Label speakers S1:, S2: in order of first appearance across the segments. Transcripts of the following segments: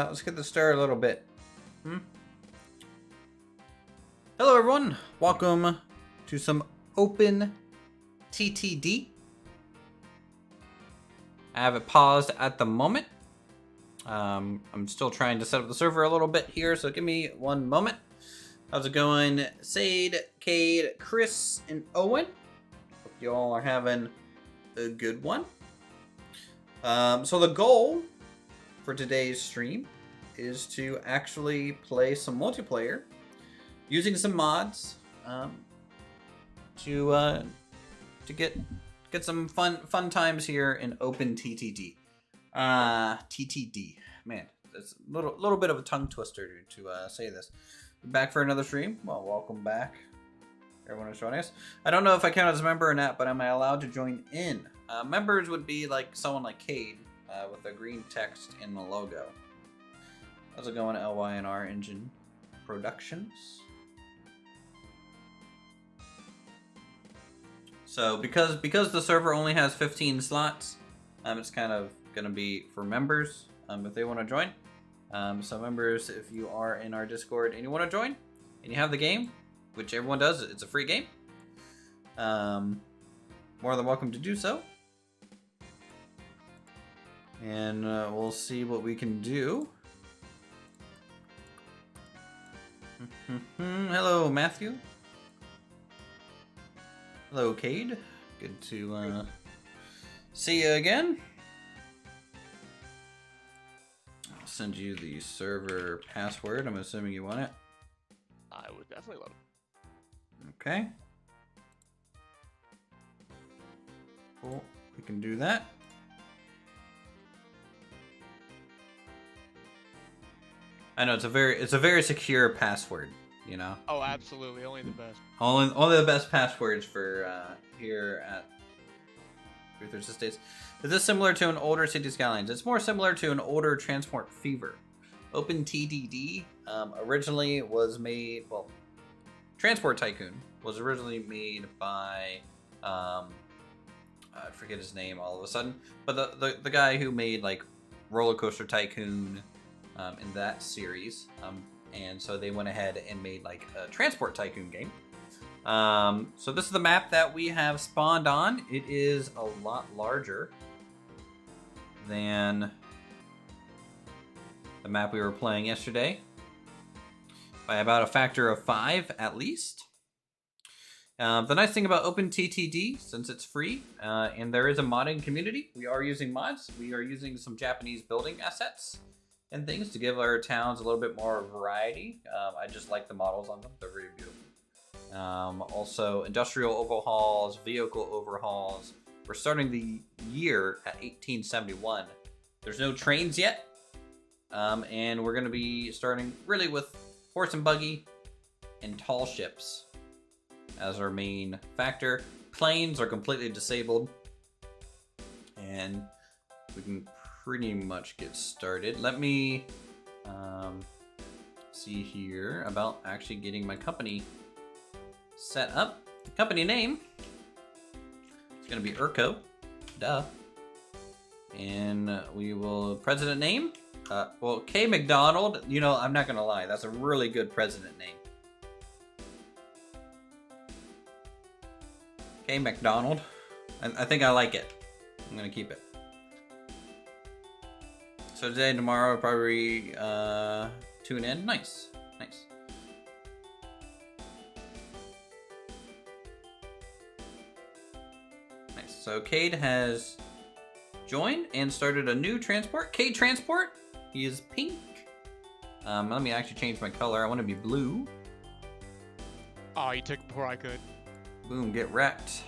S1: Let's get this started a little bit. Hello everyone, welcome to some OpenTTD. I have it paused at the moment. I'm still trying to set up the server a little bit here, so give me one moment. How's it going, Sade, Cade, Chris, and Owen? Hope you all are having a good one. So the goal for today's stream is to actually play some multiplayer using some mods to get some fun times here in OpenTTD. TTD, man, it's a little bit of a tongue twister to say this. Back for another stream. Well, welcome back, everyone who's joining us. I don't know if I count as a member or not, but am I allowed to join in? Members would be like someone like Cade with a green text in the logo. How's it going, LYNR Engine Productions? So because the server only has 15 slots, it's kind of gonna be for members if they want to join. So members, if you are in our Discord and you want to join and you have the game, which everyone does, it's a free game, more than welcome to do so. And we'll see what we can do. Hello, Matthew. Hello, Cade. Good to see you again. I'll send you the server password. I'm assuming you want it.
S2: I would definitely love it.
S1: Okay. Cool. We can do that. I know it's a very secure password, you know.
S2: Oh, absolutely, only the best.
S1: Only the best passwords for here at Uthris Estates. Is this similar to an older City Skylines? It's more similar to an older Transport Fever. OpenTTD originally was made. Well, Transport Tycoon was originally made by I forget his name all of a sudden, but the guy who made like Roller Coaster Tycoon. In that series, and so they went ahead and made like a Transport Tycoon game. So this is the map that we have spawned on. It is a lot larger than the map we were playing yesterday by about a factor of 5 at least. The nice thing about OpenTTD, since it's free and there is a modding community, we are using mods. We are using some Japanese building assets and things to give our towns a little bit more variety. I just like the models on them. They're very beautiful. Also, industrial overhauls, vehicle overhauls. We're starting the year at 1871. There's no trains yet. And we're going to be starting really with horse and buggy and tall ships as our main factor. Planes are completely disabled. And we can pretty much get started. Let me see here about actually getting my company set up. The company name is going to be Urco, duh. And we will, president name, well, K. McDonald. You know, I'm not going to lie, that's a really good president name. K. McDonald. I think I like it. I'm going to keep it. So today and tomorrow I'll probably tune in. Nice. Nice. Nice. So Cade has joined and started a new transport. Cade Transport. He is pink. Let me actually change my color. I want to be blue.
S2: Oh, you took it before I could.
S1: Boom, get wrecked.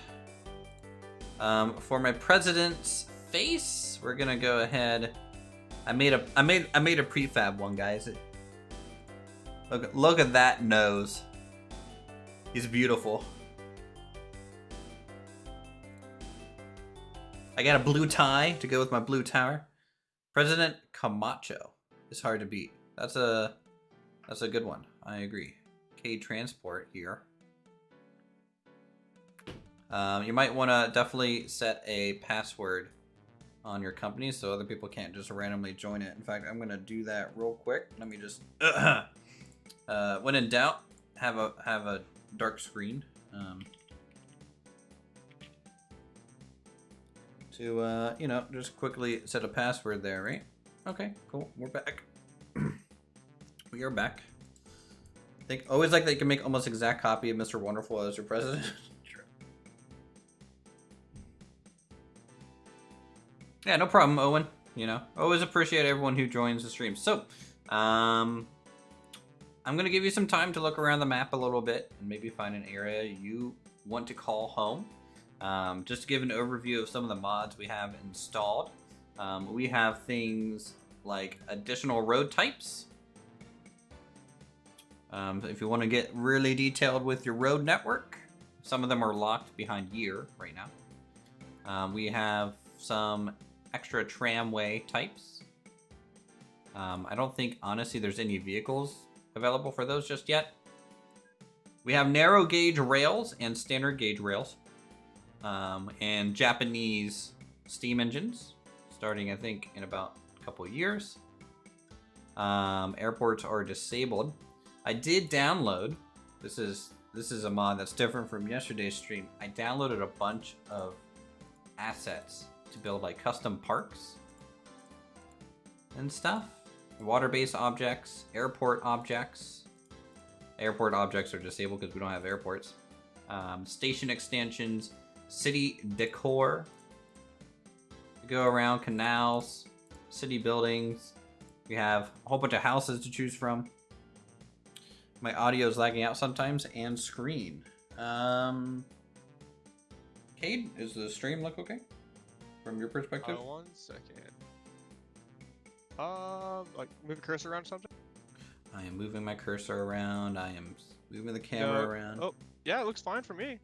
S1: For my president's face, we're gonna go ahead. I made a prefab one, guys. Look at that nose. He's beautiful. I got a blue tie to go with my blue tower. President Camacho is hard to beat. That's a good one. I agree. K Transport here. You might want to definitely set a password on your company so other people can't just randomly join it. In fact, I'm gonna do that real quick. Let me just when in doubt, have a dark screen to you know, just quickly set a password there, right? Okay, cool. We're back. We are back. I think always like that you can make almost exact copy of Mr. Wonderful as your president. Yeah, no problem, Owen. You know, always appreciate everyone who joins the stream. So, I'm gonna give you some time to look around the map a little bit and maybe find an area you want to call home. Just to give an overview of some of the mods we have installed. We have things like additional road types. If you want to get really detailed with your road network, some of them are locked behind year right now. We have some extra tramway types. I don't think, honestly, there's any vehicles available for those just yet. We have narrow gauge rails and standard gauge rails. And Japanese steam engines, starting, I think, in about a couple of years. Airports are disabled. I did download, this is a mod that's different from yesterday's stream. I downloaded a bunch of assets to build like custom parks and stuff. Water-based objects, airport objects. Airport objects are disabled because we don't have airports. Station extensions, city decor. We go around canals, city buildings. We have a whole bunch of houses to choose from. My audio is lagging out sometimes, and screen. Cade, is the stream look okay? From your perspective?
S2: 1 second. Like move the cursor around or something?
S1: I am moving my cursor around. I am moving the camera around.
S2: Oh, yeah, it looks fine for me.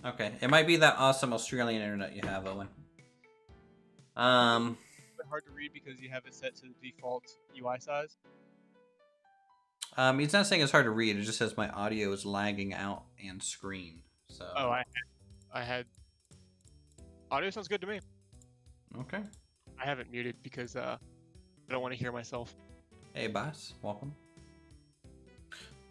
S1: Okay, it might be that awesome Australian internet you have, Owen.
S2: It's a bit hard to read because you have it set to the default UI size.
S1: He's not saying it's hard to read. It just says my audio is lagging out and screen. So.
S2: Oh, I had. Audio sounds good to me.
S1: Okay.
S2: I haven't muted because I don't want to hear myself.
S1: Hey, boss. Welcome.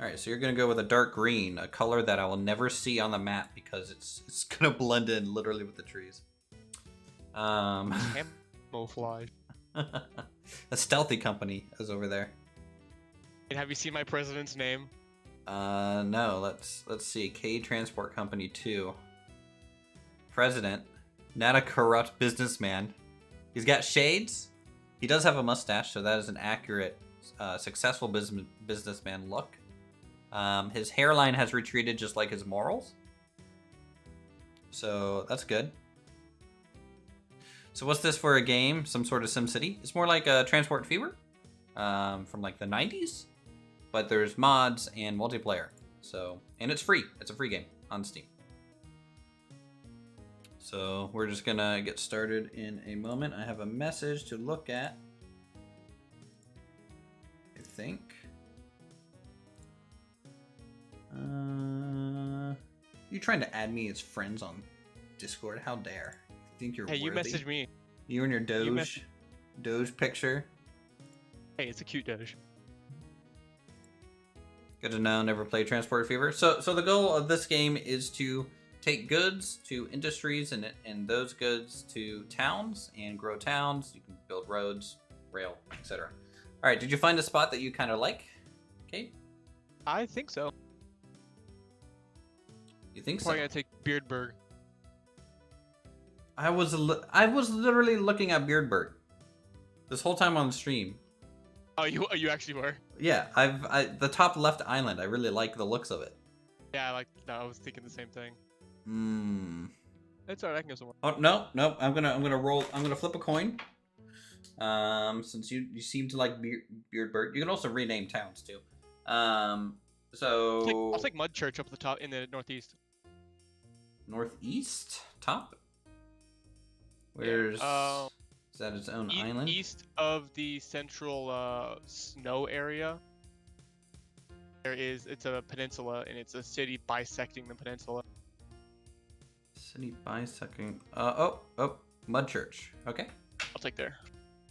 S1: All right, so you're gonna go with a dark green, a color that I will never see on the map because it's gonna blend in literally with the trees.
S2: Camouflage.
S1: A stealthy company is over there.
S2: And have you seen my president's name?
S1: No. Let's see. K Transport Company 2. President, not a corrupt businessman. He's got shades. He does have a mustache, so that is an accurate, successful businessman look. His hairline has retreated just like his morals. So that's good. So what's this for a game? Some sort of SimCity? It's more like a Transport Fever from like the 90s. But there's mods and multiplayer. So, and it's free. It's a free game on Steam. So we're just gonna get started in a moment. I have a message to look at. I think. You trying to add me as friends on Discord? How dare? You think you're
S2: Hey,
S1: worthy?
S2: you messaged me.
S1: You and your Doge picture.
S2: Hey, it's a cute Doge.
S1: Good to know. Never played Transport Fever. So the goal of this game is to take goods to industries and those goods to towns and grow towns. You can build roads, rail, etc. All right. Did you find a spot that you kind of like, Kate?
S2: I think so.
S1: You think so?
S2: Probably gonna take Beardburg.
S1: I was literally looking at Beardburg this whole time on the stream.
S2: Oh, you actually were?
S1: Yeah, the top left island. I really like the looks of it.
S2: Yeah, I was thinking the same thing. It's alright, I can go somewhere.
S1: Oh no, no, I'm gonna roll. I'm gonna flip a coin. Since you seem to like Beardbird, you can also rename towns too.
S2: I'll
S1: So
S2: take Mud Church up at the top in the northeast.
S1: northeast top.
S2: Yeah.
S1: Where's is that its own island?
S2: East of the central snow area. It's a peninsula and it's a city bisecting the peninsula.
S1: City bisecting. Mud Church. Okay,
S2: I'll take there.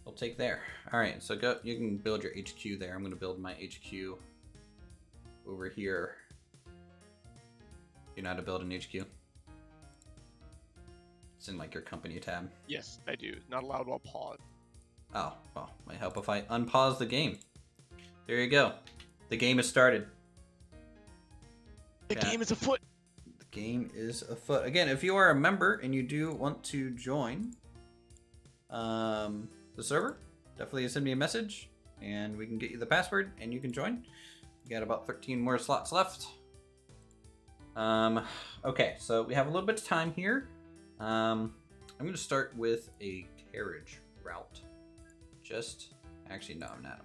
S1: I'll take there. All right, so go. You can build your HQ there. I'm gonna build my HQ over here. You know how to build an HQ? It's in like your company tab.
S2: Yes, I do. Not allowed while paused.
S1: Oh, well, might help if I unpause the game. There you go. The game has started.
S2: The game is afoot.
S1: The game is afoot. Again, if you are a member and you do want to join the server, definitely send me a message and we can get you the password and you can join. We got about 13 more slots left. Okay, so we have a little bit of time here. I'm going to start with a carriage route. Actually, no, I'm not.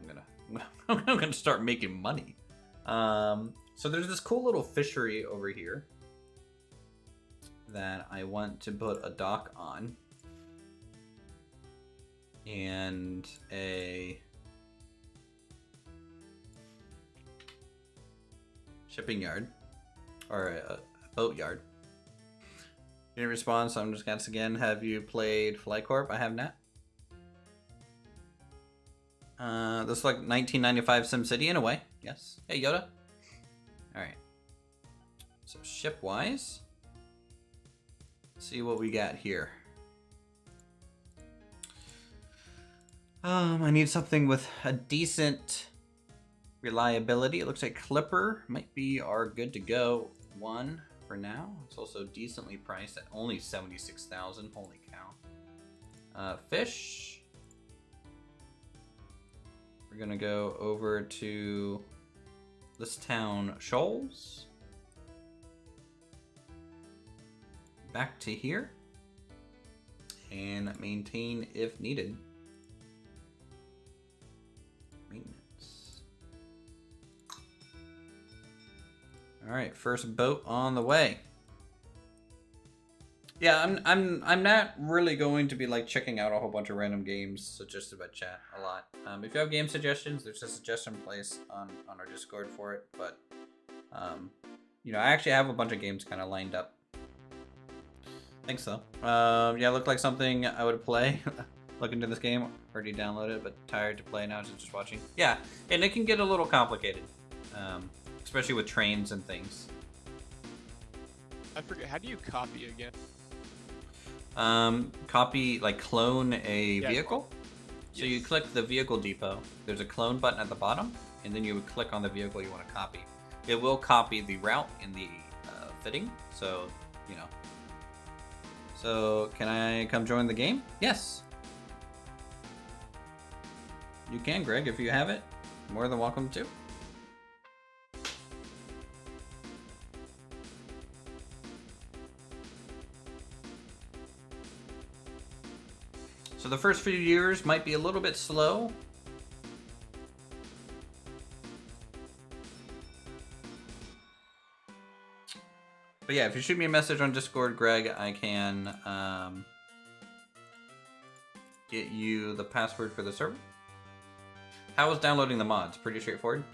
S1: I'm gonna start making money. So there's this cool little fishery over here that I want to put a dock on and a shipping yard or a boat yard. You didn't respond, so I'm just once again. Have you played FlyCorp? I have not. This is like 1995 SimCity in a way. Yes. Hey, Yoda. Alright. So, ship-wise, see what we got here. I need something with a decent reliability. It looks like Clipper might be our good-to-go one for now. It's also decently priced at only 76,000. Holy cow. Fish. We're gonna go over to this town, Shoals. Back to here. And maintain if needed. Maintenance. Alright, first boat on the way. Yeah, I'm not really going to be like checking out a whole bunch of random games suggested by chat a lot. If you have game suggestions, there's a suggestion place on our Discord for it. But you know, I actually have a bunch of games kind of lined up. Thanks though. Yeah, looked like something I would play. Look into this game. Already downloaded, but tired to play now. Just watching. Yeah, and it can get a little complicated, especially with trains and things.
S2: I forget. How do you copy again?
S1: Copy, like clone a vehicle. So
S2: Yes.
S1: you click the vehicle depot. There's a clone button at the bottom, and then you would click on the vehicle you want to copy. It will copy the route in the fitting. So, you know. So, can I come join the game? Yes. You can, Greg, if you have it. More than welcome to. So the first few years might be a little bit slow. But yeah, if you shoot me a message on Discord, Greg, I can get you the password for the server. How was downloading the mods? Pretty straightforward.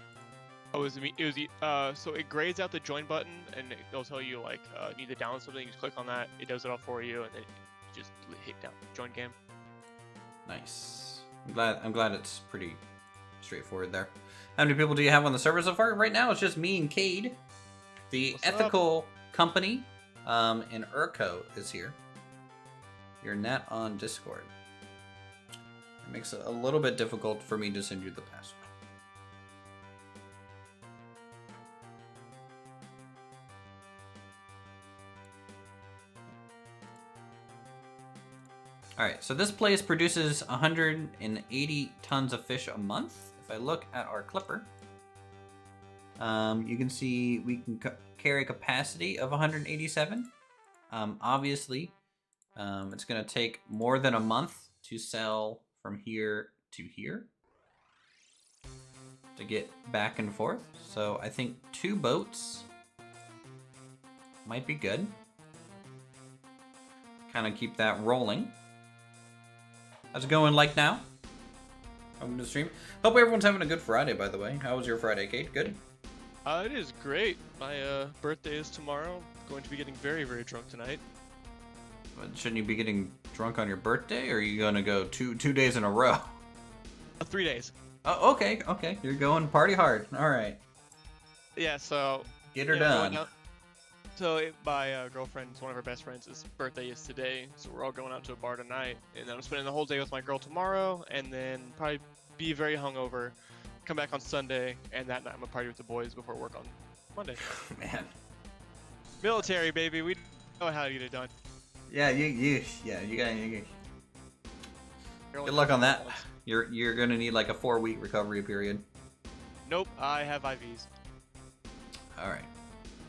S2: So it grades out the join button and it'll tell you like you need to download something. You just click on that, it does it all for you, and then you just hit down join game.
S1: Nice. I'm glad it's pretty straightforward there. How many people do you have on the server so far? Right now it's just me and Cade. The
S2: What's
S1: ethical company and Urko is here. You're not on Discord. It makes it a little bit difficult for me to send you the password. Alright, so this place produces 180 tons of fish a month. If I look at our clipper, you can see we can carry capacity of 187. Obviously, It's going to take more than a month to sell from here to here to get back and forth. So I think 2 boats might be good. Kind of keep that rolling. How's it going like now? Welcome to the stream. Hope everyone's having a good Friday, by the way. How was your Friday, Kate? Good?
S2: It is great. My birthday is tomorrow. I'm going to be getting very, very drunk tonight.
S1: But shouldn't you be getting drunk on your birthday, or are you going to go two days in a row?
S2: 3 days.
S1: Oh, okay. You're going party hard. All right.
S2: Yeah, so...
S1: Get her done.
S2: My girlfriend's one of her best friends' birthday is today, so we're all going out to a bar tonight, and then I'm spending the whole day with my girl tomorrow, and then probably be very hungover, come back on Sunday, and that night I'm gonna party with the boys before work on Monday.
S1: Man.
S2: Military, baby, we know how to get it done.
S1: Yeah, you got. Good luck on that. You're gonna need like a 4-week recovery period.
S2: Nope, I have IVs.
S1: All right,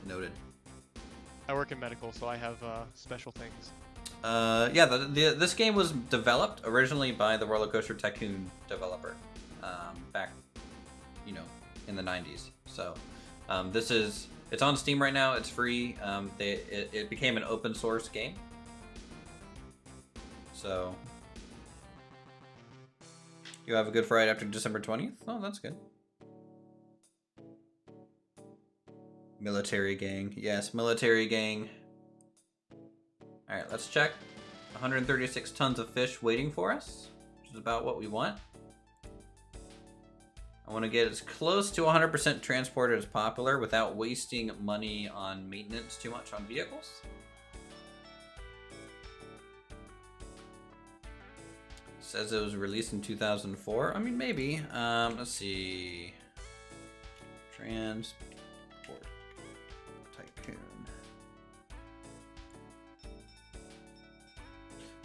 S1: noted.
S2: I work in medical, so I have special things.
S1: Yeah, this game was developed originally by the Roller Coaster Tycoon developer, back, in the 90s. So, it's on Steam right now. It's free. It became an open source game. So, you have a good Friday after December 20th? Oh, that's good. Military gang. Yes, military gang. Alright, let's check. 136 tons of fish waiting for us, which is about what we want. I want to get as close to 100% transported as popular without wasting money on maintenance too much on vehicles. Says it was released in 2004. I mean, maybe. Let's see. Transport Tycoon.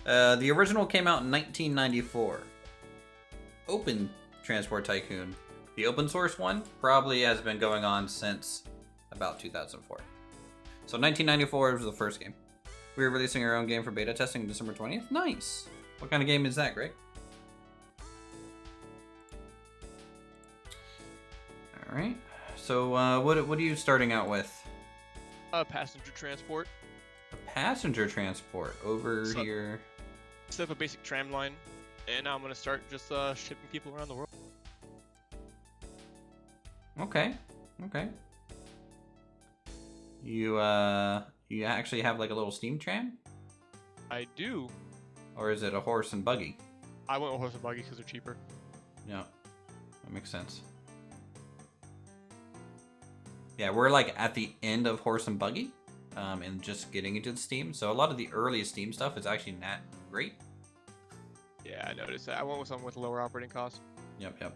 S1: The original came out in 1994. Open Transport Tycoon. The open source one probably has been going on since about 2004. So 1994 was the first game. We were releasing our own game for beta testing December 20th. Nice. What kind of game is that, Greg? All right. So what are you starting out with?
S2: Passenger transport.
S1: Passenger transport over here.
S2: Set up a basic tram line, and I'm gonna start just shipping people around the world.
S1: Okay. You actually have like a little steam tram?
S2: I do.
S1: Or is it a horse and buggy?
S2: I went with horse and buggy because they're cheaper.
S1: Yeah, that makes sense. Yeah, we're like at the end of horse and buggy, and just getting into the Steam. So a lot of the earliest Steam stuff is actually not great.
S2: Yeah, I noticed that. I went with something with lower operating costs.
S1: Yep.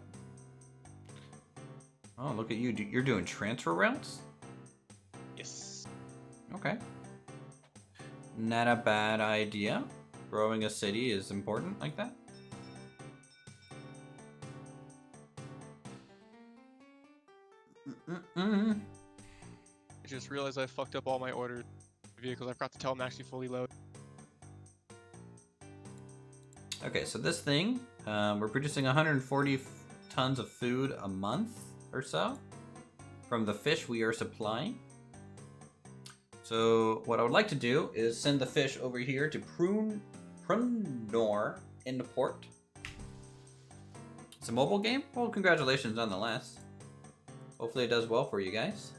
S1: Oh, look at you. You're doing transfer routes?
S2: Yes.
S1: Okay. Not a bad idea. Growing a city is important like that.
S2: I just realized I fucked up all my ordered vehicles. I forgot to tell them actually fully load.
S1: Okay, so this thing, we're producing 140 tons of food a month or so from the fish we are supplying. So what I would like to do is send the fish over here to Prunor in the port. It's a mobile game? Well, congratulations nonetheless. Hopefully it does well for you guys.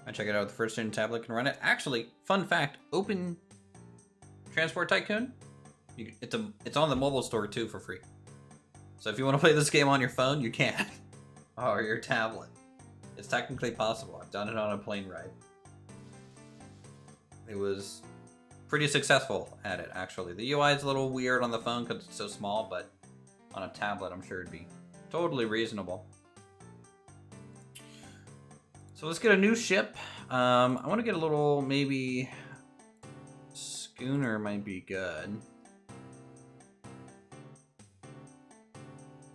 S1: I check it out with the first gen tablet can run it. Actually, fun fact, Open Transport Tycoon, it's on the mobile store too for free. So if you want to play this game on your phone, you can. Or your tablet. It's technically possible. I've done it on a plane ride. It was pretty successful at it, actually. The UI is a little weird on the phone because it's so small, but on a tablet, I'm sure it'd be totally reasonable. So let's get a new ship. I want to get a little, maybe, schooner might be good.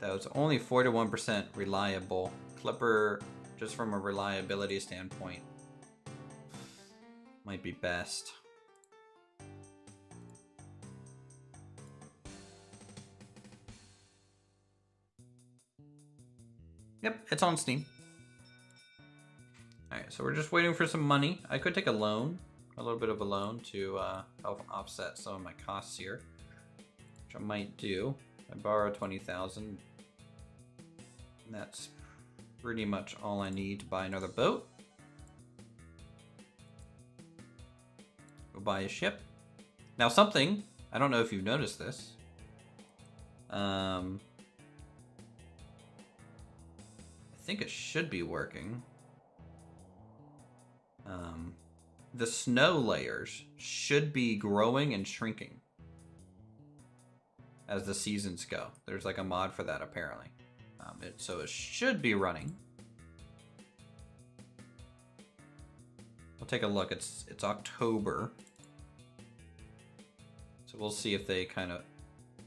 S1: That was only 41% reliable. Clipper, just from a reliability standpoint, might be best. Yep, it's on Steam. Alright, so we're just waiting for some money. I could take a loan, a little bit of a loan to help offset some of my costs here, which I might do. I borrow 20,000. And that's pretty much all I need to buy another boat. Go buy a ship. Now something, I don't know if you've noticed this. I think it should be working. The snow layers should be growing and shrinking as the seasons go. There's like a mod for that apparently. So it should be running. We'll take a look. It's October, so we'll see if they kind of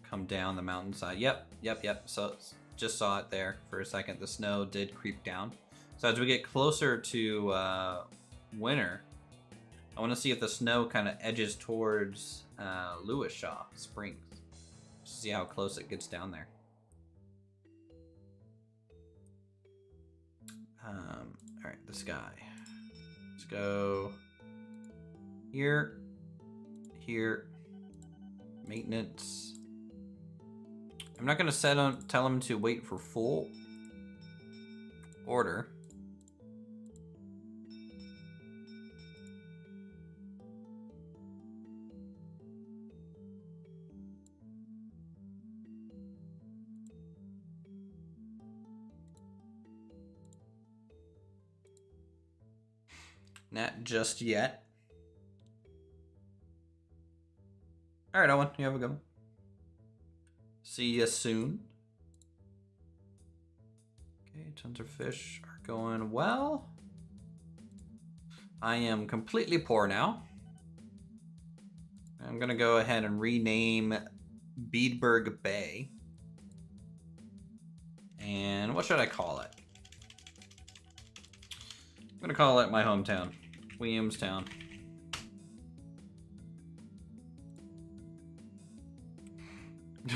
S1: come down the mountainside. Yep. So just saw it there for a second. The snow did creep down. So as we get closer to winter, I want to see if the snow kind of edges towards Lewishaw Springs. See how close it gets down there. All right, this guy. Let's go here, here, maintenance. I'm not gonna tell him to wait for full order. Not just yet. All right, Owen, you have a good one. See you soon. Okay, tons of fish are going well. I am completely poor now. I'm gonna go ahead and rename Beedberg Bay. And what should I call it? I'm gonna call it my hometown, Williamstown.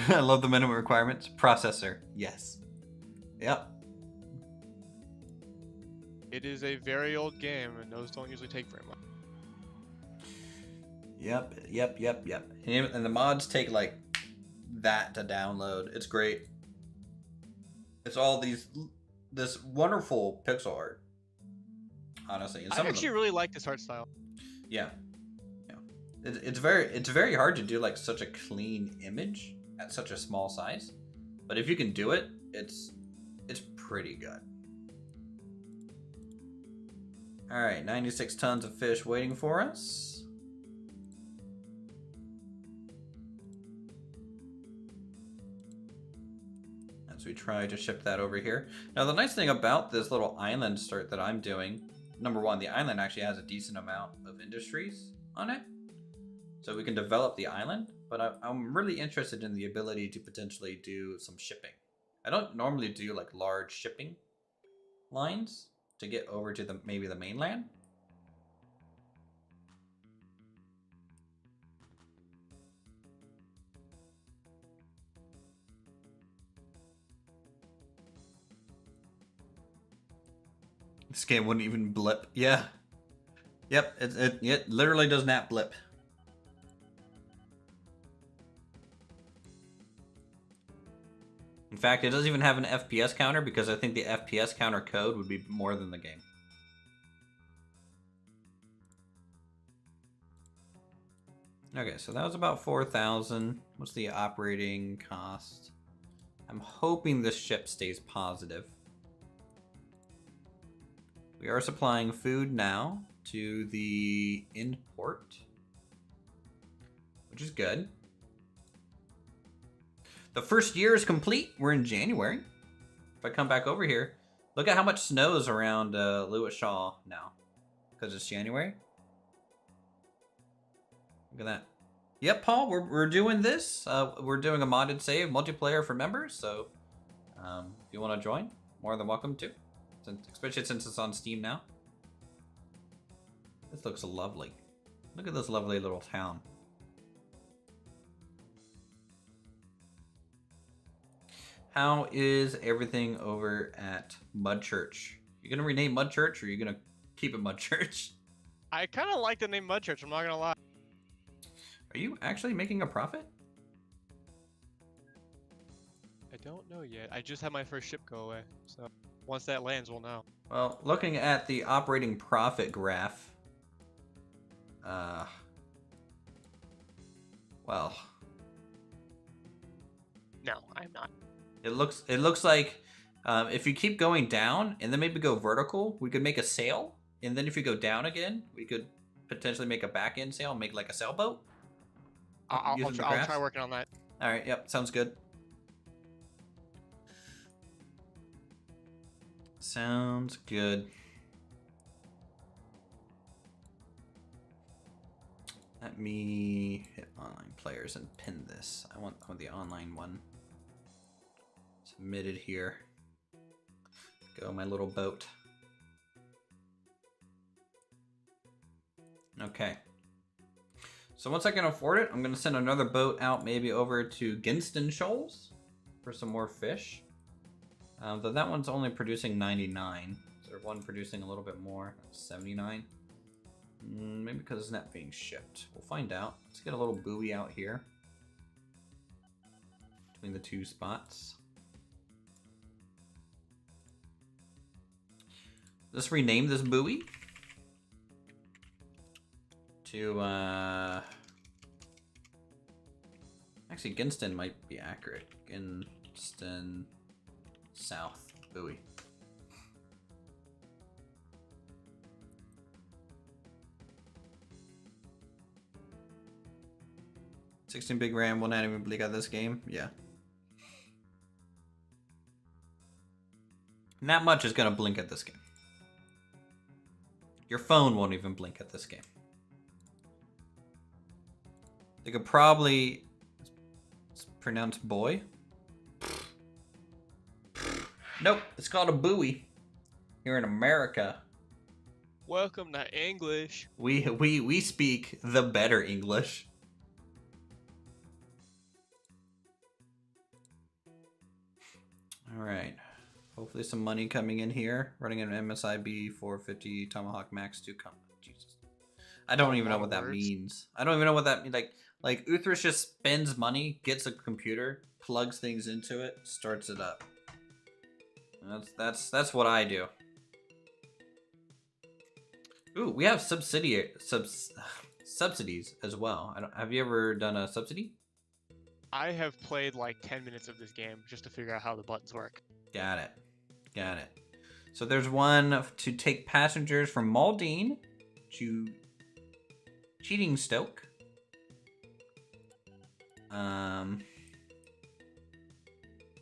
S1: I love the minimum requirements. Processor, yes. Yep.
S2: It is a very old game, and those don't usually take very much.
S1: Yep. And the mods take like that to download. It's great. It's all this wonderful pixel art. Honestly, and
S2: I actually really like this art style.
S1: Yeah. It's very hard to do like such a clean image at such a small size, but if you can do it, it's pretty good. All right, 96 tons of fish waiting for us. As we try to ship that over here. Now, the nice thing about this little island start that I'm doing, number one, the island actually has a decent amount of industries on it, so we can develop the island, but I'm really interested in the ability to potentially do some shipping. I don't normally do like large shipping lines to get over to maybe the mainland. This game wouldn't even blip. Yeah. Yep, it literally does not blip. In fact, it doesn't even have an FPS counter because I think the FPS counter code would be more than the game. Okay, so that was about 4,000. What's the operating cost? I'm hoping this ship stays positive. We are supplying food now to the import, which is good. The first year is complete. We're in January. If I come back over here, look at how much snow is around Lewishaw now, because it's January. Look at that. Yep, Paul, we're doing this. We're doing a modded save multiplayer for members, so If you want to join, more than welcome to. Especially since it's on Steam now. This looks lovely. Look at this lovely little town. How is everything over at Mud Church? You gonna rename Mud Church, or are you gonna keep it Mud Church?
S2: I kind of like the name Mud Church, I'm not gonna lie.
S1: Are you actually making a profit?
S2: I don't know yet. I just had my first ship go away, so once that lands, we'll know.
S1: Well, looking at the operating profit graph, well,
S2: No, I'm not.
S1: it looks like if you keep going down and then maybe go vertical, we could make a sail, and then if you go down again, we could potentially make a back end sail and make like a sailboat.
S2: I'll try working on that.
S1: All right, yep, sounds good. Sounds good. Let me hit online players and pin this. I want the online one submitted here. Go my little boat. Okay. So once I can afford it, I'm going to send another boat out maybe over to Ginston Shoals for some more fish. Though that one's only producing 99. Is there one producing a little bit more? 79? Maybe because it's not being shipped. We'll find out. Let's get a little buoy out here. Between the two spots. Let's rename this buoy. To, actually, Ginston might be accurate. Ginston South buoy. $16 big RAM will not even blink at this game. Yeah. Not much is gonna blink at this game. Your phone won't even blink at this game. They could probably pronounce boy. Nope, it's called a buoy here in America.
S2: Welcome to English.
S1: We speak the better English. All right. Hopefully some money coming in here. Running an MSIB 450 Tomahawk Max 2. Jesus. I don't even know what that means. I don't even know what that means. Like Uthris just spends money, gets a computer, plugs things into it, starts it up. That's what I do. Ooh, we have subsidies as well. Have you ever done a subsidy?
S2: I have played like 10 minutes of this game just to figure out how the buttons work.
S1: Got it. So there's one to take passengers from Maldine to Cheatingstoke.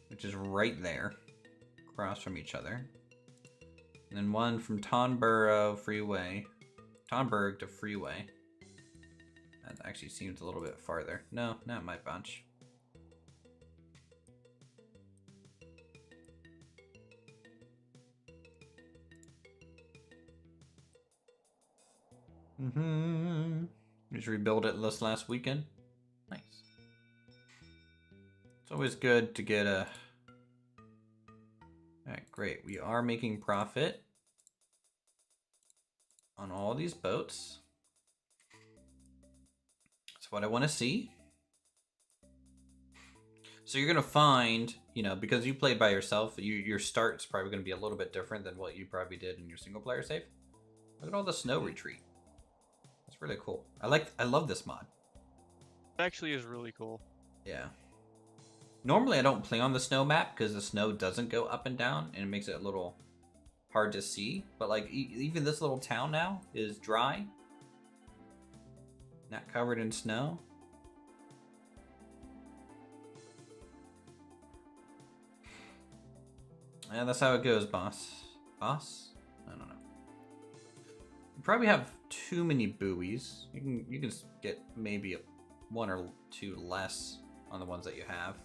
S1: Which is right there, across from each other. And then one from Tonberg to Freeway. That actually seems a little bit farther. No, not my bunch. Just rebuild it this last weekend. Nice. It's always good to get a... Alright, great. We are making profit on all these boats. That's what I want to see. So you're going to find, because you played by yourself, your start's probably going to be a little bit different than what you probably did in your single player save. Look at all the snow retreat. That's really cool. I love this mod.
S2: It actually is really cool.
S1: Yeah. Normally I don't play on the snow map because the snow doesn't go up and down and it makes it a little hard to see. But like even this little town now is dry. Not covered in snow. Yeah, that's how it goes, boss. Boss? I don't know. You probably have too many buoys. You can get maybe one or two less on the ones that you have.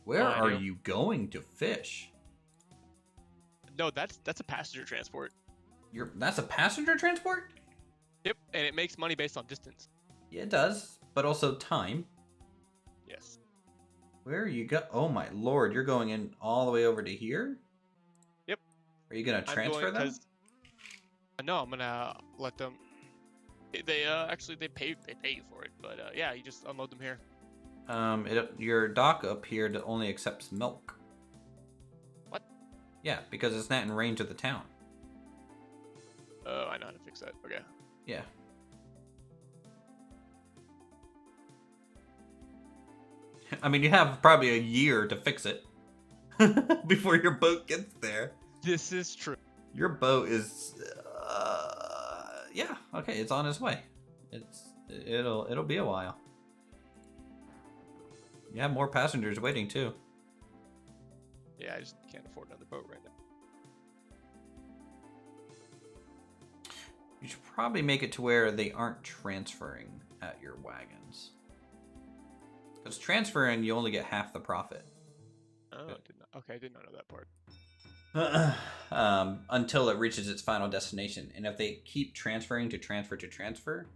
S1: Where are you going to fish?
S2: No, that's a passenger transport.
S1: That's a passenger transport?
S2: Yep, and it makes money based on distance.
S1: Yeah, it does, but also time.
S2: Yes.
S1: Where are you go? Oh my lord, you're going in all the way over to here?
S2: Yep.
S1: Are you gonna transfer them?
S2: No, I'm gonna let them. They actually they pay you for it, but yeah, you just unload them here.
S1: Your dock up here only accepts milk.
S2: What?
S1: Yeah, because it's not in range of the town.
S2: Oh, I know how to fix that. Okay.
S1: Yeah. I mean, you have probably a year to fix it before your boat gets there.
S2: This is true.
S1: Your boat is, yeah, okay, it's on its way. It'll be a while. You have more passengers waiting too.
S2: Yeah, I just can't afford another boat right now.
S1: You should probably make it to where they aren't transferring at your wagons. Because transferring, you only get half the profit.
S2: Oh, I did not know that part.
S1: Until it reaches its final destination. And if they keep transferring to transfer,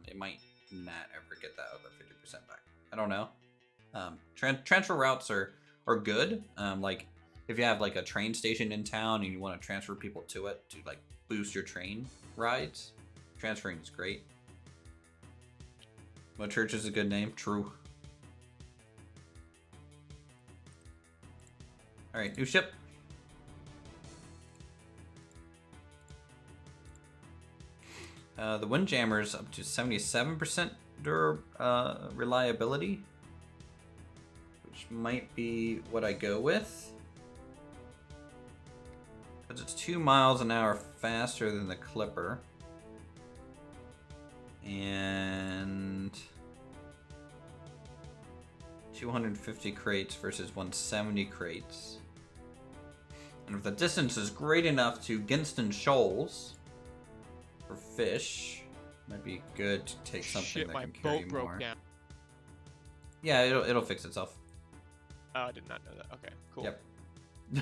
S1: it might not ever get that other 50% back. I don't know. Transfer routes are good. Like if you have like a train station in town and you want to transfer people to it to like boost your train rides, transferring is great. What church is a good name? True. All right, new ship. The Windjammer's up to 77% reliability, which might be what I go with. Because it's 2 miles an hour faster than the Clipper. And 250 crates versus 170 crates. And if the distance is great enough to Ginston Shoals for fish, might be good to take something that can carry more.
S2: My boat broke down.
S1: Yeah, it'll fix itself.
S2: Oh, I did not know that. Okay, cool.
S1: Yep.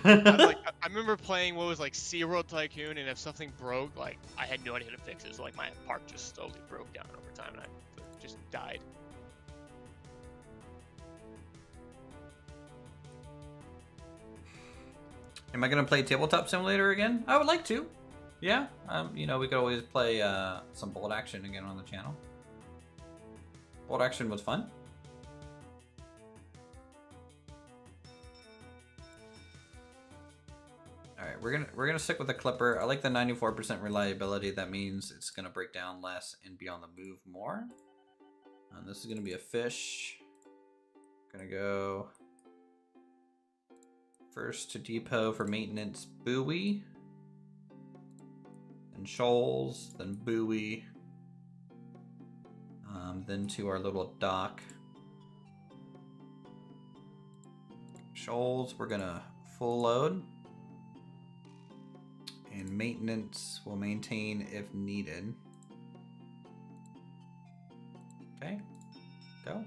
S2: I remember playing what was like SeaWorld Tycoon, and if something broke, like I had no idea how to fix it. So like my park just slowly broke down over time, and I just died.
S1: Am I gonna play Tabletop Simulator again? I would like to. Yeah. We could always play some Bolt Action again on the channel. Bolt Action was fun. Alright, we're gonna stick with the Clipper. I like the 94% reliability. That means it's gonna break down less and be on the move more. And this is gonna be a fish. Gonna go first to depot for maintenance buoy. Then shoals, then buoy. Then to our little dock. Shoals, we're gonna full load. And maintenance will maintain if needed. Okay, go.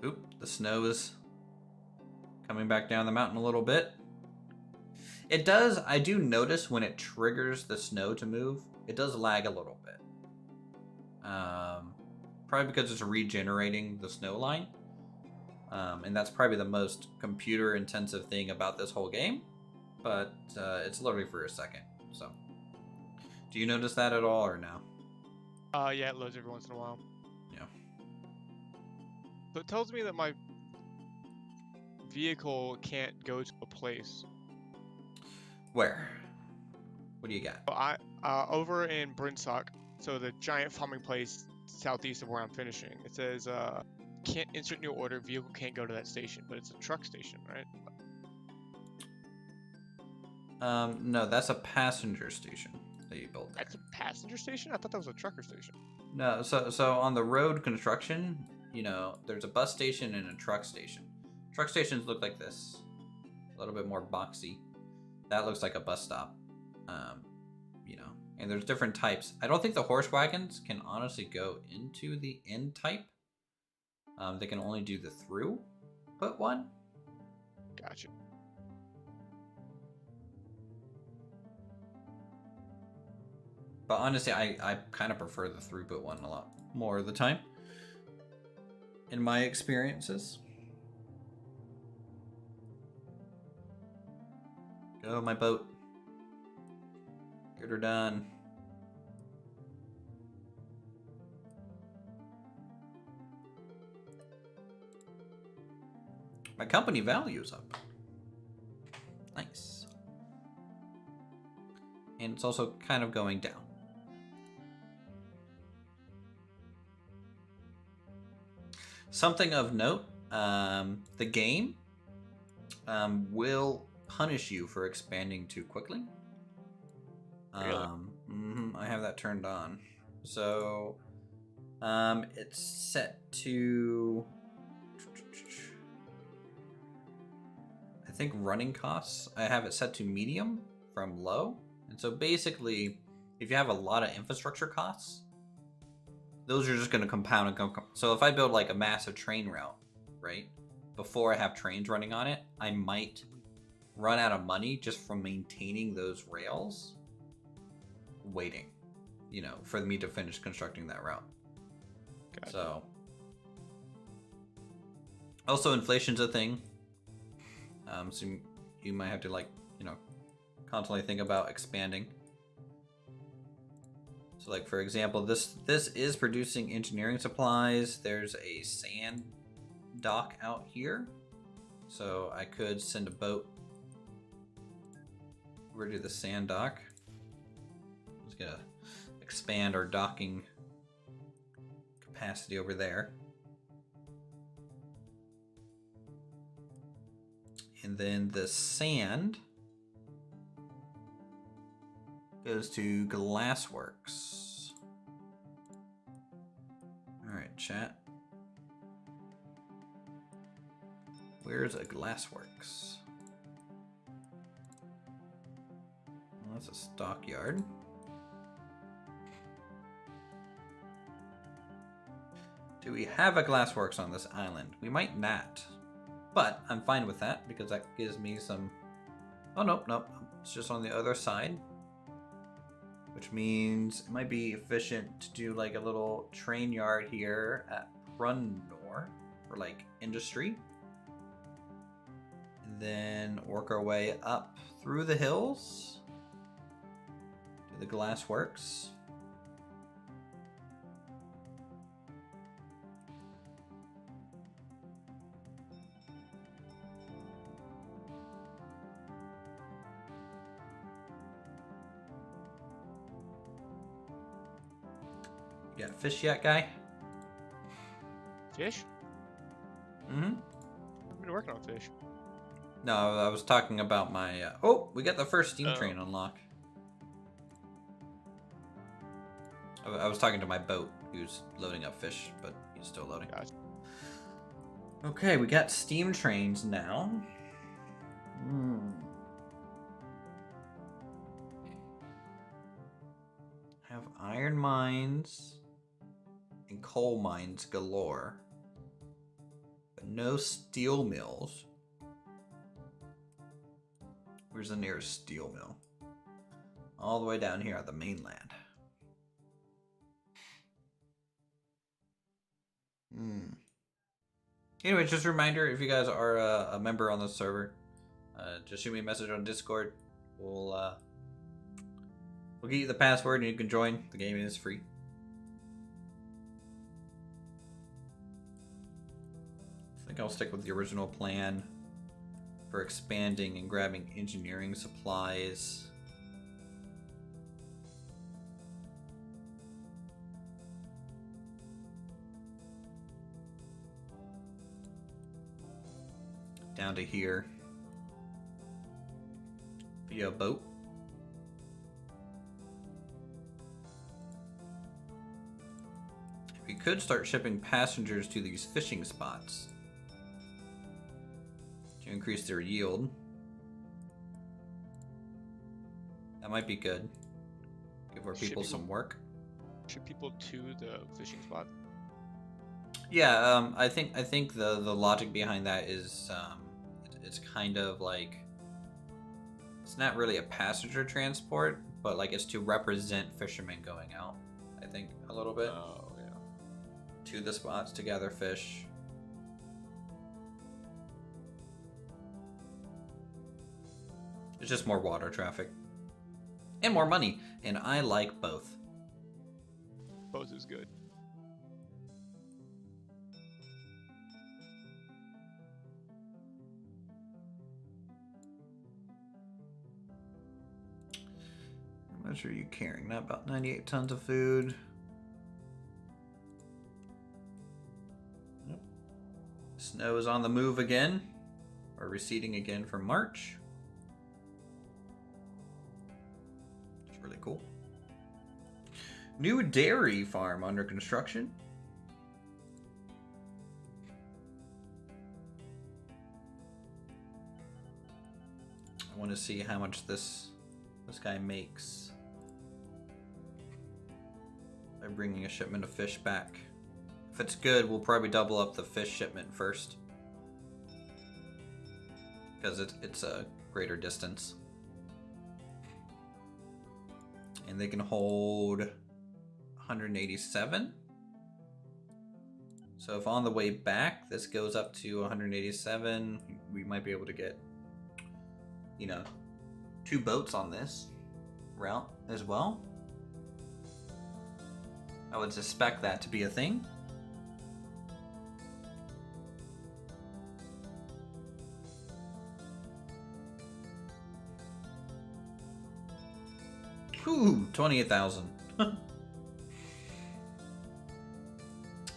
S1: Oop, the snow is coming back down the mountain a little bit. It does, I do notice when it triggers the snow to move, it does lag a little bit. Probably because it's regenerating the snow line. And that's probably the most computer intensive thing about this whole game. But it's literally for a second, so. Do you notice that at all or no?
S2: Yeah, it loads every once in a while.
S1: Yeah.
S2: So it tells me that my vehicle can't go to a place.
S1: Where? What do you got?
S2: I over in Brinsock, so the giant farming place southeast of where I'm finishing. It says can't insert new order, vehicle can't go to that station, but it's a truck station, right?
S1: No, that's a passenger station that you built there.
S2: That's a passenger station? I thought that was a trucker station.
S1: No, so on the road construction, there's a bus station and a truck station. Truck stations look like this. A little bit more boxy. That looks like a bus stop. You know, and there's different types. I don't think the horse wagons can honestly go into the in type. They can only do the through put one.
S2: Gotcha.
S1: But honestly, I kind of prefer the throughput one a lot more of the time. In my experiences. Go, my boat. Get her done. My company value is up. Nice. And it's also kind of going down. Something of note, the game will punish you for expanding too quickly.
S2: Really?
S1: I have that turned on. So it's set to, I think, running costs. I have it set to medium from low. And so basically, if you have a lot of infrastructure costs, those are just going to compound and compound. So if I build like a massive train route, right, before I have trains running on it, I might run out of money just from maintaining those rails, waiting, you know, for me to finish constructing that route. Gotcha. So also inflation's a thing. So you might have to, like, you know, constantly think about expanding. So, like, for example, this is producing engineering supplies. There's a sand dock out here. So I could send a boat over to the sand dock. Just gonna expand our docking capacity over there. And then the sand goes to Glassworks. Alright, chat. Where's a Glassworks? Well, that's a stockyard. Do we have a Glassworks on this island? We might not. But I'm fine with that because that gives me some... Oh, nope. It's just on the other side. Which means it might be efficient to do like a little train yard here at Prundor for like industry. And then work our way up through the hills to the Glassworks. You got fish yet, guy?
S2: Fish?
S1: Mm-hmm.
S2: I've been working on fish.
S1: No, I was talking about my... Oh, we got the first steam train unlock. I was talking to my boat, who's loading up fish, but he's still loading.
S2: Gotcha.
S1: Okay, we got steam trains now. Have iron mines and coal mines galore, but no steel mills. Where's the nearest steel mill? All the way down here at the mainland. Anyway, just a reminder, if you guys are a member on the server, just shoot me a message on Discord. We'll get you the password and you can join. The game is free. I think I'll stick with the original plan for expanding and grabbing engineering supplies. Down to here via boat. We could start shipping passengers to these fishing spots to increase their yield. That might be good. Give our people some work.
S2: Ship people to the fishing spot.
S1: Yeah, I think the logic behind that is it's kind of like it's not really a passenger transport, but like it's to represent fishermen going out. I think a little bit.
S2: Oh yeah.
S1: To the spots to gather fish. It's just more water traffic and more money, and I like both.
S2: Both is good.
S1: How much are you carrying? Not about 98 tons of food. Yep. Snow is on the move again, or receding again from March. It's really cool. New dairy farm under construction. I want to see how much this guy makes by bringing a shipment of fish back. If it's good, we'll probably double up the fish shipment first, because it's a greater distance, and they can hold 187. So if on the way back this goes up to 187, we might be able to get, you know, 2 boats on this route as well. I would suspect that to be a thing. Ooh, 28,000.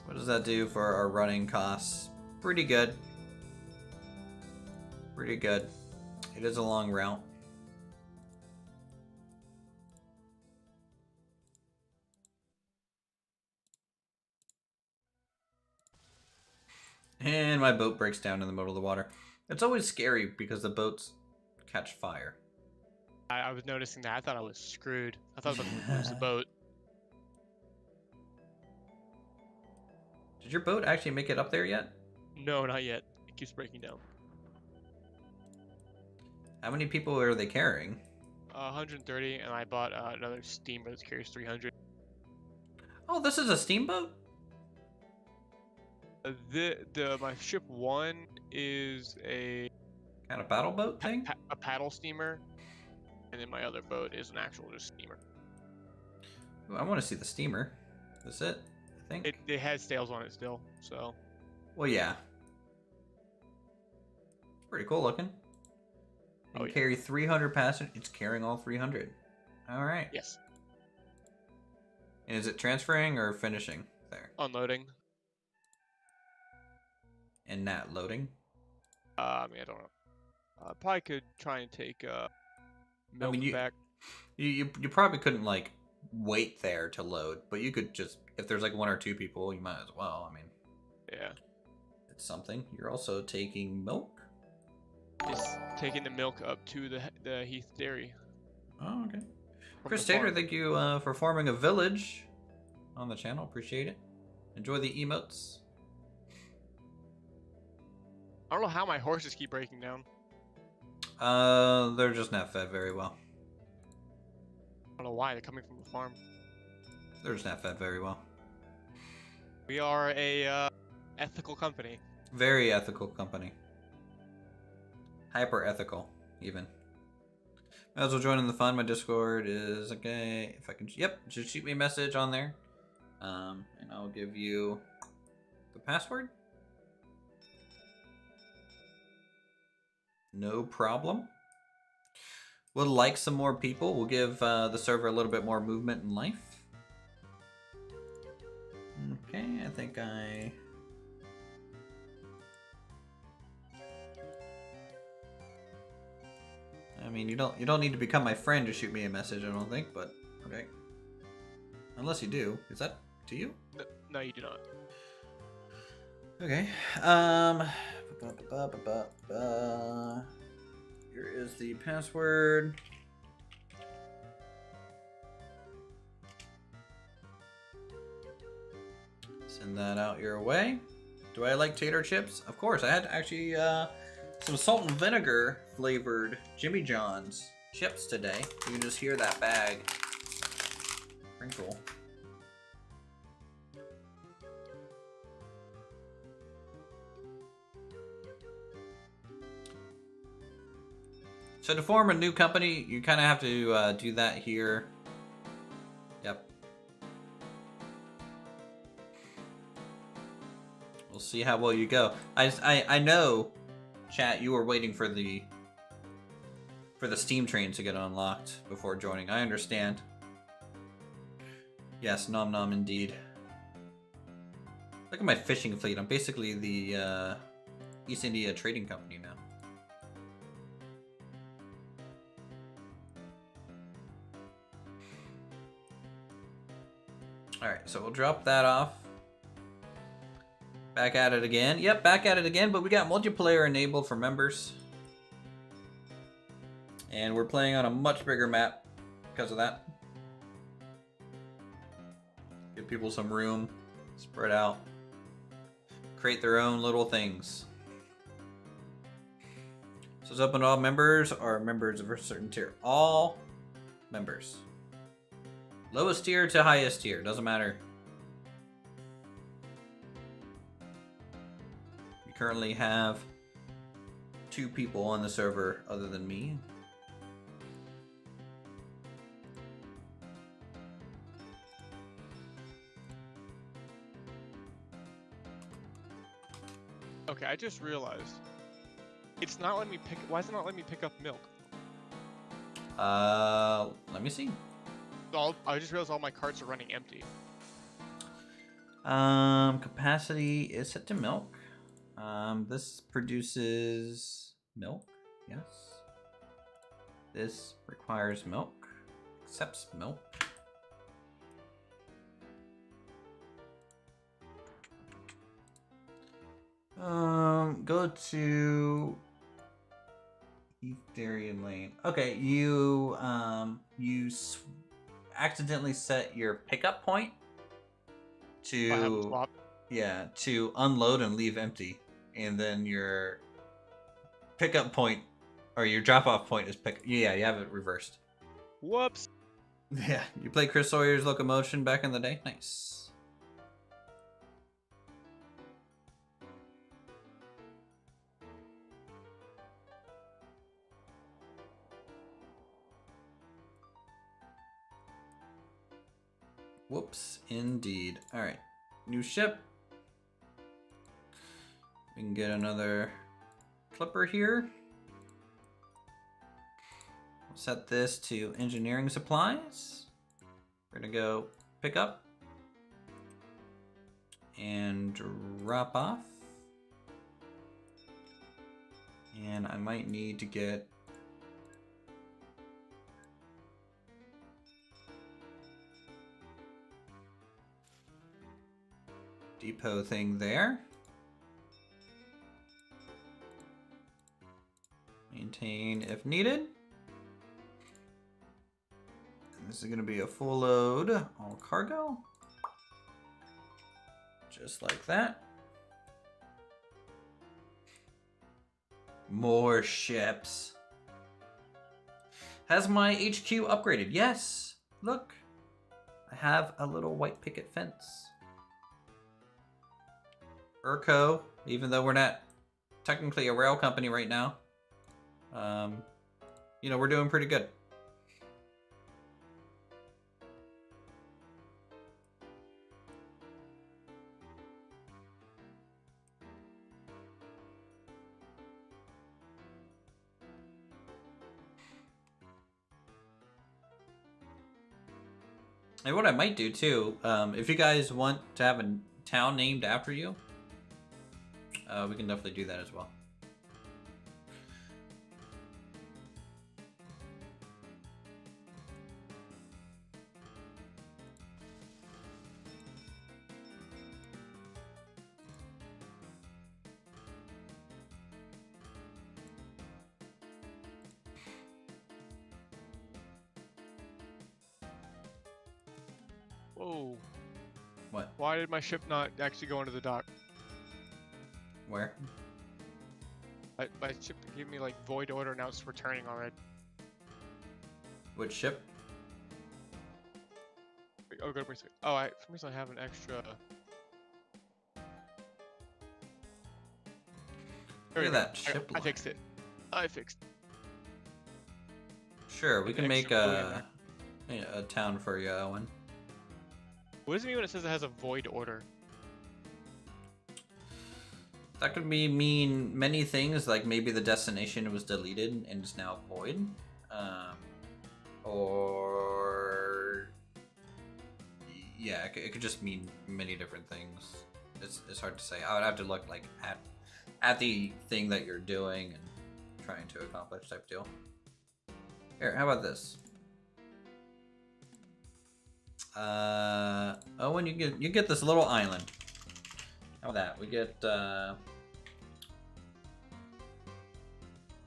S1: What does that do for our running costs? Pretty good. Pretty good. It is a long route. And my boat breaks down in the middle of the water. It's always scary because the boats catch fire.
S2: I was noticing that. I thought I was screwed. I thought I was going to lose the boat.
S1: Did your boat actually make it up there yet?
S2: No, not yet. It keeps breaking down.
S1: How many people are they carrying?
S2: 130, and I bought another steamer that carries 300.
S1: Oh, this is a steamboat?
S2: My ship 1 is a
S1: Kind of battle boat thing?
S2: a paddle steamer, and then my other boat is an actual just steamer.
S1: Ooh, I want to see the steamer. That's it, I think.
S2: It has sails on it still, so.
S1: Well, yeah. Pretty cool looking. You can carry 300 passengers. It's carrying all 300. All right.
S2: Yes.
S1: And is it transferring or finishing there?
S2: Unloading.
S1: And not loading?
S2: I mean, I don't know. I probably could try and take milk back.
S1: You probably couldn't like wait there to load, but you could just, if there's like 1 or 2 people, you might as well. I mean,
S2: yeah,
S1: it's something. You're also taking milk.
S2: Just taking the milk up to the Heath Dairy.
S1: Oh, okay. Chris Tater, thank you for forming a village on the channel. Appreciate it. Enjoy the emotes.
S2: I don't know how my horses keep breaking down.
S1: They're just not fed very well.
S2: I don't know why. They're coming from the farm.
S1: They're just not fed very well.
S2: We are a ethical company.
S1: Very ethical company. Hyper ethical, even. Might as well join in the fun. My Discord is okay. If I can, yep, just shoot me a message on there, and I'll give you the password. No problem. We'll like some more people. We'll give the server a little bit more movement and life. Okay, I think I mean, you don't need to become my friend to shoot me a message, I don't think, but okay. Unless you do. Is that to you?
S2: No, you do not.
S1: Okay. Here is the password. Send that out your way. Do I like tater chips? Of course. I had actually some salt and vinegar flavored Jimmy John's chips today. You can just hear that bag crinkle. So to form a new company, you kind of have to do that here. Yep. We'll see how well you go. I know, chat, you were waiting for the Steam train to get unlocked before joining. I understand. Yes, nom nom indeed. Look at my fishing fleet. I'm basically the East India Trading Company now. Alright, so we'll drop that off. Back at it again. Yep, back at it again, but we got multiplayer enabled for members. And we're playing on a much bigger map because of that. Give people some room, spread out, create their own little things. So it's open to all members or members of a certain tier. All members. Lowest tier to highest tier, doesn't matter. We currently have 2 people on the server other than me.
S2: Okay, I just realized. It's not letting me pick. Why is it not letting me pick up milk?
S1: Let me see.
S2: I just realized all my carts are running empty.
S1: Capacity is set to milk. This produces milk. Yes. This requires milk. Accepts milk. Go to Ethereum Lane. Okay, you accidentally set your pickup point to to unload and leave empty, and then your pickup point or your drop off point is you have it reversed.
S2: Whoops.
S1: Yeah, you played Chris Sawyer's Locomotion back in the day. Nice. Whoops, indeed. Alright, new ship. We can get another clipper here. We'll set this to engineering supplies. We're gonna go pick up and drop off. And I might need to get depot thing there. Maintain if needed. And this is going to be a full load, all cargo. Just like that. More ships. Has my HQ upgraded? Yes. Look. I have a little white picket fence. Urco, even though we're not technically a rail company right now, you know, we're doing pretty good. And what I might do too, if you guys want to have a town named after you, we can definitely do that as well.
S2: Whoa.
S1: What?
S2: Why did my ship not actually go into the dock?
S1: Where?
S2: My ship gave me like void order, now it's returning already.
S1: Which ship?
S2: Oh, good. Oh, for some reason I have an extra.
S1: Look at that ship
S2: I fixed it. I fixed it.
S1: Sure, we
S2: An
S1: can make
S2: extra
S1: a town for you, Owen.
S2: What does it mean when it says it has a void order?
S1: That could mean many things, like maybe the destination was deleted and is now void. Or... Yeah, it could just mean many different things. It's hard to say. I would have to look like at the thing that you're doing and trying to accomplish type deal. Here, how about this? Owen, you get this little island. How about that? We get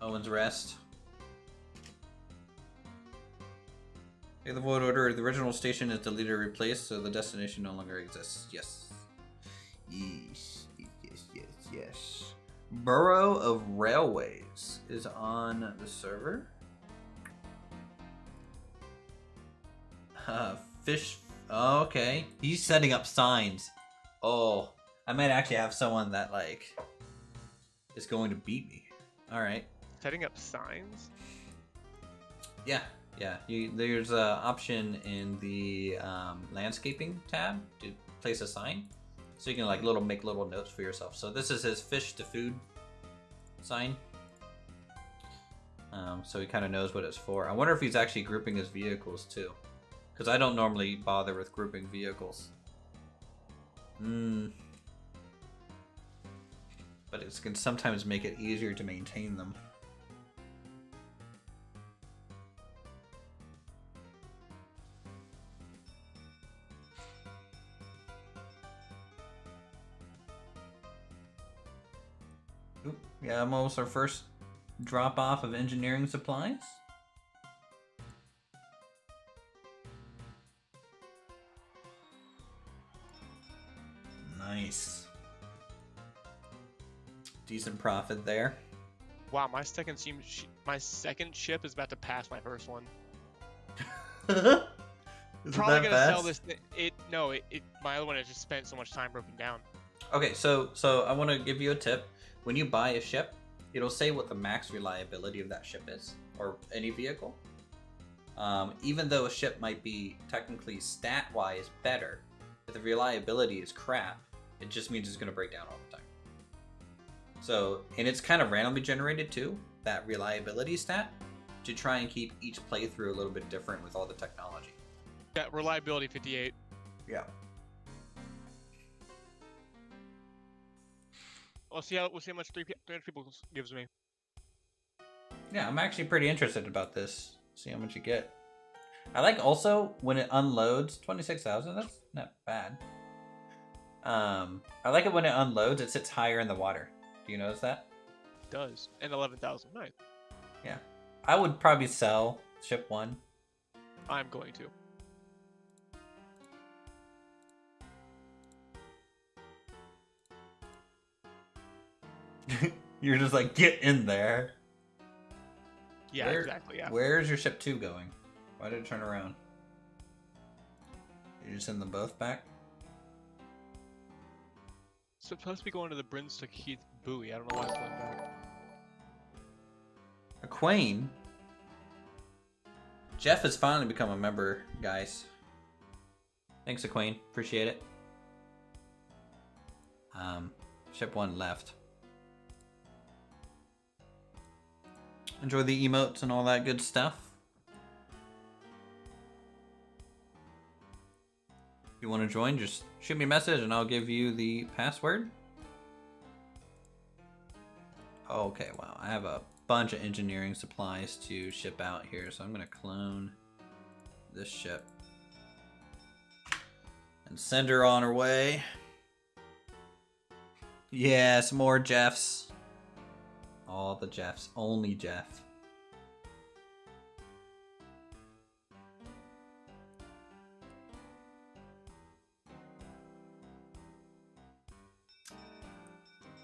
S1: Owen's Rest. Okay, the void order. The original station is deleted or replaced, so the destination no longer exists. Yes. Yes. Borough of Railways is on the server. Fish. Oh, okay. He's setting up signs. Oh, I might actually have someone that like is going to beat me. All right.
S2: Setting up signs?
S1: Yeah. There's an option in the landscaping tab to place a sign, so you can like make little notes for yourself. So this is his fish to food sign. So he kind of knows what it's for. I wonder if he's actually grouping his vehicles too, because I don't normally bother with grouping vehicles. But it can sometimes make it easier to maintain them. Oop, yeah, almost our first drop off of engineering supplies. Nice. Decent profit there.
S2: Wow, my second ship is about to pass my first one. Probably gonna sell this. My other one has just spent so much time broken down.
S1: Okay, so I want to give you a tip. When you buy a ship, it'll say what the max reliability of that ship is, or any vehicle. Even though a ship might be technically stat-wise better, if the reliability is crap, it just means it's going to break down all the time. So, and it's kind of randomly generated too, that reliability stat, to try and keep each playthrough a little bit different with all the technology.
S2: Yeah, reliability 58.
S1: Yeah.
S2: We'll see how much 300 people gives me.
S1: Yeah, I'm actually pretty interested about this. See how much you get. I like also when it unloads 26,000. That's not bad. I like it when it unloads. It sits higher in the water. Do you notice that?
S2: It does. And 11,000. Nice.
S1: Yeah. I would probably sell ship 1.
S2: I'm going
S1: to. You're just like, get in there.
S2: Yeah, exactly. Yeah.
S1: Where's your ship 2 going? Why did it turn around? You just send them both back?
S2: It's supposed to be going to the Brinstock Heath buoy. I don't know why it's going back.
S1: Aquane? Jeff has finally become a member, guys. Thanks, Aquane. Appreciate it. Ship 1 left. Enjoy the emotes and all that good stuff. If you want to join, just shoot me a message and I'll give you the password. Okay, wow. I have a bunch of engineering supplies to ship out here, so I'm going to clone this ship and send her on her way. Yes, more Jeffs. All the Jeffs. Only Jeff.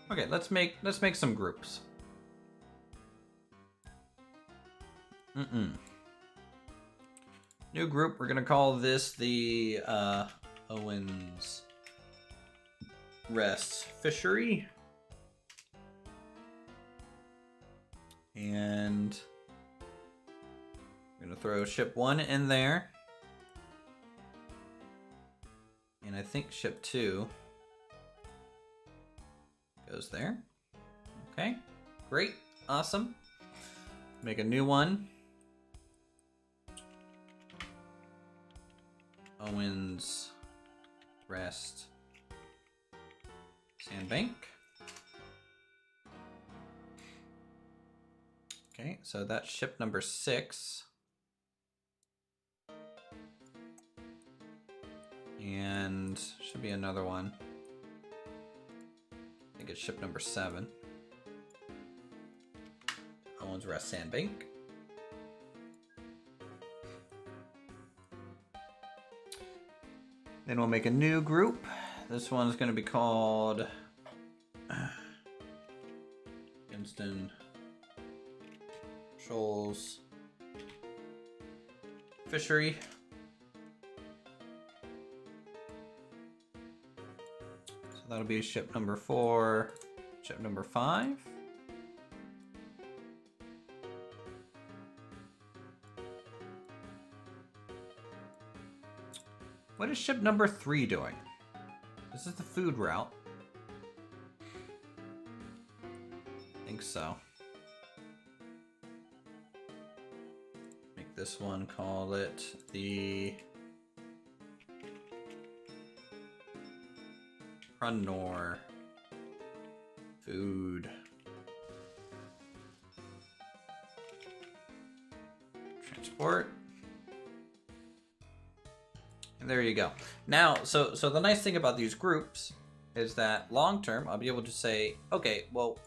S1: Okay, let's make some groups. New group. We're gonna call this the Owens Rest Fishery. And I'm gonna throw ship 1 in there. And I think ship 2 goes there. Okay, great, awesome. Make a new one. Owens Rest Sandbank. Okay, so that's ship number 6. And should be another one. I think it's ship number 7. Owens Rest Sandbank. Then we'll make a new group. This one's going to be called Instant Shoals Fishery. So that'll be ship number 4, ship number 5. What is ship number 3 doing? This is the food route. I think so. Make this one, call it the Prunor Food Transport. And there you go. Now, so the nice thing about these groups is that long term, I'll be able to say, okay, well,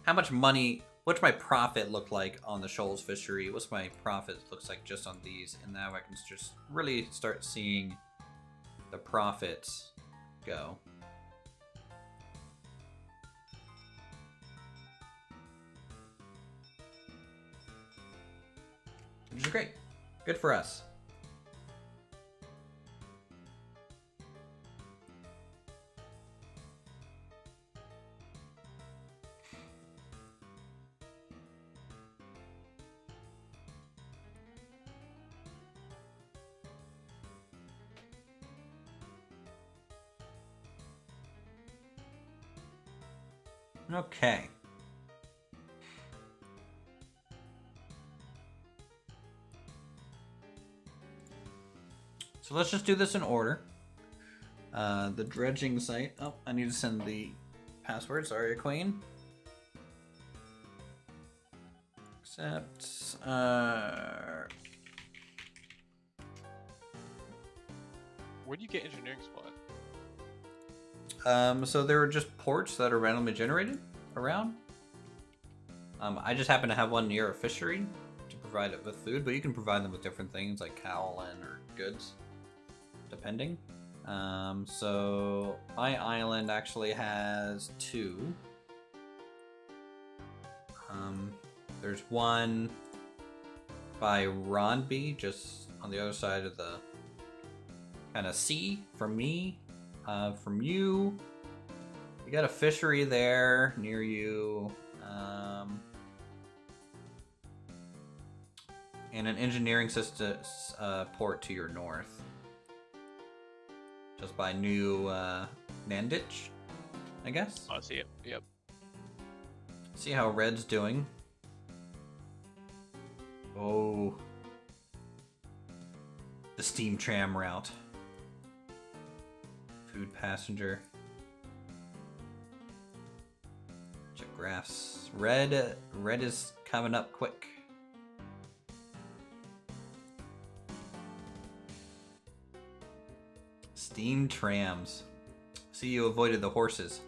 S1: how much money, what's my profit look like on the shoals fishery? What's my profit looks like just on these? And now I can just really start seeing the profits go. Which is great. Good for us. Okay. So let's just do this in order. The dredging site. Oh, I need to send the password. Sorry, Queen. Accept.
S2: Where do you get engineering spot?
S1: So there are just ports that are randomly generated around. I just happen to have one near a fishery to provide it with food, but you can provide them with different things like kaolin or goods, depending. So my island actually has 2. There's one by Ronby, just on the other side of the kind of sea from me. From you, you got a fishery there near you, and an engineering system port to your north, just by New Nanditch, I guess.
S2: Oh, I see it. Yep.
S1: See how Red's doing. Oh, the steam tram route. Food passenger. Check graphs. Red is coming up quick. Steam trams. See, you avoided the horses.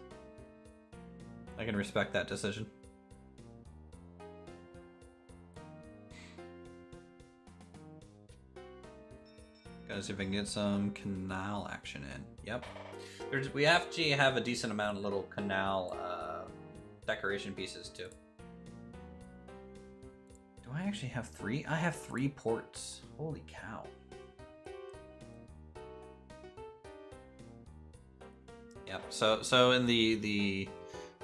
S1: I can respect that decision. Gotta see if I can get some canal action in. Yep. We actually have a decent amount of little canal decoration pieces too. Do I actually have 3? I have 3 ports. Holy cow. Yep. So in the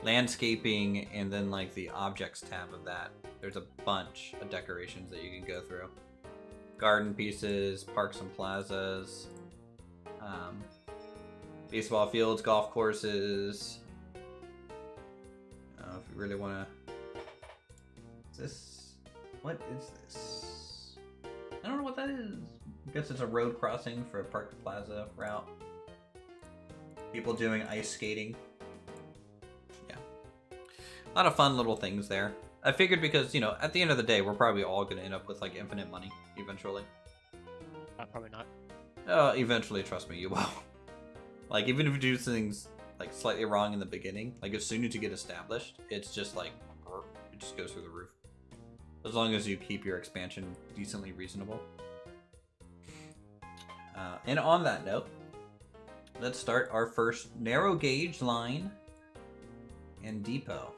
S1: landscaping and then like the objects tab of that, there's a bunch of decorations that you can go through. Garden pieces, parks and plazas, baseball fields, golf courses. If you really want to... Is this... What is this? I don't know what that is. I guess it's a road crossing for a park to plaza route. People doing ice skating. Yeah. A lot of fun little things there. I figured because, you know, at the end of the day, we're probably all going to end up with, like, infinite money, eventually.
S2: Probably not.
S1: Eventually, trust me, you will. Like, even if you do things, like, slightly wrong in the beginning, like, as soon as you get established, it's just, like, it just goes through the roof. As long as you keep your expansion decently reasonable. And on that note, let's start our first narrow gauge line and depot.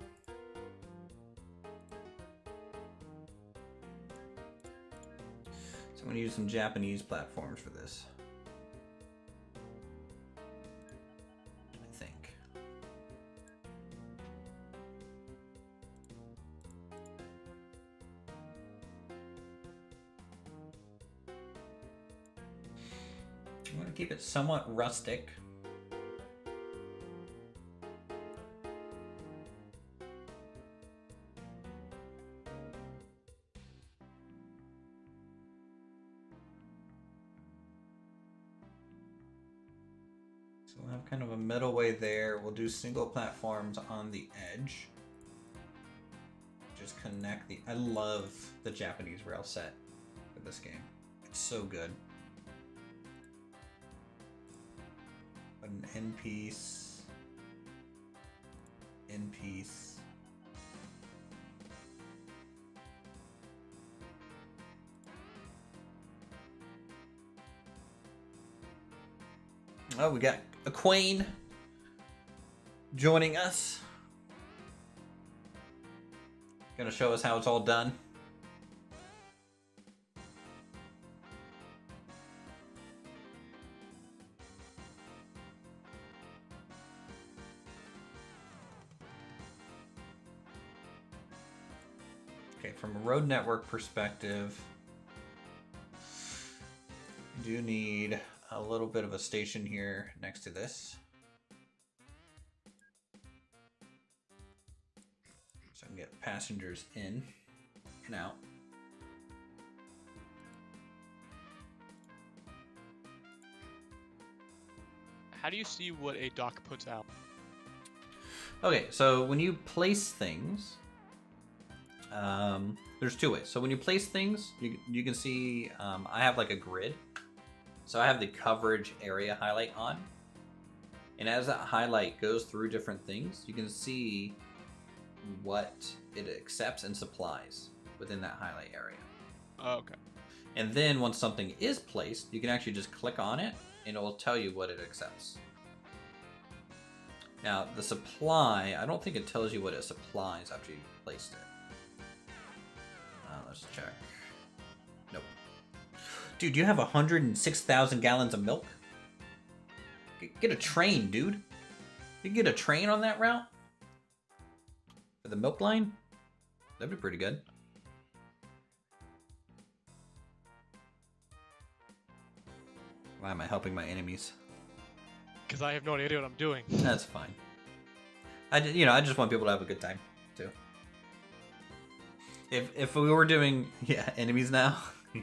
S1: So I'm going to use some Japanese platforms for this. I think. I'm going to keep it somewhat rustic. So we'll have kind of a middle way there. We'll do single platforms on the edge. Just connect the... I love the Japanese rail set for this game. It's so good. Put an end piece. End piece. Oh, we got a queen joining us. Gonna show us how it's all done. Okay, from a road network perspective, we do need a little bit of a station here next to this. So I can get passengers in and out.
S2: How do you see what a dock puts out?
S1: Okay, so when you place things, there's 2 ways. So when you place things, you can see I have like a grid. So I have the coverage area highlight on. And as that highlight goes through different things, you can see what it accepts and supplies within that highlight area.
S2: Oh, okay.
S1: And then once something is placed, you can actually just click on it and it will tell you what it accepts. Now, the supply, I don't think it tells you what it supplies after you placed it. Let's check. Nope. Dude, you have 106,000 gallons of milk? Get a train, dude. You can get a train on that route? For the milk line? That'd be pretty good. Why am I helping my enemies?
S2: Because I have no idea what I'm doing.
S1: That's fine. I just want people to have a good time, too. If we were doing, enemies now, yeah.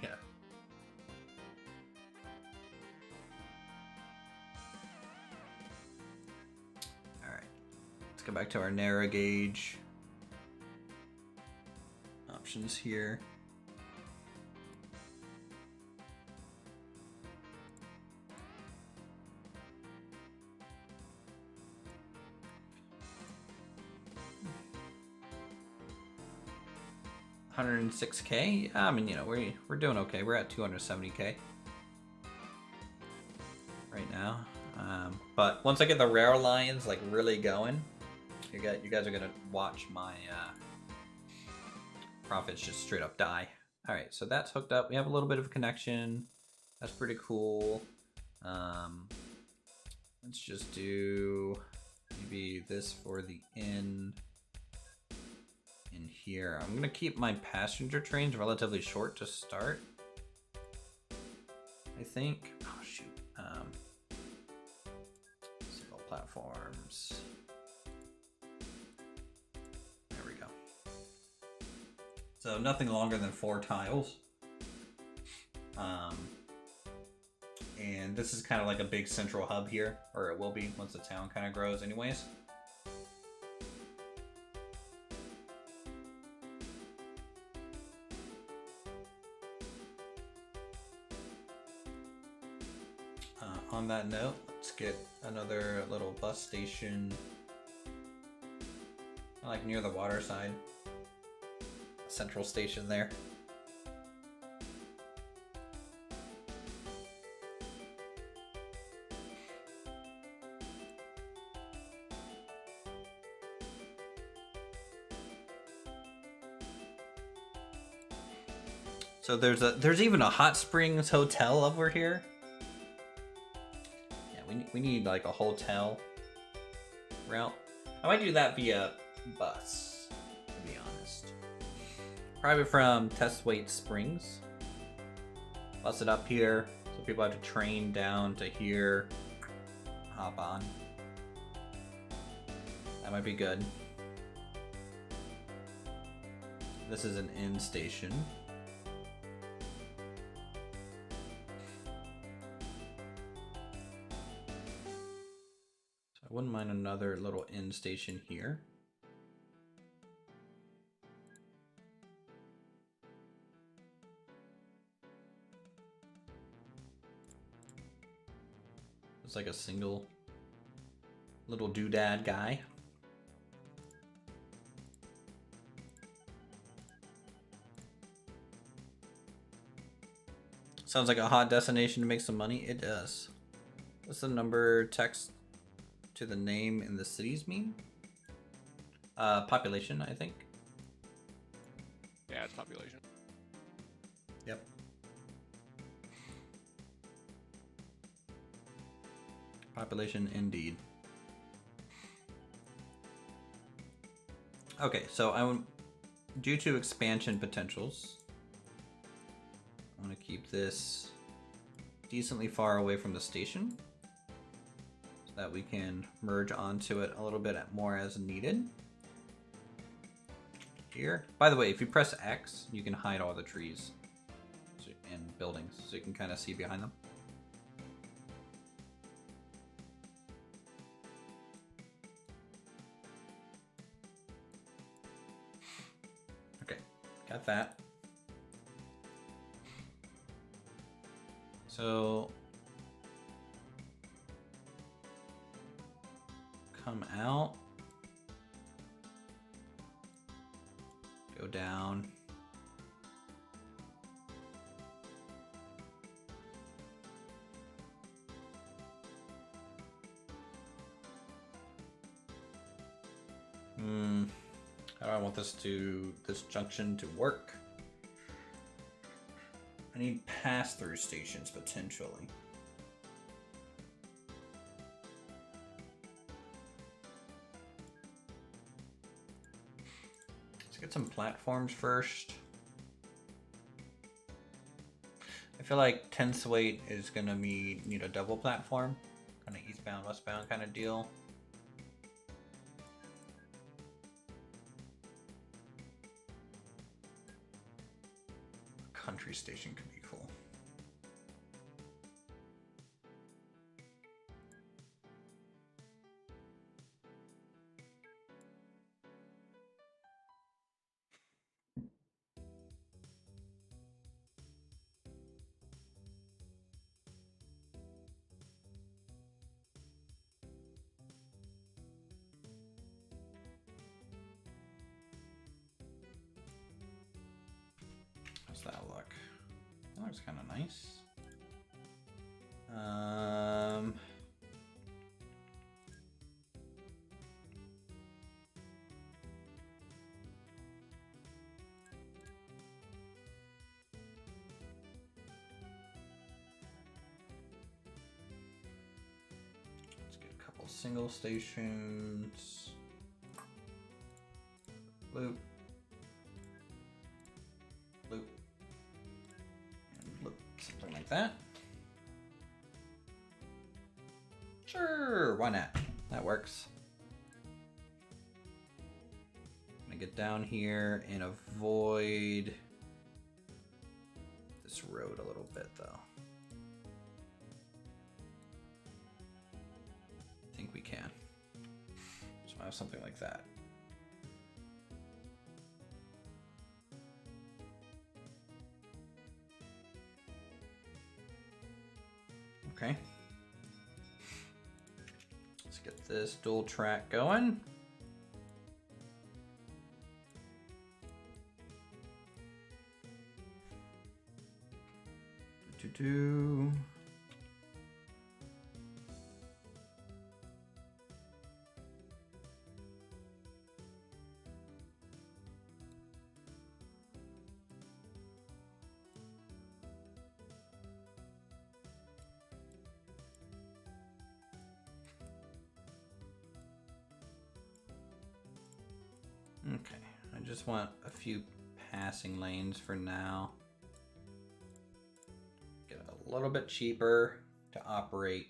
S1: Alright. Let's go back to our narrow gauge options here. $106K. I mean, we're doing okay. We're at 270K right now. But once I get the rail lines like really going, You guys are gonna watch my profits just straight up die. All right, so that's hooked up. We have a little bit of a connection. That's pretty cool. Let's just do maybe this for the inn in here. I'm gonna keep my passenger trains relatively short to start, I think. Oh shoot. Single platforms. There we go. So nothing longer than 4 tiles. And this is kind of like a big central hub here, or it will be once the town kind of grows anyways. On that note, let's get another little bus station, like near the water side. Central station there. So there's even a hot springs hotel over here. Yeah, we need like a hotel route. I might do that via bus, to be honest. Probably from Testweight Springs. Bus it up here, so people have to train down to here. Hop on. That might be good. This is an inn station. I wouldn't mind another little inn station here. It's like a single little doodad guy. Sounds like a hot destination to make some money. It does. What's the number text to the name in the cities mean? Population, I think.
S2: Yeah, it's population.
S1: Yep. Population indeed. Okay, so due to expansion potentials, I want to keep this decently far away from the station so that we can merge onto it a little bit more as needed. Here. By the way, if you press X, you can hide all the trees and buildings, so you can kind of see behind them. Okay, got that. So come out, go down. How do I want this junction to work? I need pass-through stations potentially. Let's get some platforms first. I feel like Tensweight is gonna need a double platform, kind of eastbound, westbound kind of deal. Country station could be cool. How's that look? That looks kind of nice. single stations. Loop. Loop. And loop. Something like that. Sure, why not? That works. I'm gonna get down here and avoid this road a little bit though. I think we can. So I have something like that. Okay. Let's get this dual track going. Do. Okay, I just want a few passing lanes for now. Get a little bit cheaper to operate.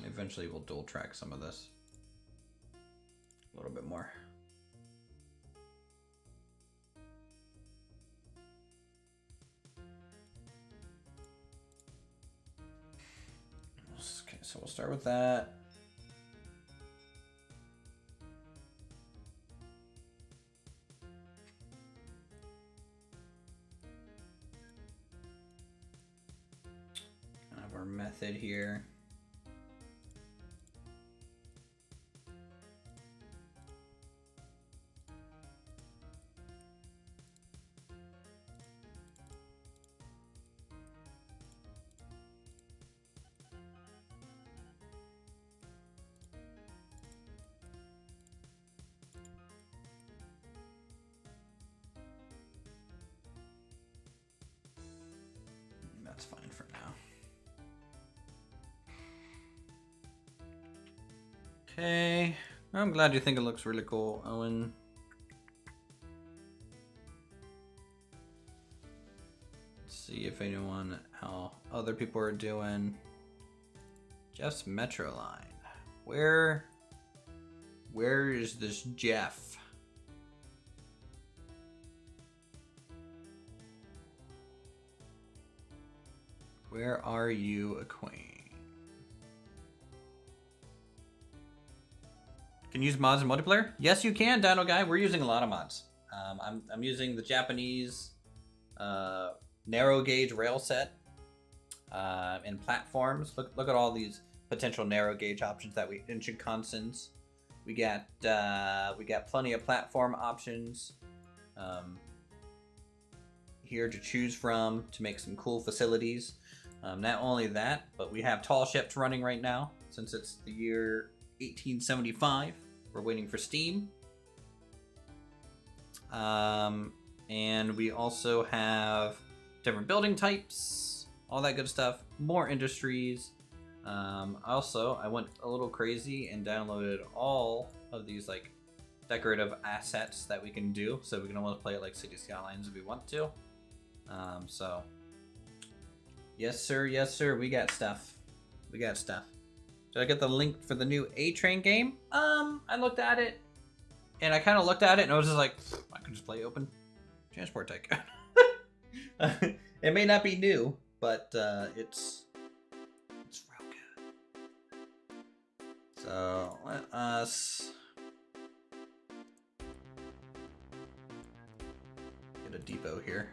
S1: Eventually we'll dual track some of this. A little bit more. Okay, so we'll start with that. Kind of our method here. That's fine for now. Okay, I'm glad you think it looks really cool, Owen. Let's see if anyone, how other people are doing. Jeff's Metro line. Where is this Jeff? Where are you, a queen? Can you use mods in multiplayer? Yes, you can, Dino Guy. We're using a lot of mods. I'm using the Japanese narrow gauge rail set and platforms. Look at all these potential narrow gauge options that we in Shinkansens. We got plenty of platform options here to choose from to make some cool facilities. Not only that, but we have tall ships running right now since it's the year 1875. We're waiting for steam. And we also have different building types, all that good stuff, more industries. Also, I went a little crazy and downloaded all of these like decorative assets that we can do, so we can almost play it like City Skylines if we want to. So yes sir, we got stuff. Did I get the link for the new A-Train game? I looked at it, and I kind of looked at it, and I was just like, I could just play Open Transport Tycoon. It may not be new, but it's real good. So let us get a depot here.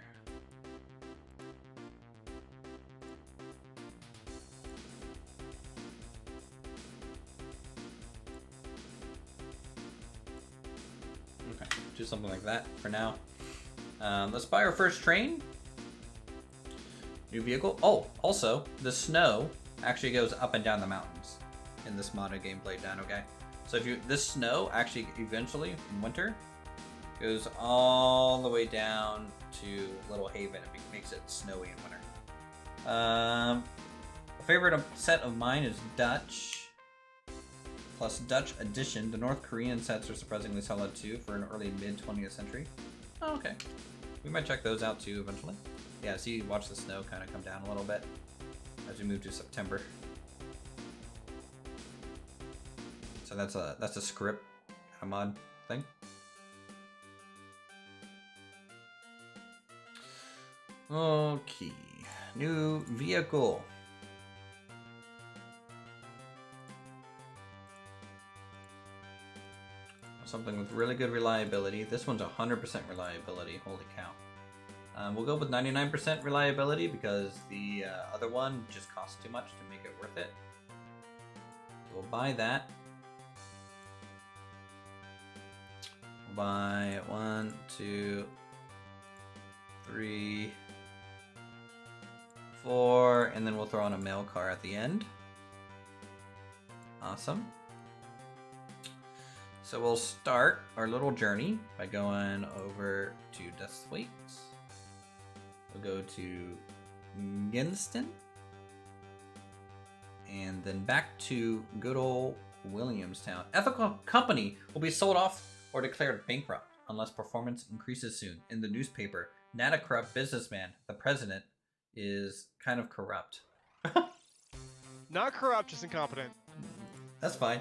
S1: Do something like that for now. Let's buy our first train. New vehicle. Oh, also, the snow actually goes up and down the mountains in this modded gameplay, Dino Guy. So if this snow actually eventually in winter Goes all the way down to Little Haven. It makes it snowy in winter. A favorite set of mine is Dutch. Plus Dutch Edition. The North Korean sets are surprisingly solid too for an early mid-20th century. Oh, okay. We might check those out too eventually. Yeah, see, watch the snow kind of come down a little bit as we move to September. So that's a script kind of mod thing. Okay, new vehicle. Something with really good reliability. This one's 100% reliability. Holy cow. We'll go with 99% reliability because the other one just costs too much to make it worth it. We'll buy that. We'll buy 1, 2, 3, 4, and then we'll throw on a mail car at the end. Awesome. So we'll start our little journey by going over to Deathwaite. We'll go to Ginston. And then back to good old Williamstown. Ethical company will be sold off or declared bankrupt unless performance increases soon. In the newspaper, not a corrupt businessman. The president is kind of corrupt.
S2: Not corrupt, just incompetent.
S1: That's fine.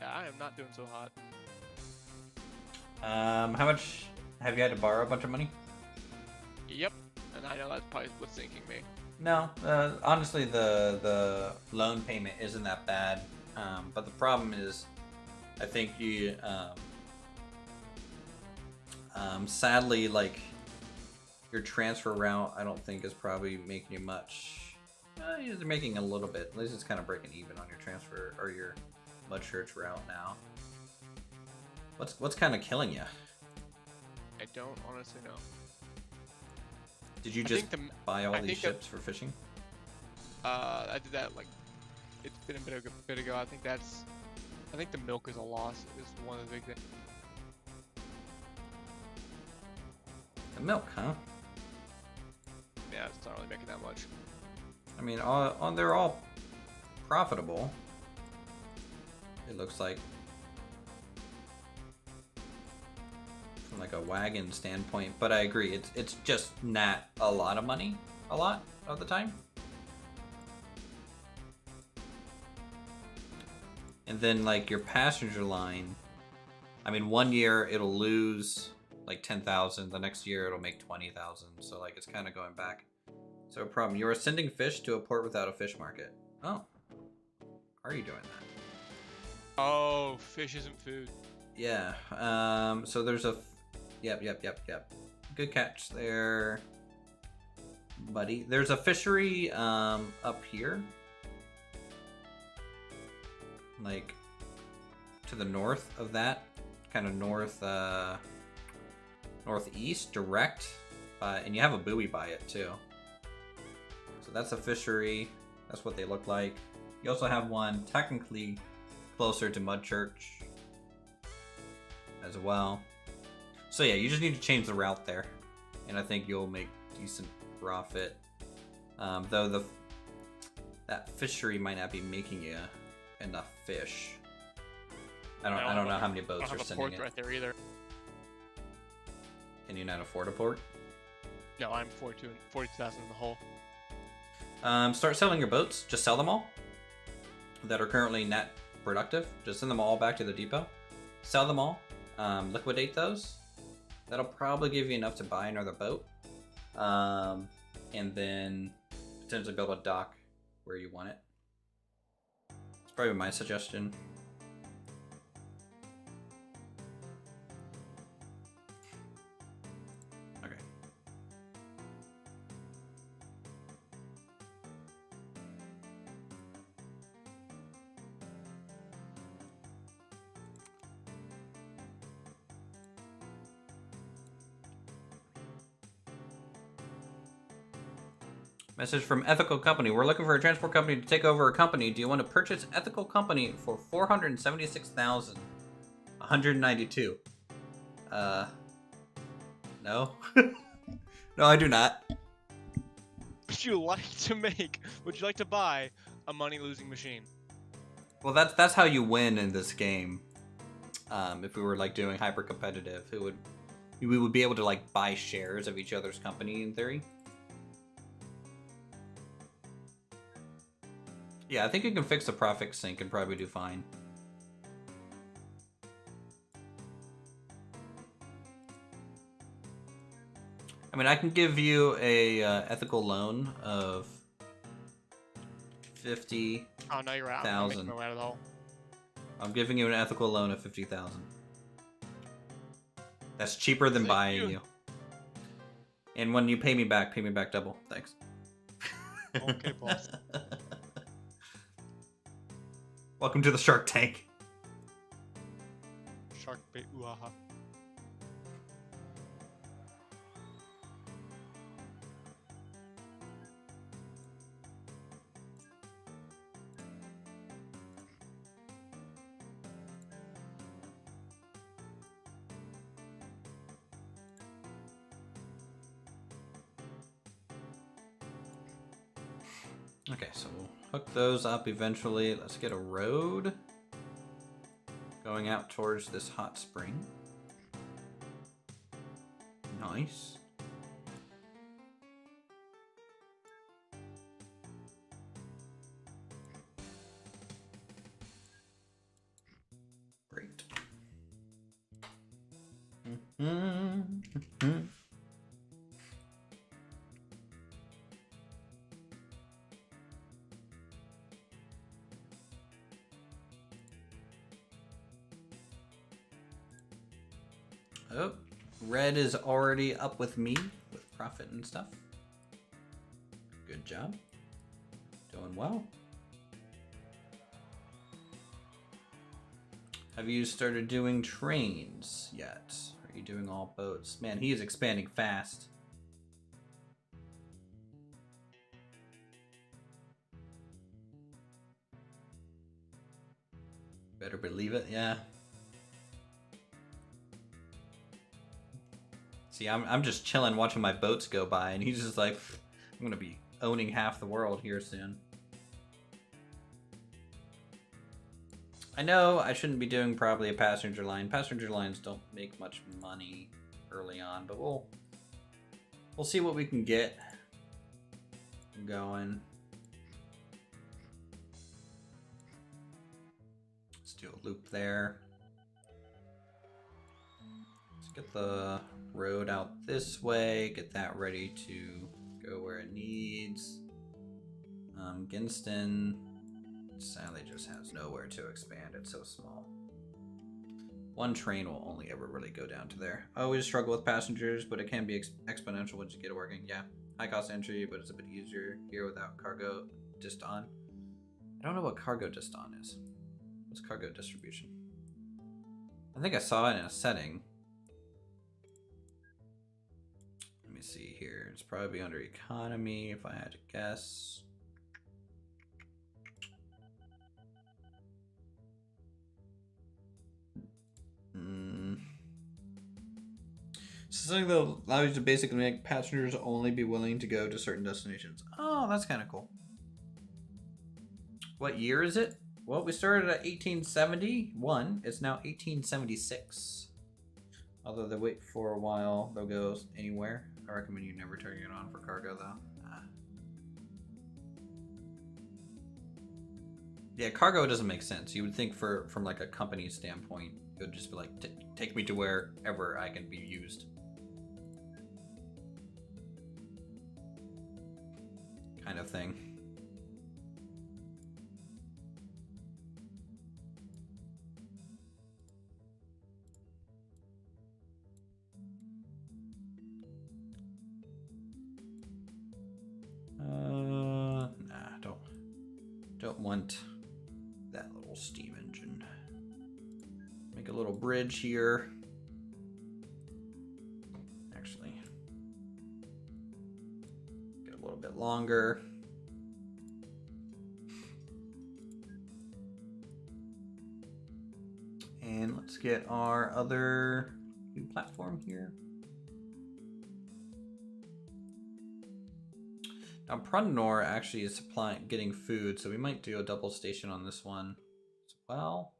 S2: I am not doing so hot.
S1: How much have you had to borrow a bunch of money?
S2: Yep, and I know that's probably what's sinking me.
S1: No, honestly, the loan payment isn't that bad. But the problem is, I think you, sadly, like your transfer route, I don't think is probably making you much. They're making a little bit. At least it's kind of breaking even on your transfer or your Mud Church route now. What's kind of killing you?
S2: I don't honestly know.
S1: Did you just buy all these ships for fishing?
S2: I did that like it's been a bit ago. I think the milk is a loss. Is one of the big things.
S1: The milk, huh?
S2: Yeah, it's not really making that much.
S1: I mean, they're all profitable. It looks like, from like a wagon standpoint, but I agree, it's just not a lot of money a lot of the time. And then like your passenger line, I mean, one year it'll lose like 10,000, the next year it'll make 20,000, so like it's kind of going back. So problem, you are sending fish to a port without a fish market. Oh, are you doing that?
S2: Oh, fish isn't food.
S1: Yeah, so there's a... Yep. Good catch there, buddy. There's a fishery up here. Like, to the north of that. Kind of northeast, direct. And you have a buoy by it, too. So that's a fishery. That's what they look like. You also have one technically closer to Mud Church as well. So yeah, you just need to change the route there, and I think you'll make decent profit. Though that fishery might not be making you enough fish. I don't know how many boats are sending it.
S2: Right there either.
S1: Can you not afford a port?
S2: No, I'm 42,000 in the hole.
S1: Start selling your boats. Just sell them all that are currently net productive. Just send them all back to the depot. Sell them all. Liquidate those. That'll probably give you enough to buy another boat. And then potentially build a dock where you want it. It's probably my suggestion. Okay.
S2: Message
S1: from Ethical Company. We're looking for a transport company to take over a company. Do you want to purchase Ethical Company for 476,192? No. No, I do not.
S2: Would you like to make? Would you like to buy a money-losing machine?
S1: Well, that's how you win in this game. If we were like doing hyper competitive, we would be able to like buy shares of each other's company in theory. Yeah, I think you can fix the profit sink and probably do fine. I mean, I can give you a ethical loan of 50.
S2: Oh no, you're out. I'm making no out at all.
S1: I'm giving you an ethical loan of 50,000. That's cheaper than buying you. And when you pay me back double. Thanks.
S2: Okay, boss.
S1: Welcome to the Shark Tank.
S2: Shark bait, ooh-aha.
S1: Okay, so we'll hook those up eventually. Let's get a road going out towards this hot spring. Nice. Great. Oh, red is already up with me with profit and stuff. Good job. Doing well. Have you started doing trains yet? Are you doing all boats? Man, he is expanding fast. Better believe it, yeah. See, I'm just chilling watching my boats go by, and he's just like, I'm gonna be owning half the world here soon. I know I shouldn't be doing probably a passenger line. Passenger lines don't make much money early on, but we'll see what we can get going. Let's do a loop there. Let's get the road out this way, get that ready to go where it needs. Ginston sadly just has nowhere to expand. It's so small. One train will only ever really go down to there. I always struggle with passengers, but it can be exponential once you get it working. Yeah, high cost entry, but it's a bit easier here without cargo diston. I don't know what cargo diston is. What's cargo distribution? I think I saw it in a setting. Let me see here. It's probably under economy if I had to guess. Something that allows you to basically make passengers only be willing to go to certain destinations. Oh, that's kind of cool. What year is it? Well, we started at 1871. It's now 1876. Although they wait for a while, they'll go anywhere. I recommend you never turning it on for cargo, though. Yeah, cargo doesn't make sense. You would think from like a company standpoint, it would just be like, take me to wherever I can be used. Kind of thing. Nah, don't want that little steam engine. Make a little bridge here. Actually, get a little bit bit longer. And let's get our other new platform here. Now Prundnor actually is getting food, so we might do a double station on this one as well.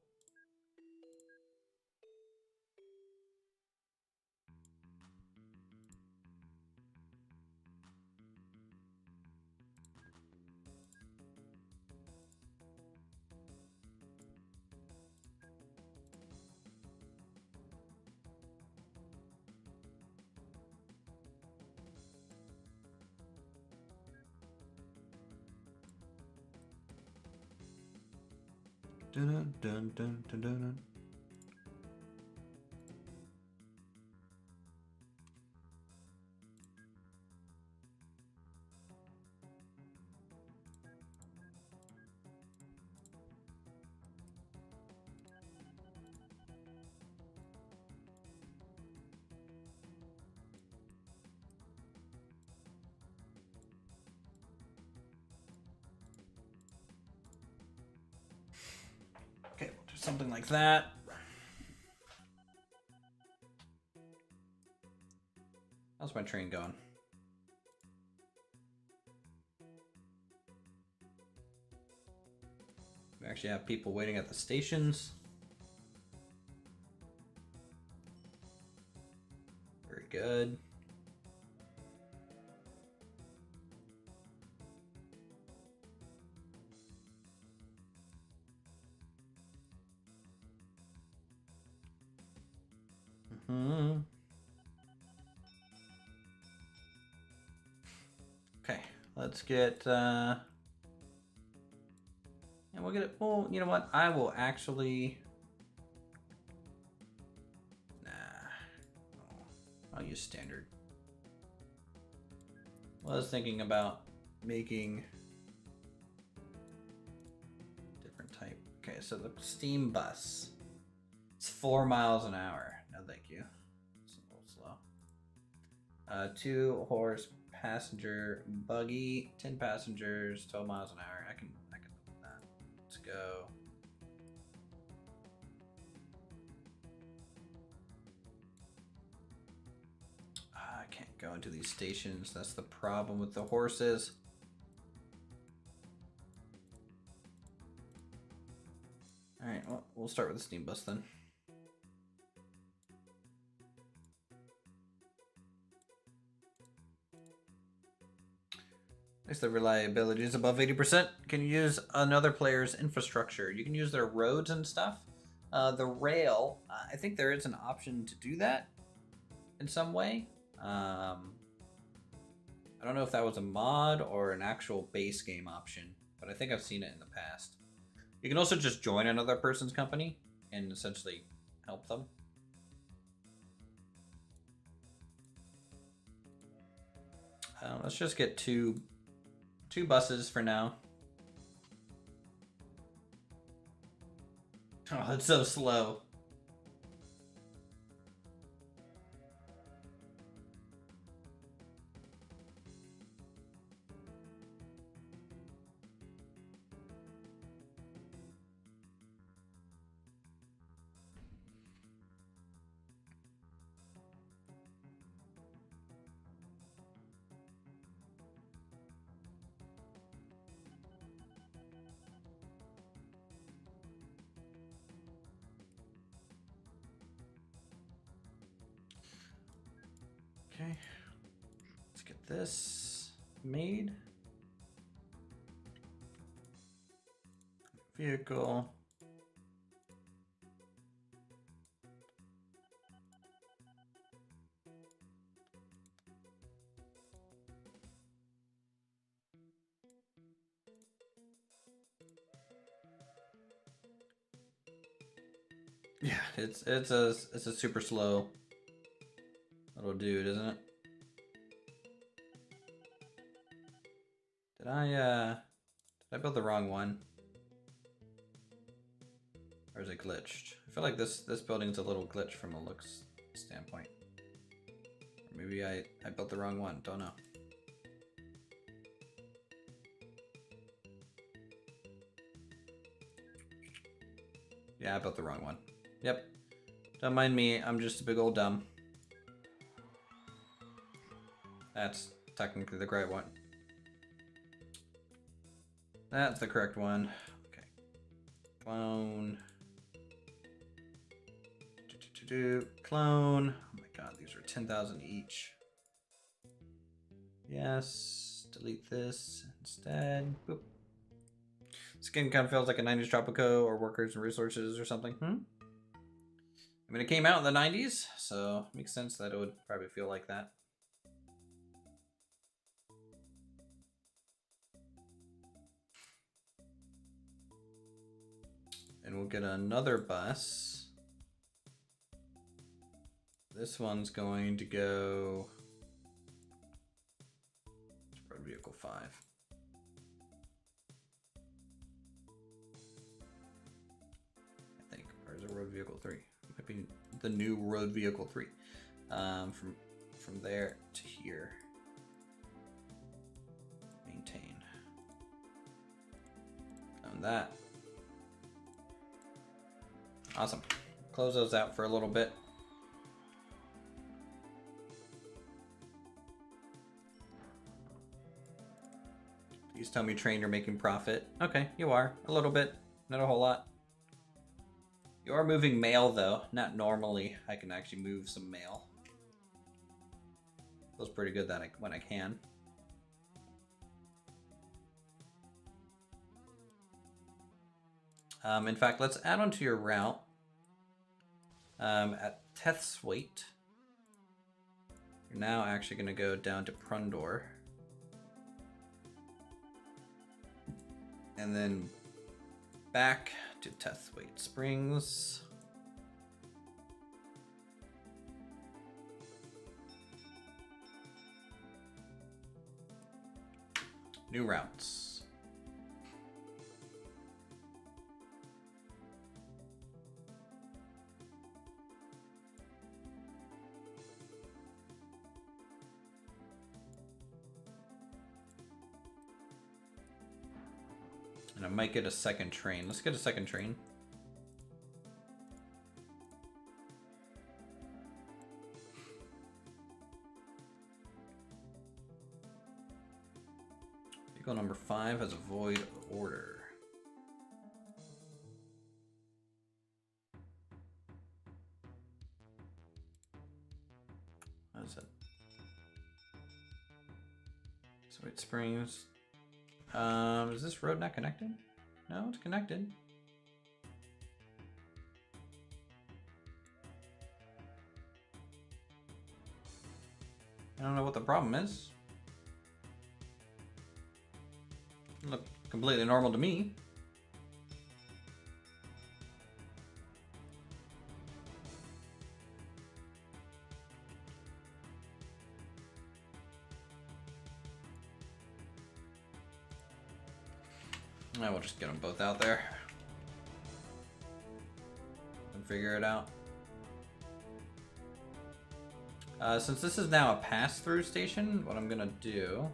S1: Dun, dun, dun, dun, dun, dun. Okay, we'll do something like that. How's my train going? We actually have people waiting at the stations. Very good. Okay, let's get and we'll get it. Well, you know what? I will actually. Nah. I'll use standard. Well, I was thinking about making different type. Okay, so the steam bus. It's 4 miles an hour. No, thank you. It's a little slow. 2 horse passenger buggy, 10 passengers, 12 miles an hour. I can live with that. Let's go. I can't go into these stations. That's the problem with the horses. All right, well, we'll start with the steam bus then. If the reliability is above 80%, can you use another player's infrastructure? You can use their roads and stuff. The rail, I think there is an option to do that in some way. I don't know if that was a mod or an actual base game option, but I think I've seen it in the past. You can also just join another person's company and essentially help them. Let's just get two buses for now. Oh, it's so slow. Okay, let's get this made. Vehicle. Yeah, it's a super slow little dude, isn't it? Did I build the wrong one? Or is it glitched? I feel like this building's a little glitched from a looks standpoint. Or maybe I built the wrong one, don't know. Yeah, I built the wrong one. Yep. Don't mind me, I'm just a big old dumb. That's technically the correct one. That's the correct one. Okay. Clone. Clone. Oh my god, these are 10,000 each. Yes. Delete this instead. Boop. Skin kind of feels like a 90s Tropico or Workers and Resources or something. I mean, it came out in the 90s, so it makes sense that it would probably feel like that. And we'll get another bus. This one's going to go to Road Vehicle 5. I think. Or is it Road Vehicle 3? It might be the new Road Vehicle 3. From there to here. Maintain. And that. Awesome. Close those out for a little bit. Please tell me, Train, you're making profit. Okay, you are. A little bit. Not a whole lot. You are moving mail, though. Not normally. I can actually move some mail. Feels pretty good that when I can. In fact, let's add onto your route at Tethswaite. You're now actually going to go down to Prundor. And then back to Tethswaite Springs. New routes. And I might get a second train. Let's get a second train. Vehicle number 5 has a void order. What is it? Sweet Springs. Is this road not connected? No, it's connected. I don't know what the problem is. Look completely normal to me. I will just get them both out there and figure it out. Since this is now a pass-through station, what I'm gonna do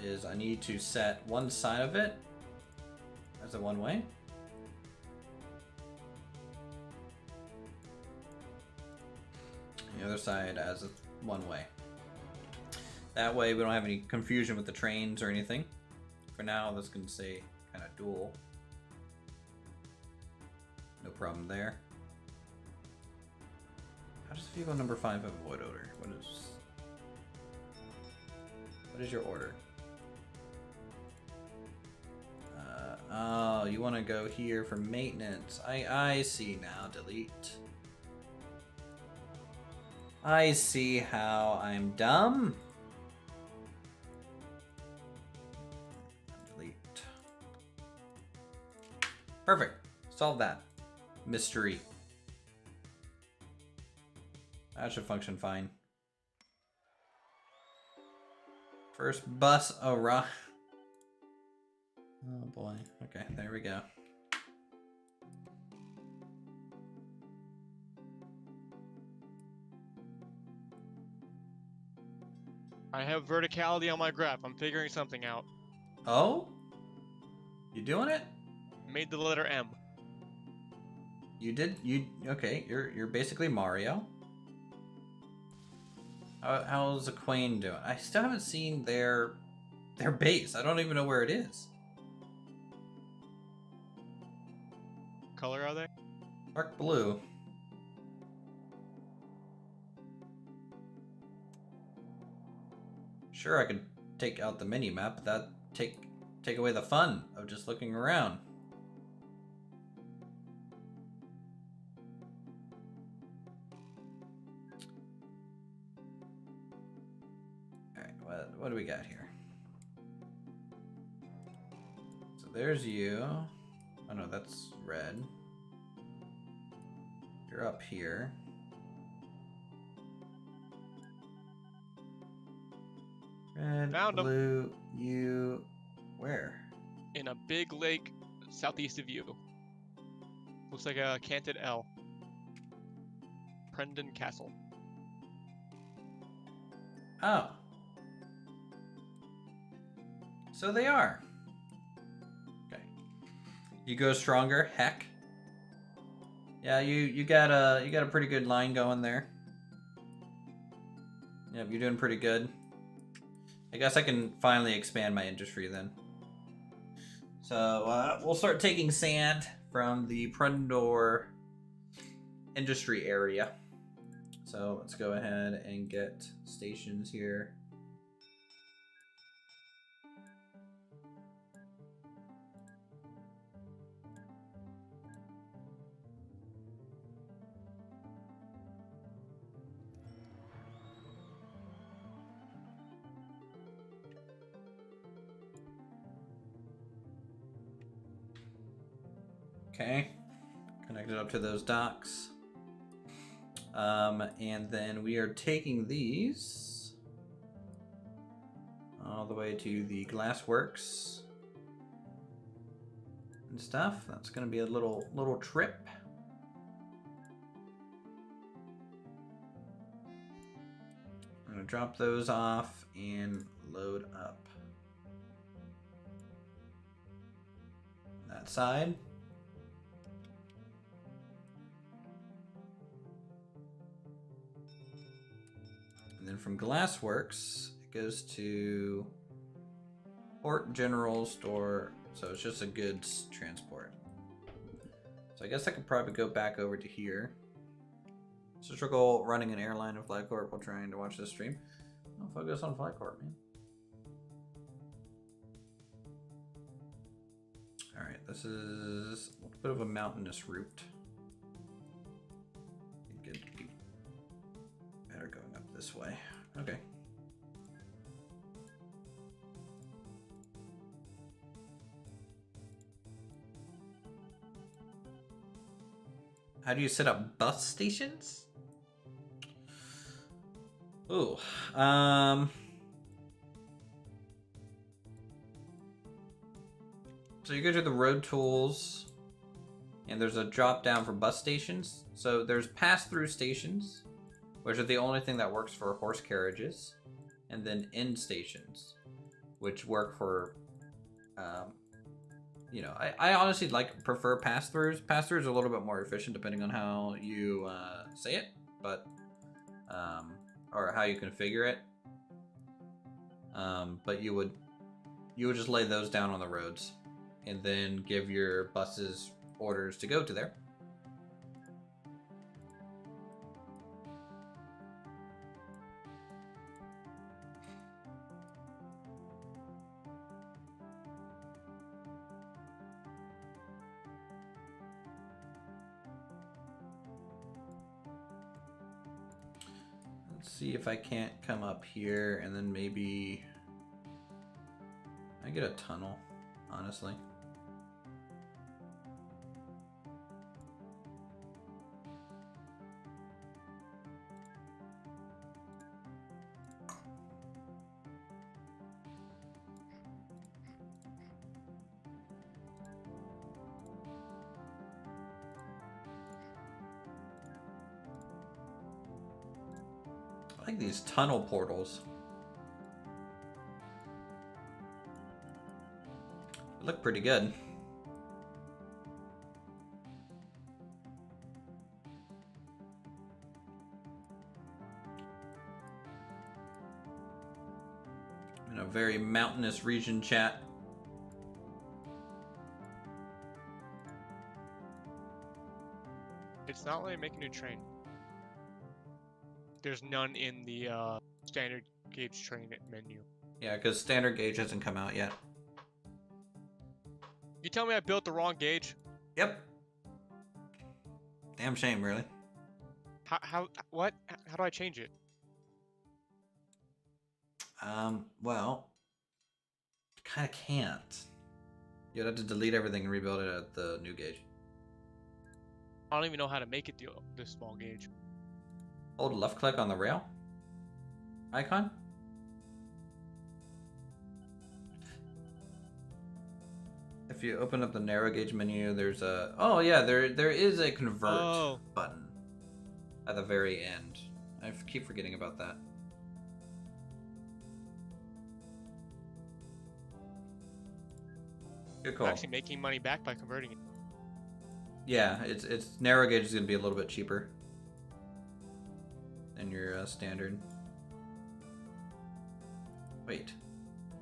S1: is I need to set one side of it as a one-way. The other side as a one-way. That way we don't have any confusion with the trains or anything. For now, this can say kind of dual. No problem there. How does vehicle number 5 have a void odor? What is your order? Oh, you want to go here for maintenance. I see now. Delete. I see how I'm dumb. Delete. Perfect. Solve that mystery. That should function fine. First bus arrive. Oh boy. Okay, there we go.
S2: I have verticality on my graph. I'm figuring something out.
S1: Oh? You doing it?
S2: Made the letter M.
S1: You did? Okay, you're basically Mario. How's Aquane doing? I still haven't seen their base. I don't even know where it is.
S2: Color are they?
S1: Dark blue. Sure, I could take out the mini map, but that take away the fun of just looking around. Alright, what do we got here? So there's you. Oh no, that's red. You're up here. Red,
S2: Found 'em.
S1: blue, you... Where?
S2: In a big lake southeast of you. Looks like a canted L. Prendon Castle.
S1: Oh. So they are. Okay. You go stronger, heck. Yeah, you got a pretty good line going there. Yep, you're doing pretty good. I guess I can finally expand my industry then. So we'll start taking sand from the Prendor industry area. So let's go ahead and get stations here. Okay, connected up to those docks. And then we are taking these all the way to the glassworks and stuff. That's going to be a little trip. I'm going to drop those off and load up that side. And then from Glassworks, it goes to Port General Store, so it's just a goods transport. So I guess I could probably go back over to here. So struggle running an airline in FlyCorp while trying to watch this stream. I'll focus on FlyCorp, man. Alright, this is a little bit of a mountainous route. Good. Better going up this way. Okay. How do you set up bus stations? Ooh. So you go to the road tools, and there's a drop down for bus stations. So there's pass-through stations, which are the only thing that works for horse carriages, and then end stations, which work for, you know, I honestly prefer pass-throughs. Pass-throughs are a little bit more efficient depending on how you say it, but or how you configure it. But you would just lay those down on the roads, and then give your buses orders to go to there. Let's see if I can't come up here and then maybe I get a tunnel, honestly. I like these tunnel portals. They look pretty good. very mountainous region, chat.
S2: It's not letting me make a new train. There's none in the standard gauge train menu.
S1: Yeah, because standard gauge hasn't come out yet.
S2: You tell me I built the wrong gauge?
S1: Yep. Damn shame, really.
S2: What? How do I change it?
S1: Well, kind of can't. You'd have to delete everything and rebuild it at the new gauge.
S2: I don't even know how to make it this small gauge.
S1: Hold left click on the rail icon. If you open up the narrow gauge menu, there's a... Oh yeah, there is a convert button at the very end. I keep forgetting about that. Good call.
S2: I'm actually making money back by converting it.
S1: Yeah, it's narrow gauge is going to be a little bit cheaper than your standard. Wait.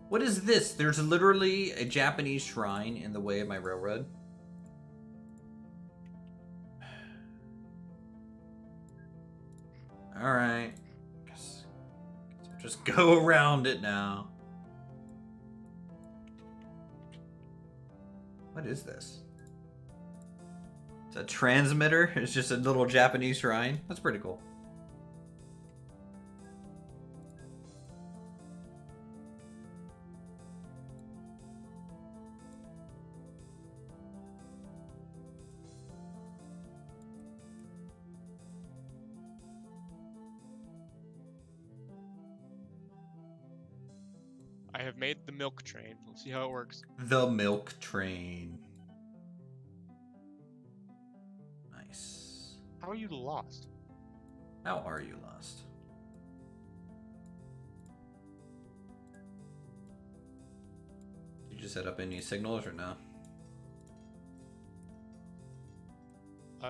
S1: What is this? There's literally a Japanese shrine in the way of my railroad. Alright. Guess I'll just go around it now. What is this? It's a transmitter? It's just a little Japanese shrine? That's pretty cool.
S2: I have made the milk train. Let's see how it works.
S1: The milk train. Nice.
S2: How are you lost?
S1: How are you lost? Did you set up any signals or no?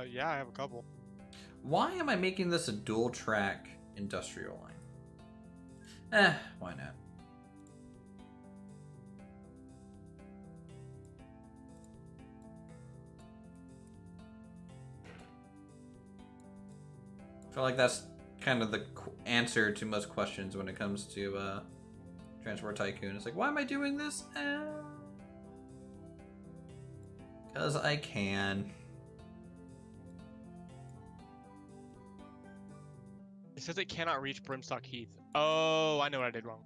S2: Yeah, I have a couple.
S1: Why am I making this a dual track industrial line? Why not? I feel like that's kind of the answer to most questions when it comes to Transport Tycoon. It's like, why am I doing this? Because I can.
S2: It says it cannot reach Brimstock Heath. Oh, I know what I did wrong.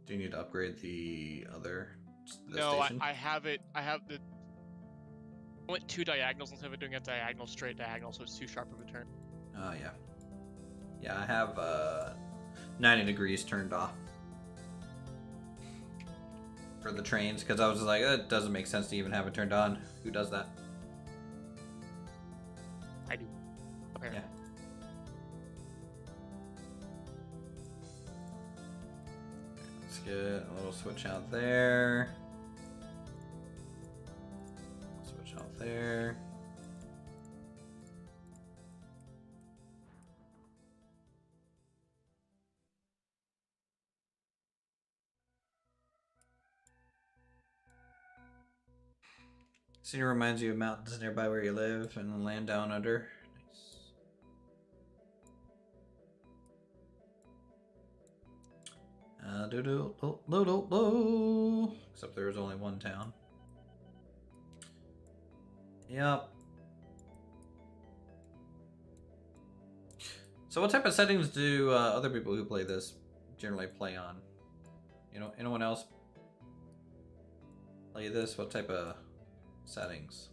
S1: Do you need to upgrade the other
S2: No,
S1: station?
S2: I have it. I have the... I went 2 diagonals instead of doing a diagonal, straight diagonal, so it's too sharp of a turn.
S1: Oh, yeah. Yeah, I have 90 degrees turned off for the trains, because I was like, it doesn't make sense to even have it turned on. Who does that?
S2: I do. Okay.
S1: Yeah. Let's get a little switch out there. Switch out there. City reminds you of mountains nearby where you live and the land down under. Nice. Except there was only one town. Yep. So what type of settings do other people who play this generally play on? You know, anyone else play this? What type of settings?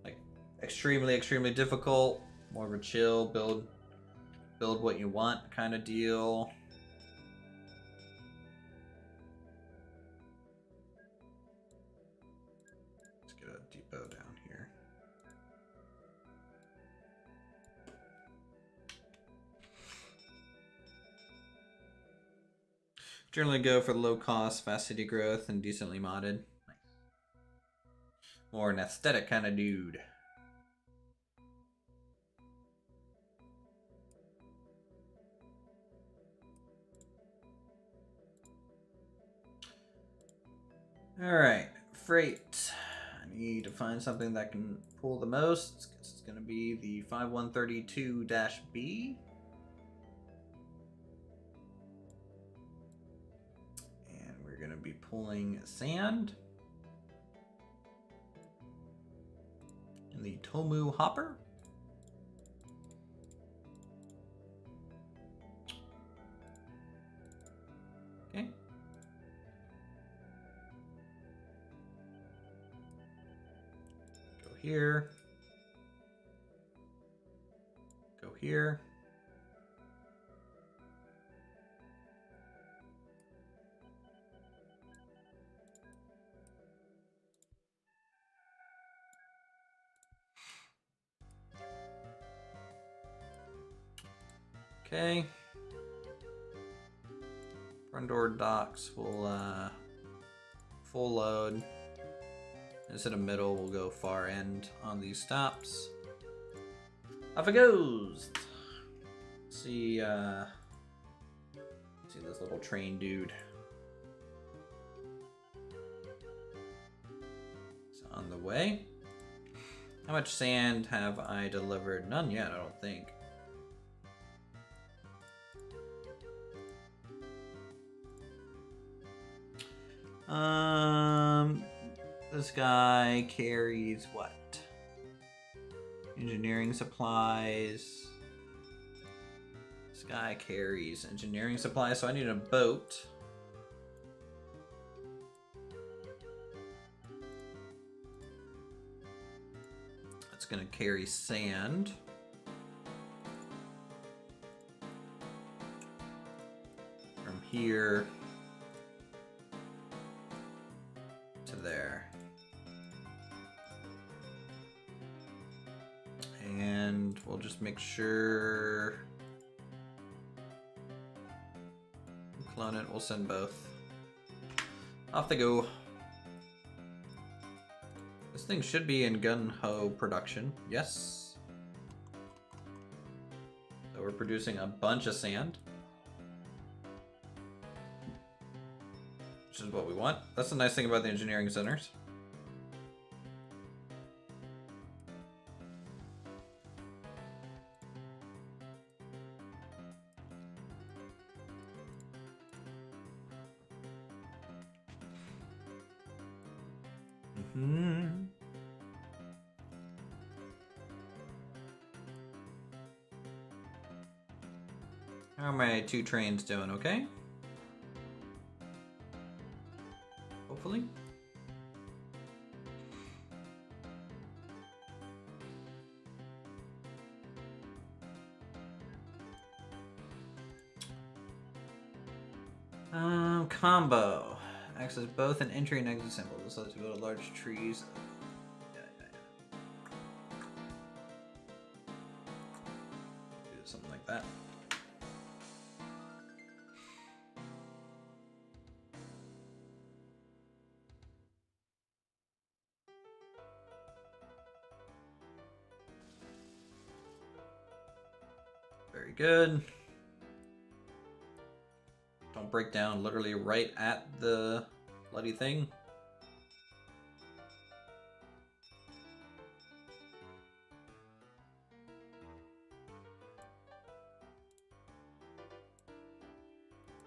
S1: Like extremely difficult, more of a chill, build what you want kind of deal. Let's get a depot down here. Generally go for low cost, fast city growth, and decently modded. Nice. More an aesthetic kind of dude. Alright, freight. I need to find something that can pull the most. It's going to be the 5132-B. And we're going to be pulling sand. And the Tomu hopper. Okay. Go here. Go here. Okay. Front door docks will full load. Instead of middle, we'll go far end on these stops. Off it goes. See this little train dude. It's on the way. How much sand have I delivered? None yet, I don't think. This guy carries what? Engineering supplies. This guy carries engineering supplies, so I need a boat. That's gonna carry sand. From here to there. And we'll just make sure. Clone it, we'll send both. Off they go. This thing should be in gun-ho production. Yes. So we're producing a bunch of sand. Which is what we want. That's the nice thing about the engineering centers. How are my two trains doing? Okay? Hopefully. Combo. Access both an entry and exit symbol. This lets you build large trees. Yeah. Do something like that. Very good. Don't break down literally right at the bloody thing.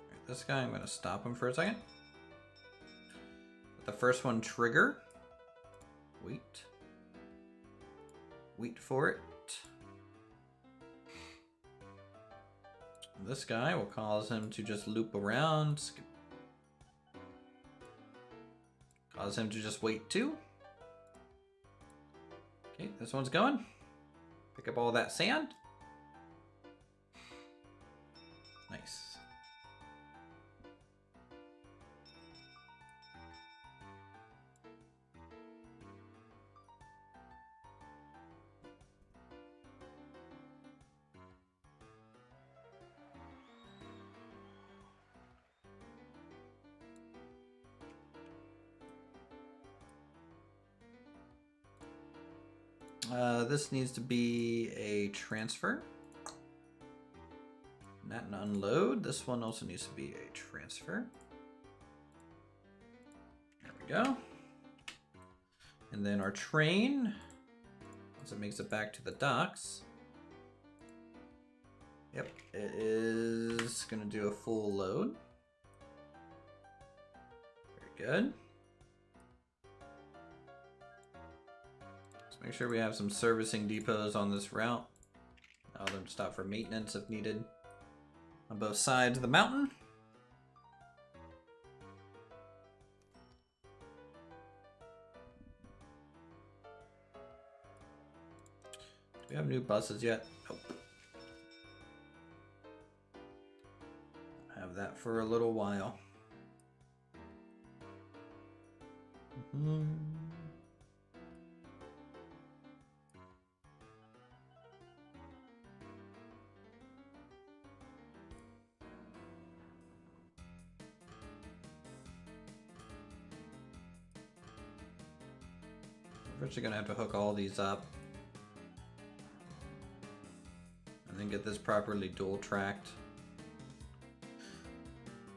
S1: Alright, this guy, I'm going to stop him for a second. Let the first one trigger. Wait. Wait for it. This guy will cause him to just loop around. Cause him to just wait too. Okay, this one's going. Pick up all that sand. Nice. This needs to be a transfer. Not an unload. This one also needs to be a transfer. There we go. And then our train, once it makes it back to the docks. Yep, it is gonna do a full load. Very good. Let's make sure we have some servicing depots on this route. Allow them to stop for maintenance if needed. On both sides of the mountain. Do we have new buses yet? Nope. Have that for a little while. We're actually gonna have to hook all these up. And then get this properly dual tracked.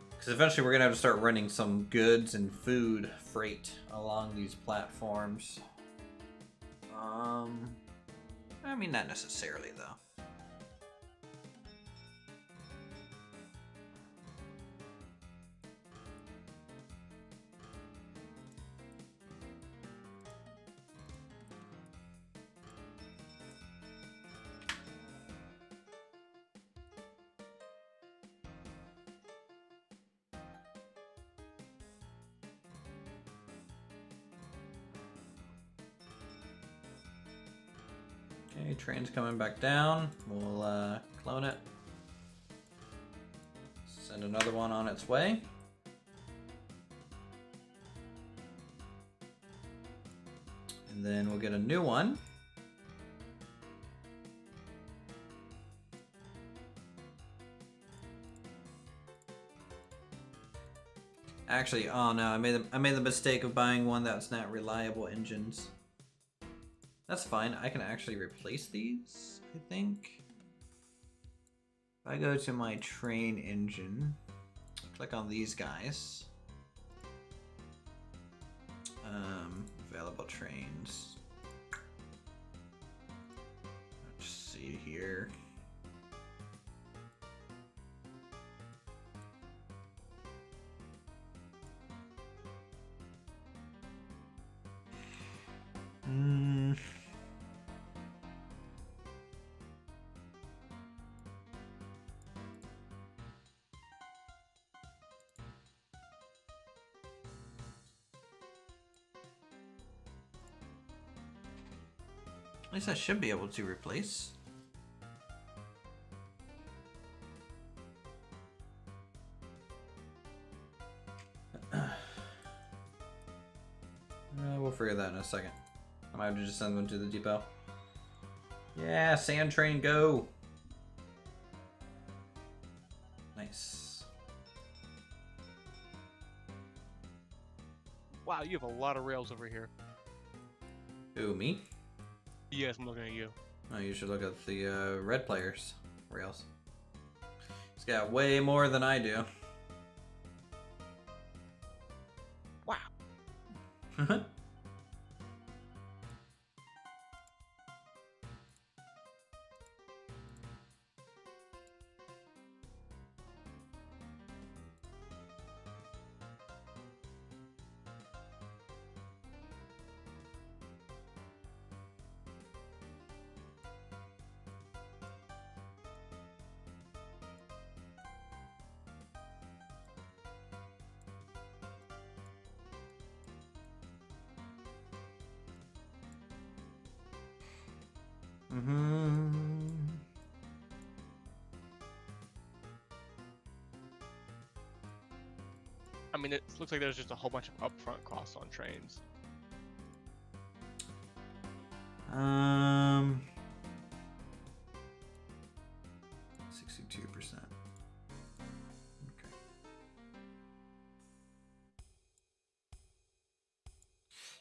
S1: Because eventually we're going to have to start running some goods and food freight along these platforms. I mean, not necessarily, though. Okay, train's coming back down. We'll clone it. Send another one on its way. And then we'll get a new one. Actually, oh no, I made the mistake of buying one that's not reliable engines. That's fine. I can actually replace these, I think. If I go to my train engine, click on these guys. Available trains. Let's see here. At least I should be able to replace. We'll figure that in a second. I might have to just send them to the depot. Yeah, sand train, go! Nice.
S2: Wow, you have a lot of rails over here.
S1: Who, me?
S2: Yes, I'm looking at you.
S1: Oh, you should look at the red players' rails. He's got way more than I do.
S2: Wow. I mean, it looks like there's just a whole bunch of upfront costs on trains.
S1: 62%. Okay.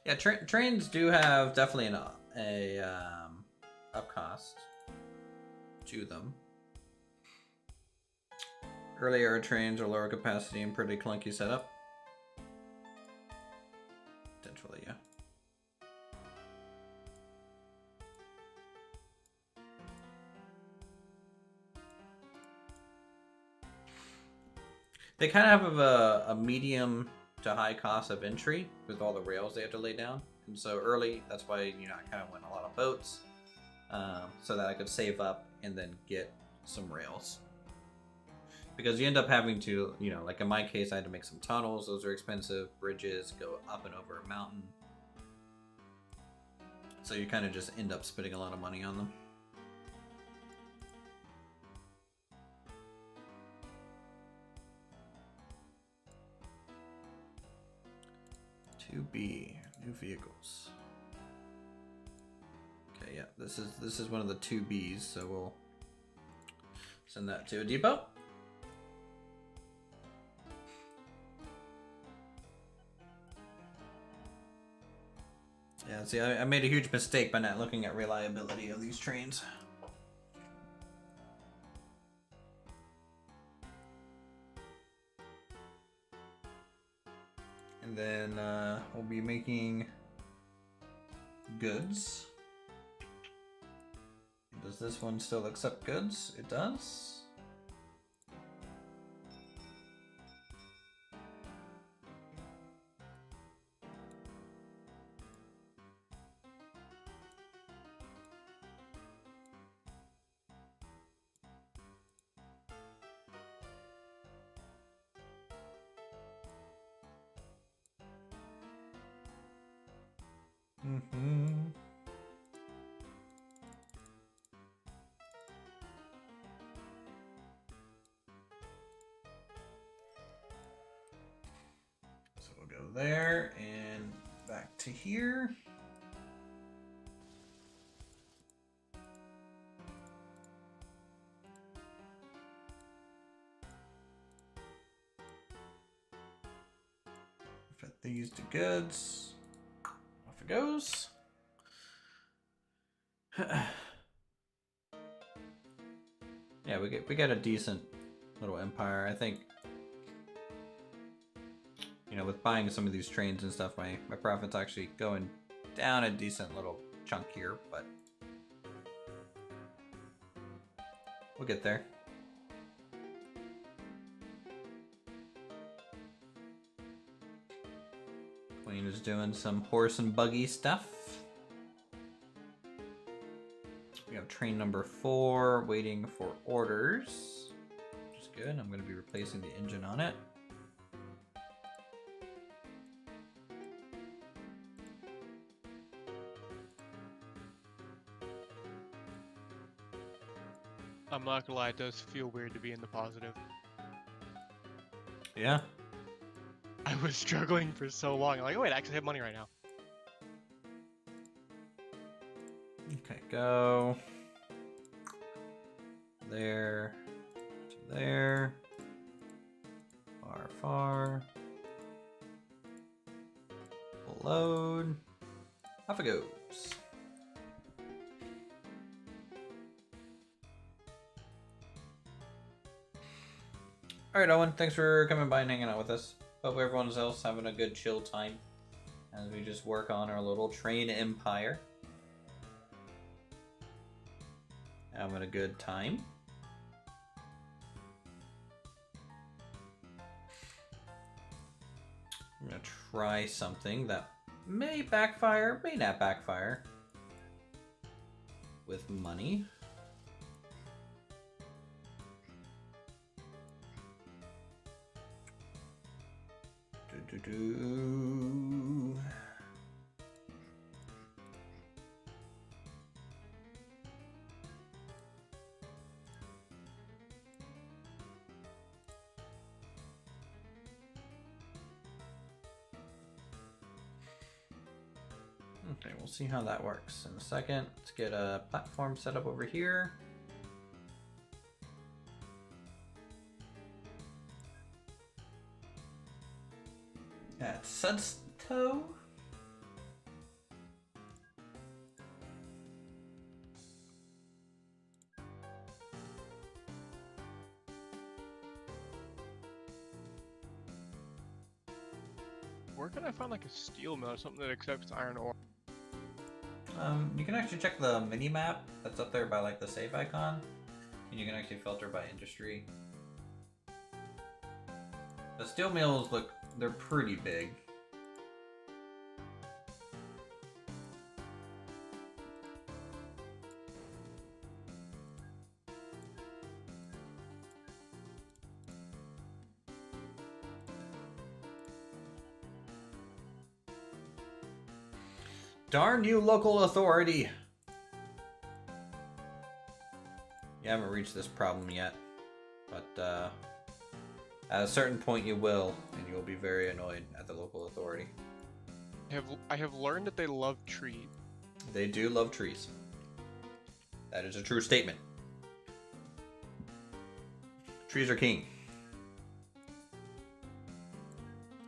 S1: Yeah, trains do have definitely a up cost to them. Earlier trains are lower capacity and pretty clunky setup. They kind of have a medium to high cost of entry with all the rails they have to lay down. And so early, that's why, you know, I kind of went a lot of boats so that I could save up and then get some rails. Because you end up having to, you know, like in my case, I had to make some tunnels. Those are expensive. Bridges, go up and over a mountain. So you kind of just end up spending a lot of money on them. B new vehicles. Okay, yeah, this is one of the 2Bs, so we'll send that to a depot. Yeah, see, I made a huge mistake by not looking at reliability of these trains. And then we'll be making goods. Does this one still accept goods? It does. So we'll go there and back to here. Fit these to goods. Off it goes. Yeah, we get a decent little empire. I think, you know, with buying some of these trains and stuff, my profit's actually going down a decent little chunk here, but we'll get there. Queen is doing some horse and buggy stuff. We have train number 4 waiting for orders, which is good. I'm going to be replacing the engine on it.
S2: I'm not gonna lie, it does feel weird to be in the positive.
S1: Yeah.
S2: I was struggling for so long. I'm like, oh wait, I actually have money right now.
S1: Okay, go there to there, far, full load, off it goes. Alright, Owen, thanks for coming by and hanging out with us. Hope everyone else having a good chill time as we just work on our little train empire. Having a good time. I'm gonna try something that may backfire, may not backfire with money. Okay, we'll see how that works in a second. Let's get a platform set up over here. At Sudstow.
S2: Where can I find like a steel mill or something that accepts iron ore?
S1: You can actually check the mini map that's up there by like the save icon, and you can actually filter by industry. The steel mills they're pretty big. Darn you, local authority! You haven't reached this problem yet, but at a certain point you will, and you'll be very annoyed at the local authority.
S2: I have learned that they love trees.
S1: They do love trees. That is a true statement. Trees are king.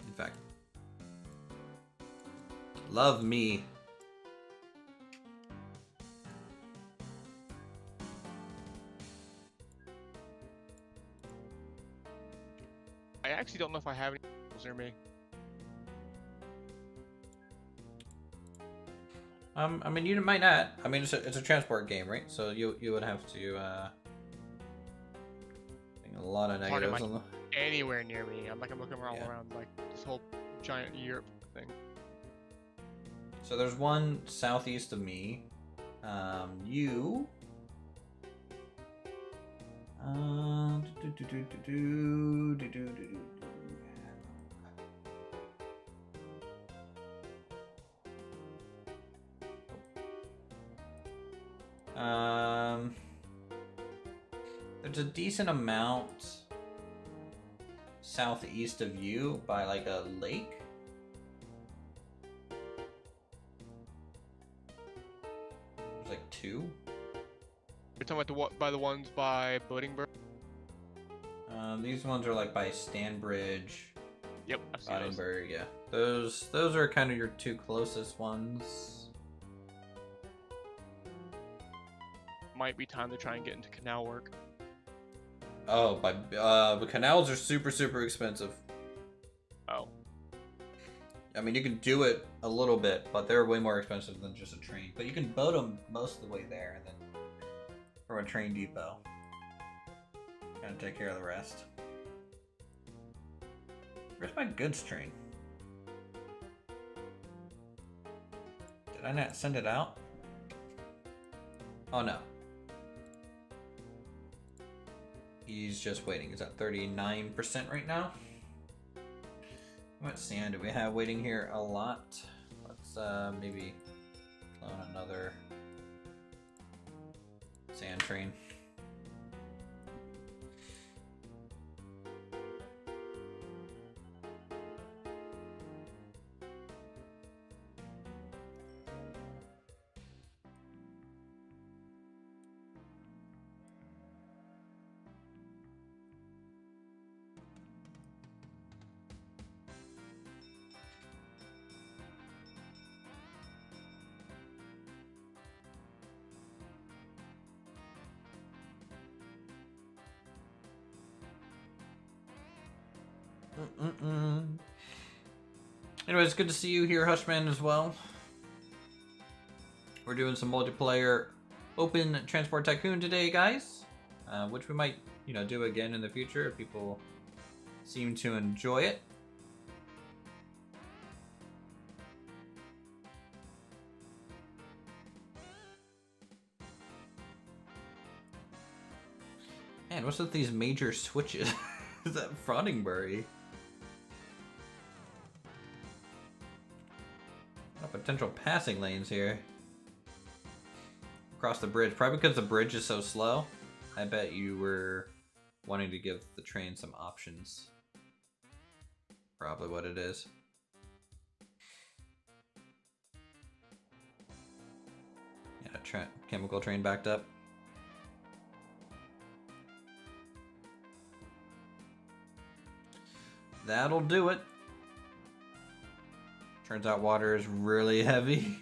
S1: In fact, love me.
S2: I actually don't know if I have any near me.
S1: I mean, you might not. I mean, it's a transport game, right? So you would have to a lot of negatives
S2: Like
S1: on the...
S2: anywhere near me. I'm looking around
S1: Yeah.
S2: around like this whole giant Europe thing.
S1: So there's one southeast of me. You. There's a decent amount southeast of you by like a lake. There's like two.
S2: You're talking about by the ones by Boatingburg?
S1: These ones are like by Stanbridge,
S2: Yep, I've seen those.
S1: Bodenberg, yeah. Those are kind of your two closest ones.
S2: Might be time to try and get into canal work.
S1: Oh, the canals are super expensive.
S2: Oh.
S1: I mean, you can do it a little bit, but they're way more expensive than just a train. But you can boat them most of the way there, and then from a train depot, gotta take care of the rest. Where's my goods train? Did I not send it out? Oh no. He's just waiting. He's at 39% right now. How much sand do we have waiting here? A lot. Let's maybe clone another sand train. Anyways, good to see you here, Hushman, as well. We're doing some multiplayer Open Transport Tycoon today, guys, which we might, do again in the future if people seem to enjoy it. Man, what's with these major switches? Is that Frodingbury? Potential passing lanes here. Across the bridge. Probably because the bridge is so slow. I bet you were wanting to give the train some options. Probably what it is. Yeah, chemical train backed up. That'll do it. Turns out water is really heavy.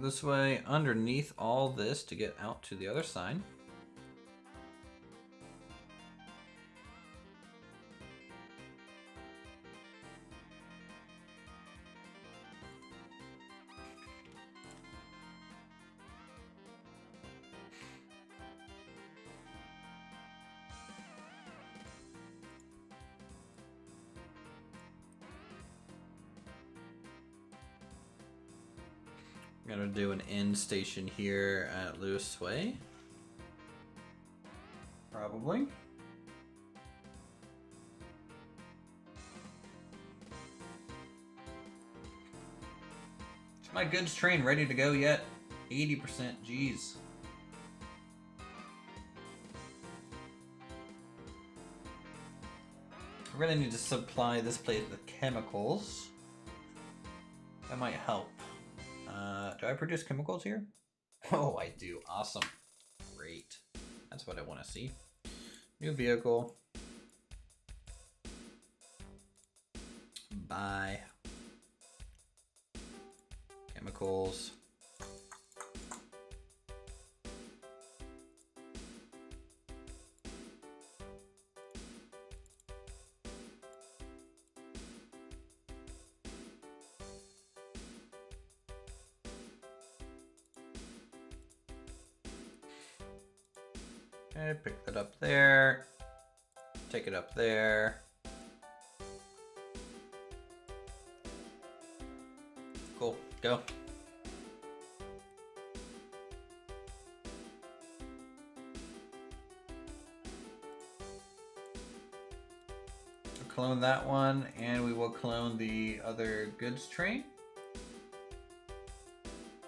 S1: this way underneath all this to get out to the other side. I'm gonna do an end station here at Lewis Way. Probably. Is my goods train ready to go yet? 80%, jeez. I really need to supply this place with chemicals. That might help. Do I produce chemicals here? Oh, I do. Awesome. Great. That's what I want to see. New vehicle. Buy. Chemicals. Okay, pick that up there. Take it up there. Cool, go. Clone that one, and we will clone the other goods train.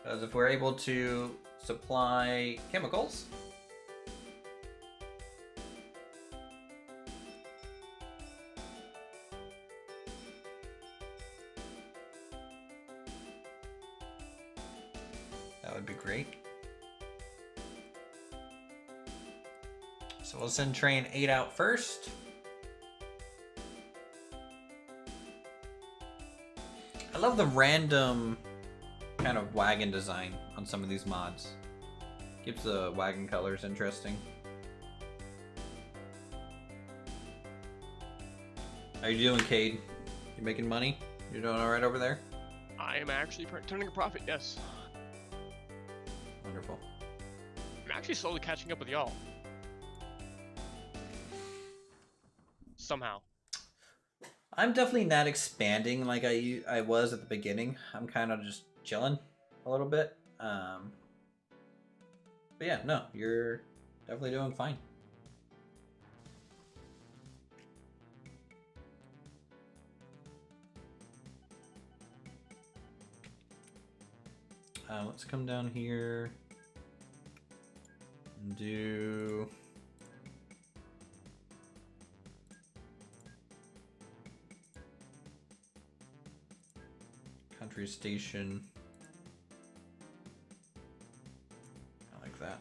S1: Because if we're able to supply chemicals, that would be great. So we'll send train 8 out first. I love the random kind of wagon design on some of these mods. Keeps the wagon colors interesting. How you doing, Cade? You making money? You doing alright over there?
S2: I am actually turning a profit, yes.
S1: Wonderful.
S2: I'm actually slowly catching up with y'all. Somehow.
S1: I'm definitely not expanding like I was at the beginning. I'm kind of just chilling a little bit. But yeah, no, you're definitely doing fine. Let's come down here and do country station. I like that.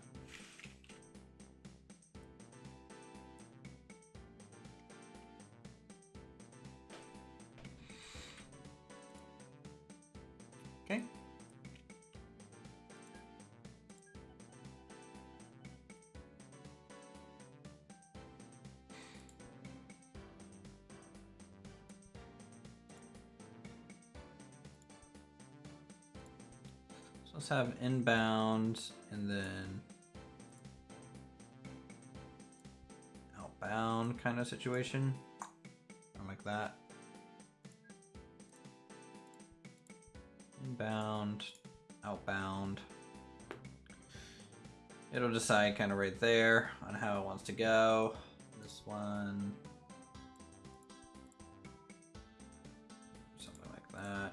S1: Okay. So let's have inbound and then outbound kind of situation. Something like that. Inbound, outbound. It'll decide kind of right there on how it wants to go. This one. Something like that.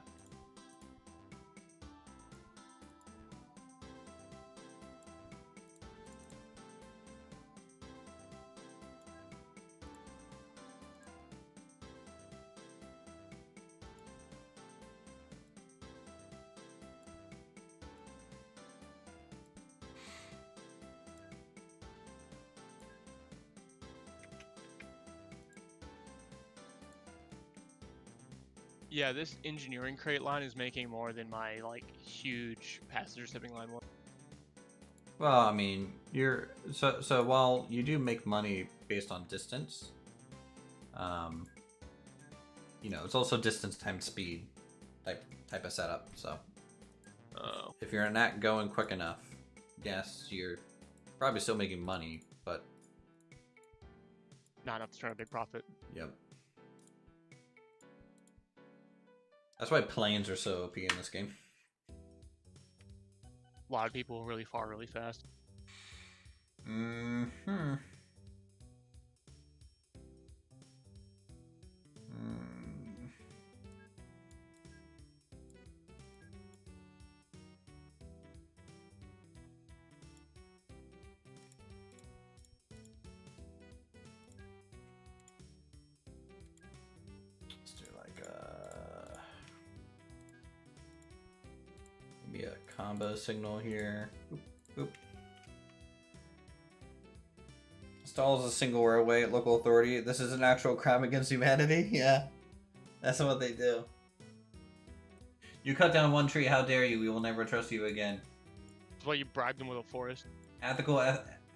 S2: Yeah, this engineering crate line is making more than my like huge passenger shipping line was.
S1: Well, I mean, so while you do make money based on distance, um, you know, it's also distance times speed type of setup. So
S2: Oh,
S1: if you're not going quick enough, yes, you're probably still making money, but
S2: not enough to turn a big profit.
S1: yep. That's why planes are so OP in this game.
S2: A lot of people really far really fast.
S1: Hmm. Let's do like maybe a combo signal here. Oop, oop. Installs a single railway at local authority. This is an actual crime against humanity. Yeah, that's what they do. You cut down one tree. How dare you? We will never trust you again.
S2: That's why you bribed them with a forest.
S1: Ethical,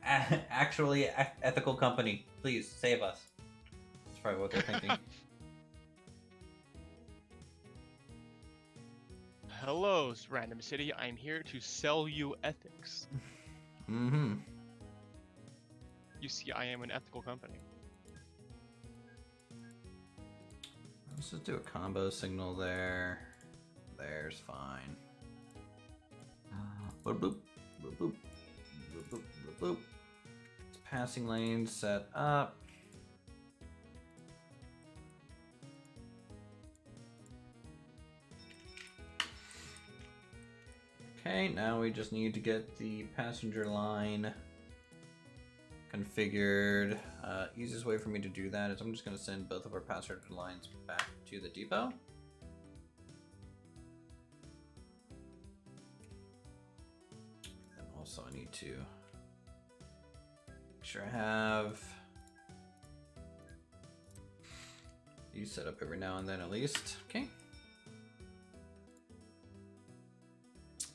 S1: actually ethical company. Please save us. That's probably what they're thinking.
S2: Hello, random city. I'm here to sell you ethics.
S1: Mm-hmm.
S2: You see, I am an ethical company.
S1: Let's just do a combo signal there. There's fine. Boop, boop, boop, boop, boop, boop, boop, boop. It's passing lanes set up. Okay, now we just need to get the passenger line configured. Easiest way for me to do that is I'm just going to send both of our passenger lines back to the depot. And also I need to make sure I have these set up every now and then at least. Okay.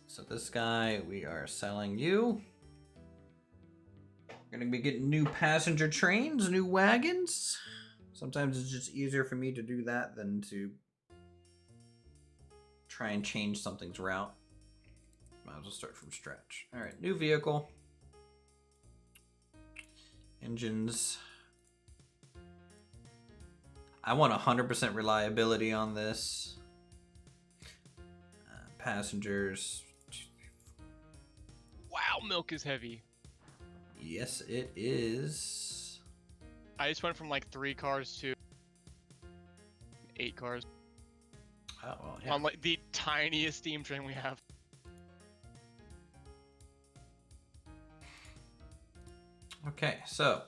S1: So this guy, we are selling you. We're gonna be getting new passenger trains, new wagons. Sometimes it's just easier for me to do that than to try and change something's route. Might as well start from scratch. All right, new vehicle. Engines. I want 100% reliability on this. Passengers.
S2: Wow, milk is heavy.
S1: Yes, it is.
S2: I just went from like 3 cars to 8 cars.
S1: Oh, well, yeah.
S2: On like the tiniest steam train we have.
S1: Okay, so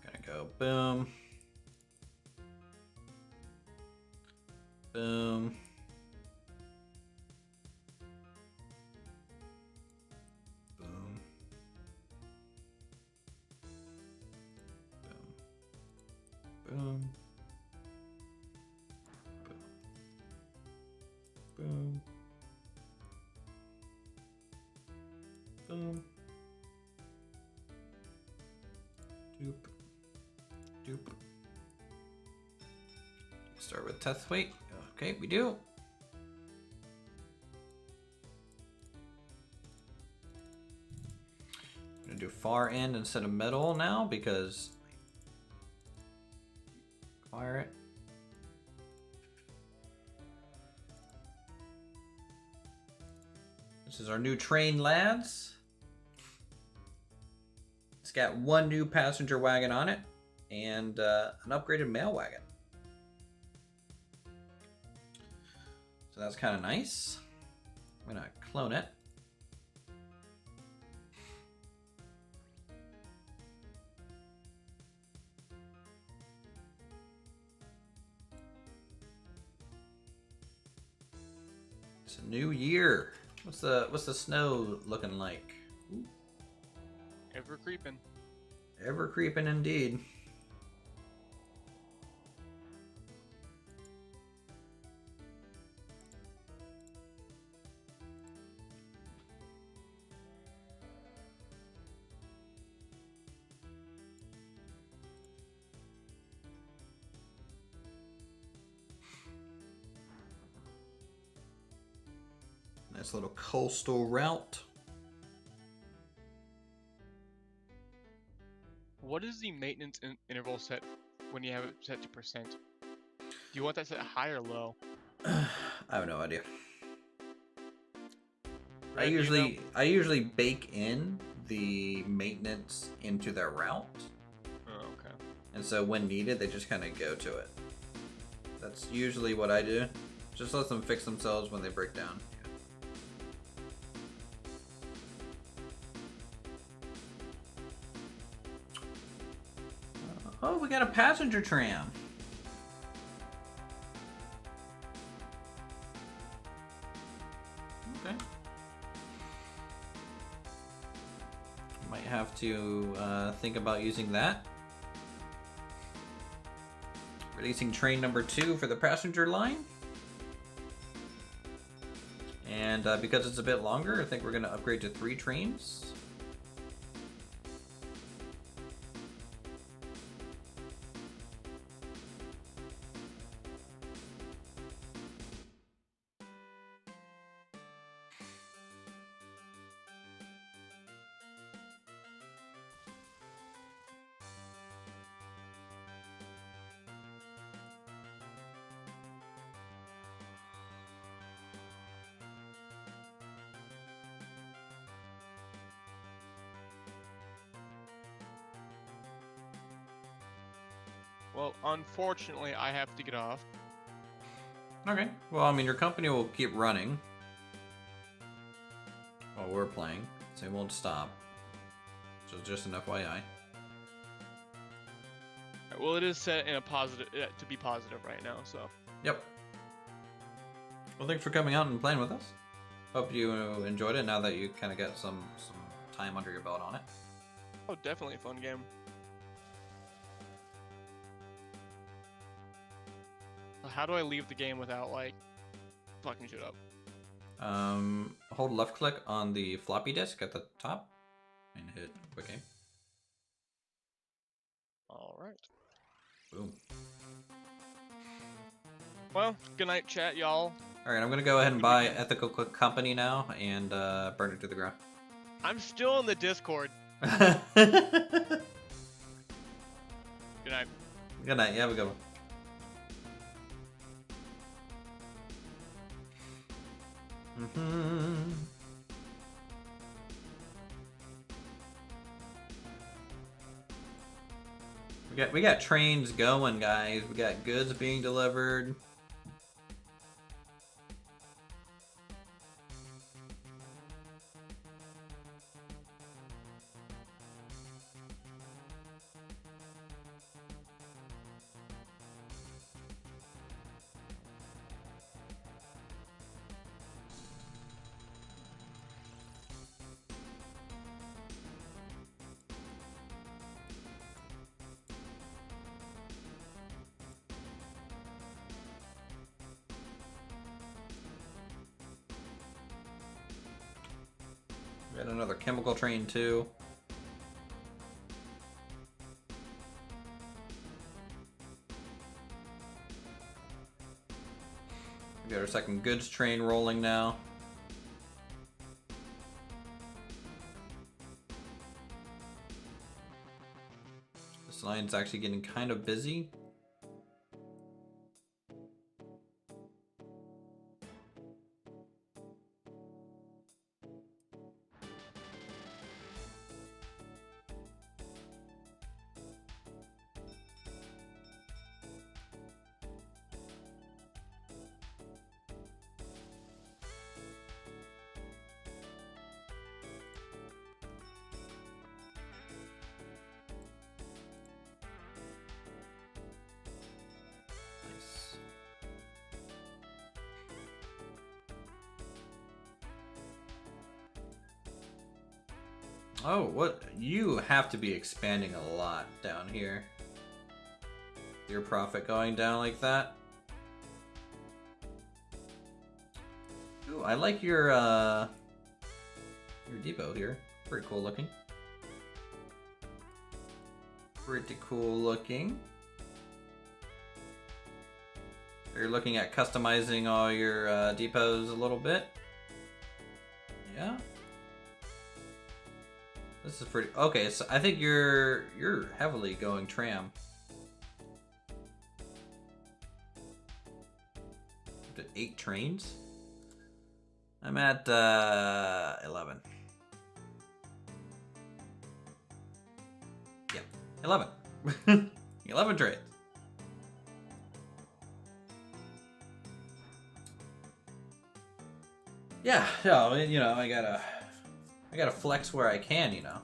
S1: gonna go boom, boom, boom, boom, boom, boom, boom, doop, doop. Start with test weight. Okay, we do. I'm gonna do far end instead of middle now because require it. This is our new train, lads. It's got one new passenger wagon on it and an upgraded mail wagon. So that's kind of nice. I'm gonna clone it. It's a new year. What's the snow looking like? Ooh.
S2: Ever creeping.
S1: Ever creeping indeed. Nice little coastal route.
S2: What is the maintenance interval set when you have it set to percent? Do you want that set high or low?
S1: I have no idea. I
S2: Red, do you know?
S1: usually bake in the maintenance into their route.
S2: Oh, okay.
S1: And so when needed, they just kind of go to it. That's usually what I do. Just let them fix themselves when they break down. Oh, we got a passenger tram. Okay. Might have to think about using that. Releasing train number 2 for the passenger line. And because it's a bit longer, I think we're going to upgrade to 3 trains.
S2: Well, unfortunately, I have to get off.
S1: Okay. Well, I mean, your company will keep running while we're playing, so it won't stop. So just an FYI.
S2: Well, it is set in a positive to be positive right now, so.
S1: Yep. Well, thanks for coming out and playing with us. Hope you enjoyed it now that you kind of got some time under your belt on it.
S2: Oh, definitely a fun game. How do I leave the game without, like, fucking shit up?
S1: Hold left click on the floppy disk at the top and hit quick aim.
S2: Alright.
S1: Boom.
S2: Well, good night, chat, y'all.
S1: Alright, I'm gonna go ahead and buy Ethical Company now and burn it to the ground.
S2: I'm still in the Discord.
S1: Good
S2: Good night.
S1: night. You have a good one. We got trains going, guys. We got goods being delivered. We got another chemical train too. We got our second goods train rolling now. This line's actually getting kind of busy. Oh, what? You have to be expanding a lot down here. Your profit going down like that. Ooh, I like your depot here. Pretty cool looking. Pretty cool looking. You're looking at customizing all your depots a little bit. Yeah. This is pretty okay. So I think you're heavily going tram. Up to 8 trains. I'm at 11. Yep, 11. 11 trains. Yeah, no, you know, I gotta flex where I can, you know.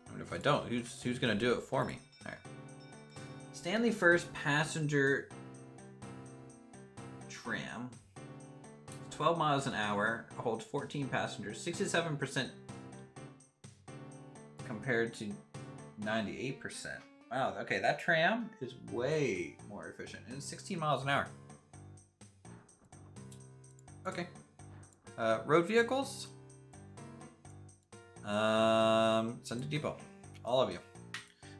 S1: I mean, if I don't, who's gonna do it for me? All right. Stanley First passenger tram, 12 miles an hour, holds 14 passengers, 67% compared to 98%. Wow, okay, that tram is way more efficient, and it's 16 miles an hour. Okay. Road vehicles. Send to depot. All of you.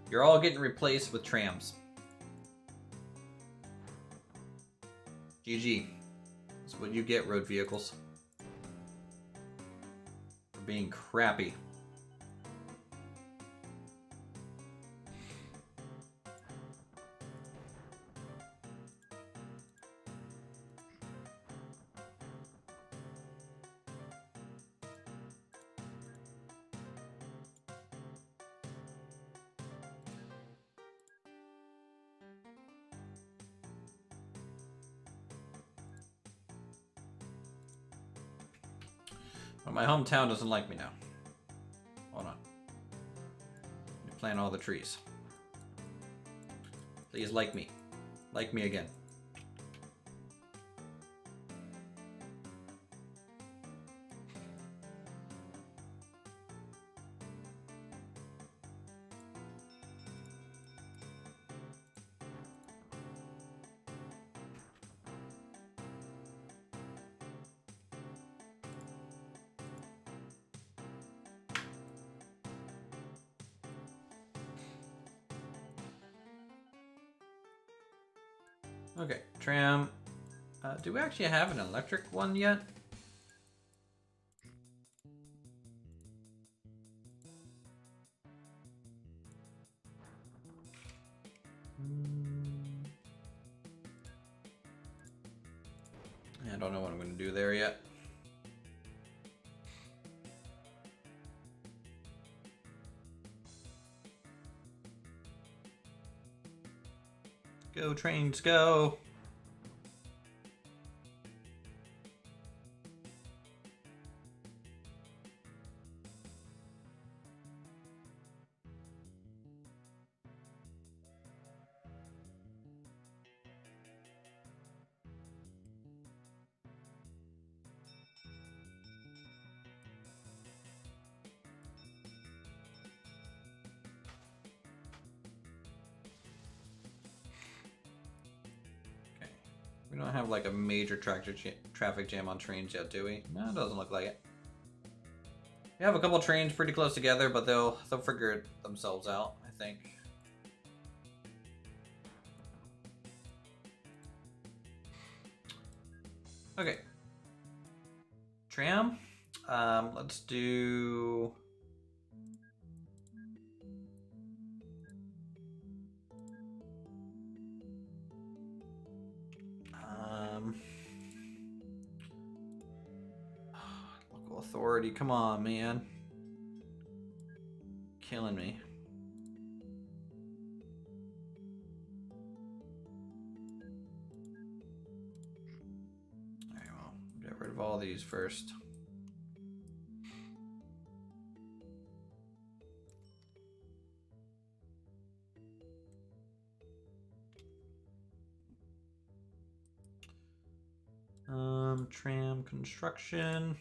S1: You're all getting replaced with trams. GG. That's what you get, road vehicles. For being crappy. But my hometown doesn't like me now. Hold on. Let me plant all the trees. Please like me. Like me again. Okay, tram. Do we actually have an electric one yet? I don't know what I'm going to do there yet. Go trains, go! We don't have like a major traffic jam on trains yet, do we? No, it doesn't look like it. We have a couple trains pretty close together, but they'll figure it themselves out, I think. Okay. Tram. Let's do... local authority, come on, man. Killing me. Alright, well, get rid of all these first. Tram construction.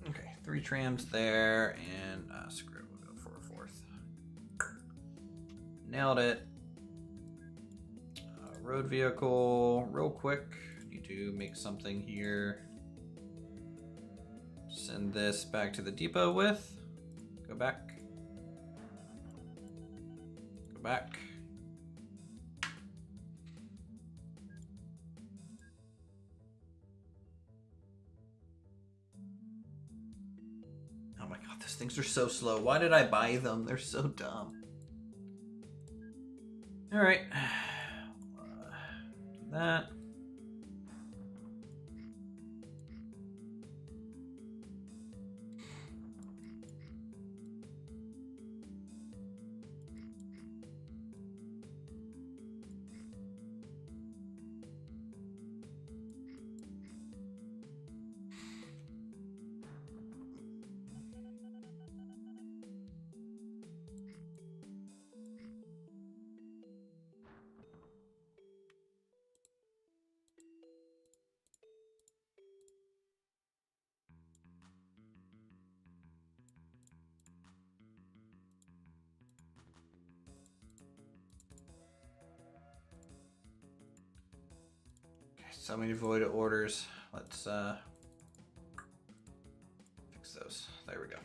S1: Okay, 3 trams there, and screw it, we'll go for a 4th. Nailed it. road vehicle real quick. Need to make something here. Send this back to the depot with. Go back. Go back. Oh my god, these things are so slow. Why did I buy them? They're so dumb. Alright. Do that. So many void orders. Let's fix those. There we go.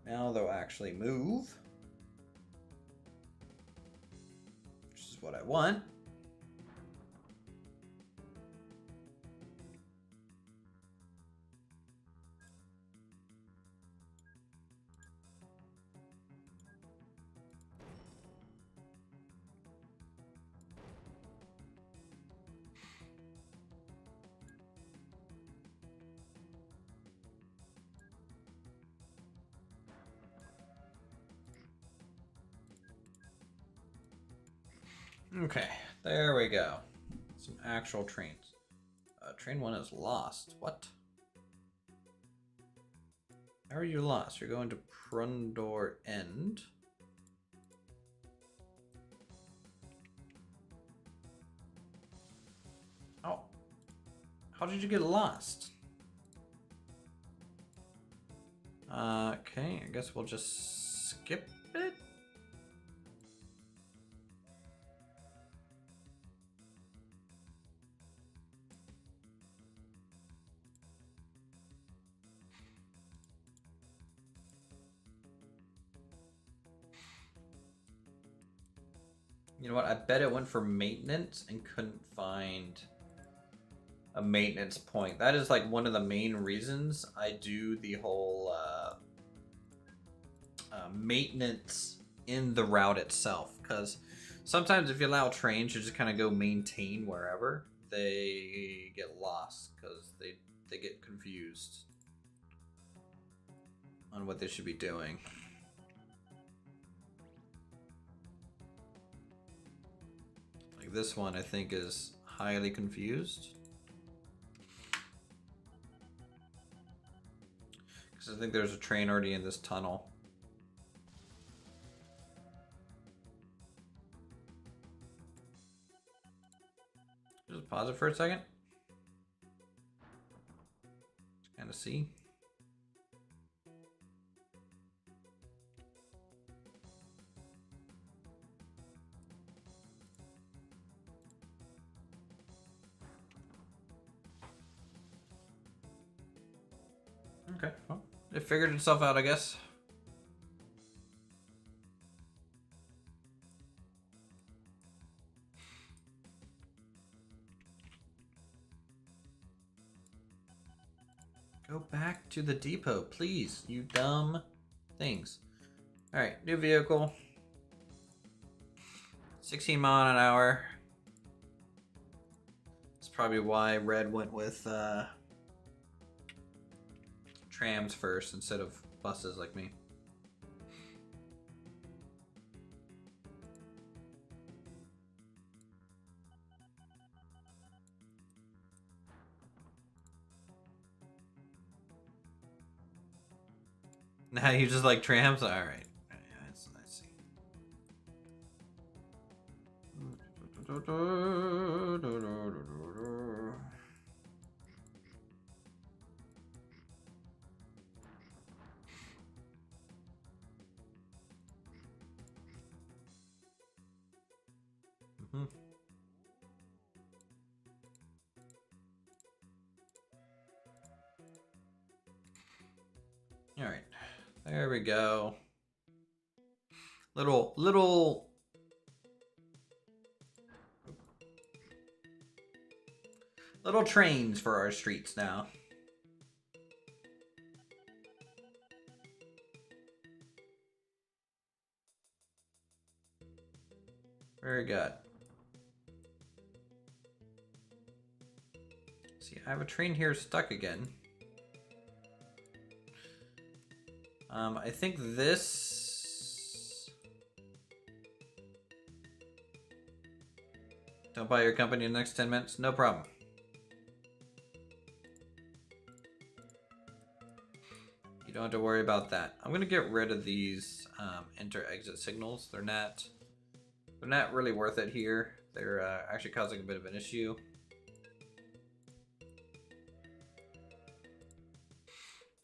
S1: Now they'll actually move, which is what I want. Okay, there we go. Some actual trains. Train 1 is lost. What? How are you lost? You're going to Prundor End. Oh. How did you get lost? Okay, I guess we'll just skip it. You know what? I bet it went for maintenance and couldn't find a maintenance point. That is like one of the main reasons I do the whole maintenance in the route itself. Because sometimes if you allow trains to just kind of go maintain wherever, they get lost because they get confused on what they should be doing. Like this one, I think, is highly confused. Because I think there's a train already in this tunnel. Just pause it for a second. Just kind of see. Okay, well, it figured itself out, I guess. Go back to the depot, please, you dumb things. Alright, new vehicle. 16 mile an hour. That's probably why Red went with trams first instead of buses like me. Now you just like trams? Alright. I see. All right, there we go. Little trains for our streets now. Very good. See, I have a train here stuck again. I think this... Don't buy your company in the next 10 minutes? No problem. You don't have to worry about that. I'm going to get rid of these enter-exit signals. They're not really worth it here. They're actually causing a bit of an issue.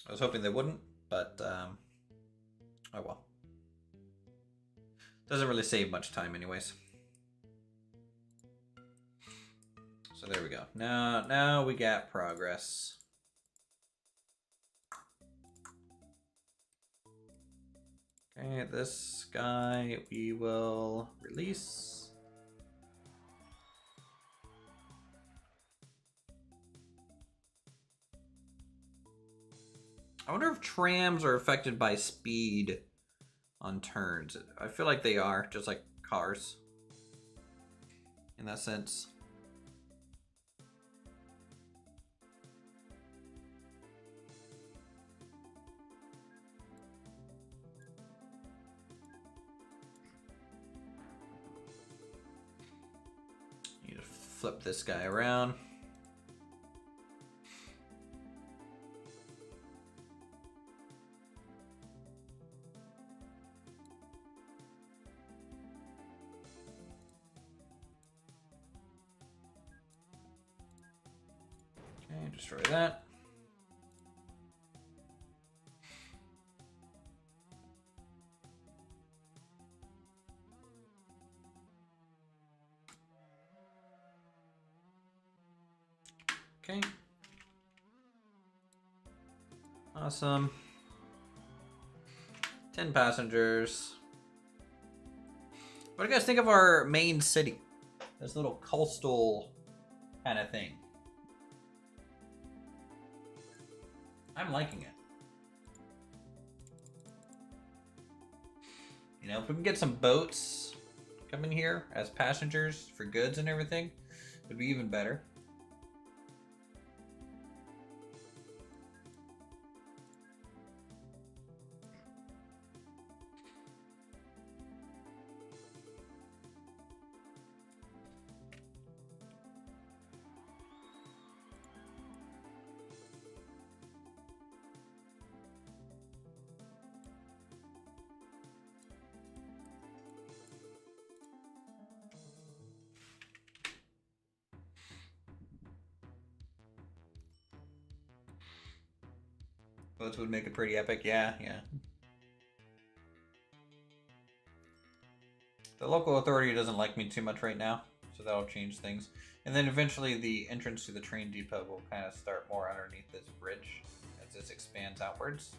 S1: I was hoping they wouldn't, but oh well. Doesn't really save much time anyways. So there we go. Now we got progress. Okay, this guy we will release. I wonder if trams are affected by speed on turns. I feel like they are, just like cars in that sense. Need to flip this guy around. Okay, destroy that. Okay. Awesome. 10 passengers. What do you guys think of our main city? This little coastal kind of thing. I'm liking it. You know, if we can get some boats coming here as passengers for goods and everything, it would be even better. Boats would make it pretty epic, yeah. The local authority doesn't like me too much right now, so that'll change things. And then eventually the entrance to the train depot will kind of start more underneath this bridge as this expands outwards.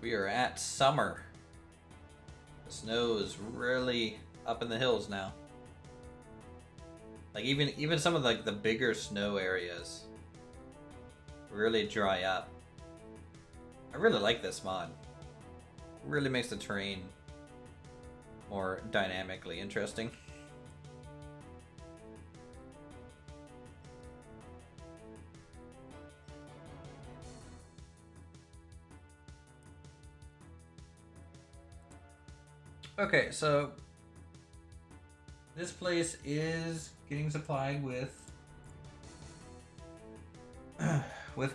S1: We are at summer. The snow is really up in the hills now. Like even some of like the bigger snow areas really dry up. I really like this mod. It really makes the terrain more dynamically interesting. Okay, so this place is getting supplied with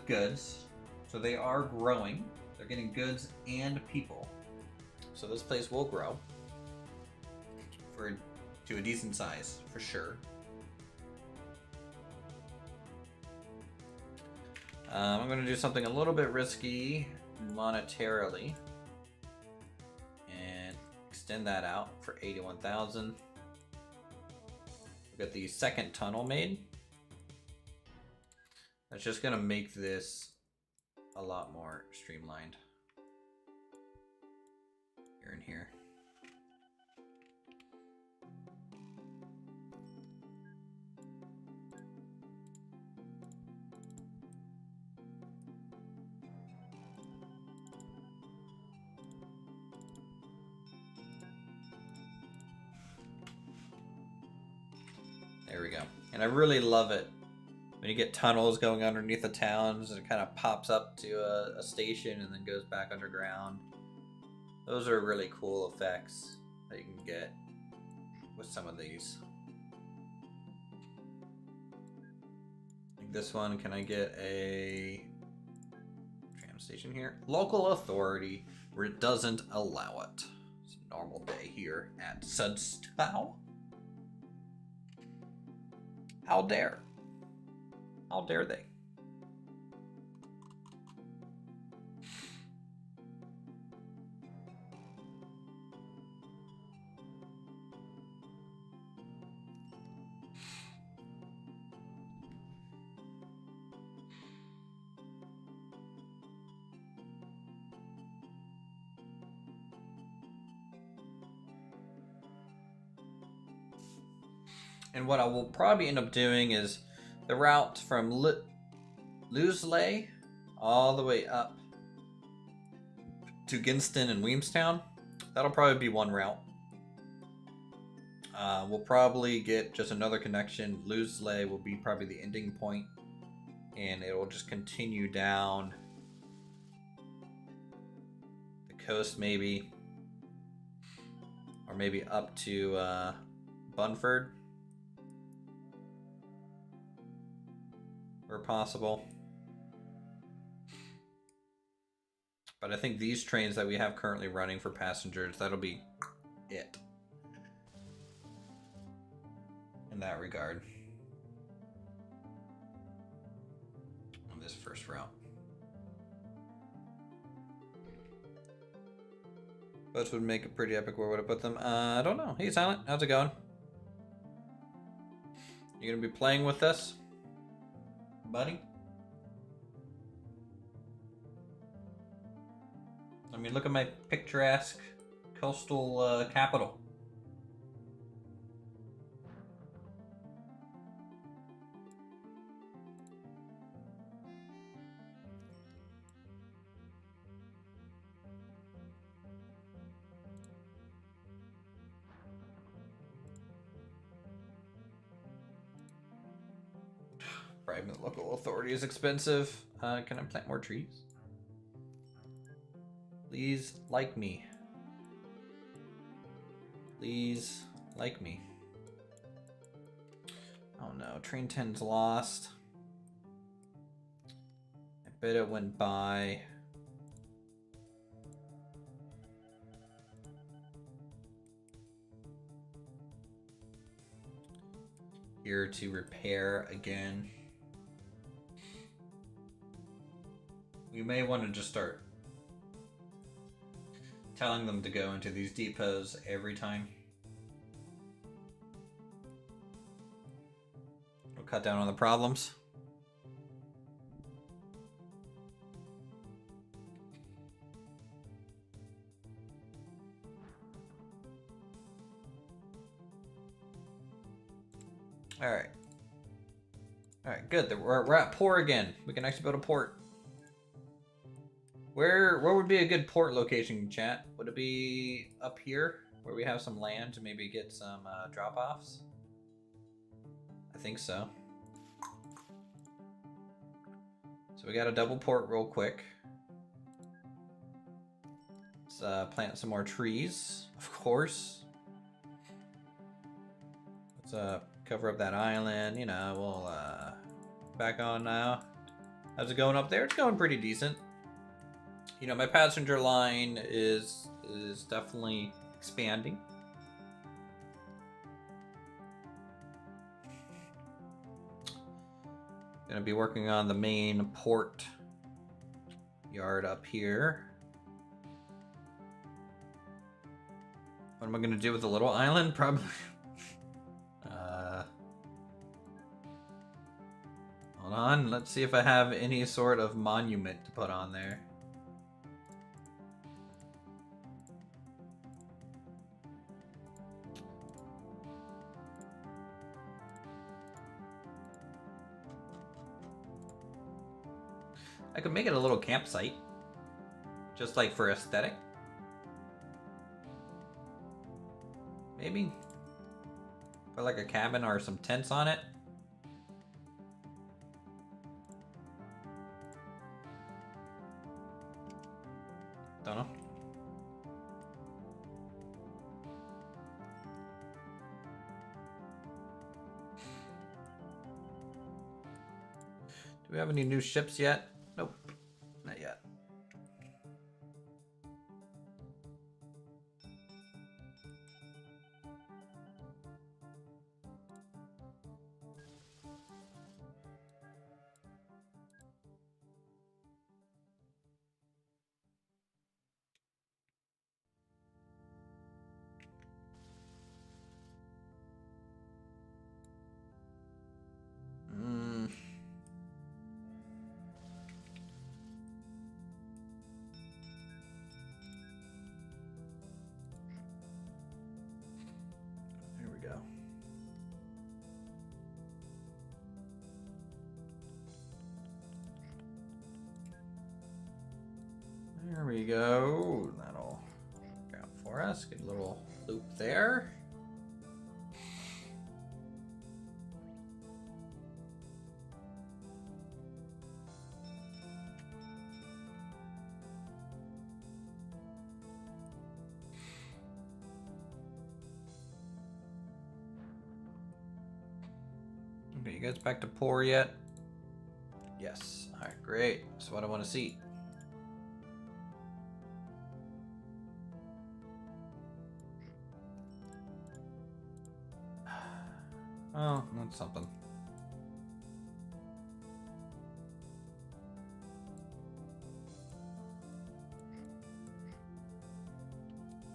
S1: goods. So they are growing. They're getting goods and people. So this place will grow. or to a decent size for sure. I'm going to do something a little bit risky monetarily and extend that out for 81,000. We've got the second tunnel made. That's just going to make this a lot more streamlined here and here. There we go. And I really love it when you get tunnels going underneath the towns and it kind of pops up to a station and then goes back underground. Those are really cool effects that you can get with some of these. Like this one, can I get a tram station here? Local authority where it doesn't allow it. It's a normal day here at Sudstow. How dare? How dare they? And what I will probably end up doing is the route from Looseley all the way up to Ginston and Weemstown. That'll probably be one route. We'll probably get just another connection. Looseley will be probably the ending point, and it will just continue down the coast maybe, or maybe up to Bunford. Where possible. But I think these trains that we have currently running for passengers, that'll be it in that regard on this first route. Both would make a pretty epic. Where would I put them? I don't know. Hey Silent, how's it going? You gonna be playing with us, buddy? I mean, look at my picturesque coastal capital. Bribing the local authority is expensive. Can I plant more trees? Please like me. Please like me. Oh no, train 10's lost. I bet it went by. Here to repair again. We may want to just start telling them to go into these depots every time. We'll cut down on the problems. All right. All right, good. We're at port again. We can actually build a port. Where would be a good port location, chat? Would it be up here where we have some land to maybe get some drop-offs? I think so. So we got a double port real quick. Let's plant some more trees, of course. Let's cover up that island. You know, we'll back on now. How's it going up there? It's going pretty decent. You know, my passenger line is definitely expanding. Gonna be working on the main port yard up here. What am I gonna do with the little island? Probably. Hold on. Let's see if I have any sort of monument to put on there. I could make it a little campsite. Just like for aesthetic. Maybe. Put like a cabin or some tents on it. Don't know. Do we have any new ships yet? Nope. Not yet. There we go. There we go. That'll count for us. Get a little loop there. Okay, you guys back to pour yet? Yes. All right, great. That's what I want to see. Oh, that's something.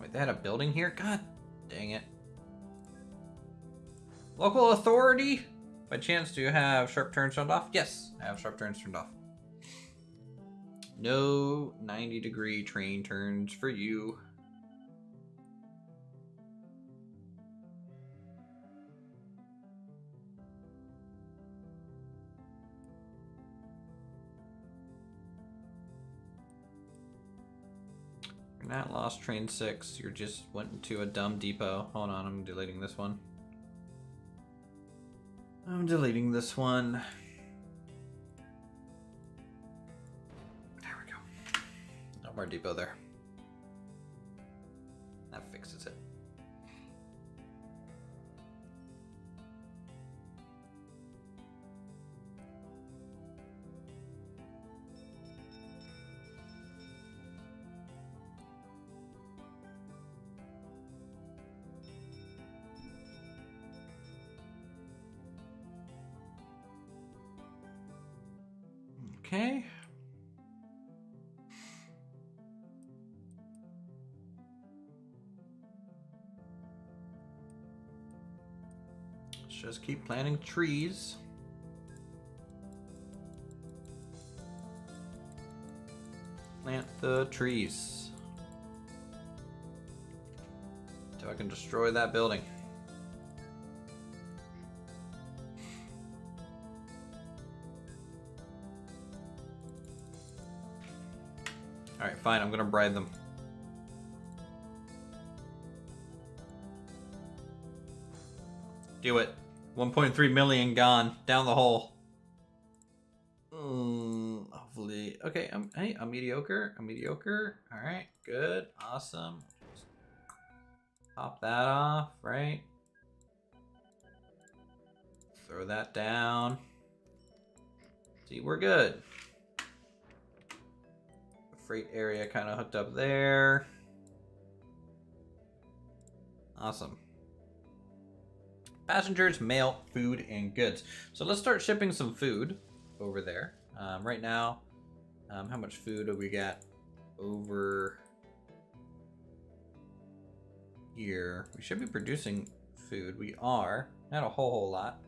S1: Wait, they had a building here? God dang it. Local authority? By chance, do you have sharp turns turned off? Yes, I have sharp turns turned off. No 90-degree train turns for you. You're not lost train 6. You just went into a dumb depot. Hold on, I'm deleting this one. I'm deleting this one. There we go. No more depot there. That fixes it. Okay. Let's just keep planting trees. Plant the trees. So I can destroy that building. Alright, fine, I'm gonna bribe them. Do it. 1.3 million gone. Down the hole. Hopefully. Okay, hey, I'm mediocre. I'm mediocre. Alright, good. Awesome. Just pop that off, right? Throw that down. See, we're good. Freight area kind of hooked up there. Awesome. Passengers, mail, food, and goods. So let's start shipping some food. over there. Right now, how much food do we got over here? We should be producing food. We are. Not a whole lot.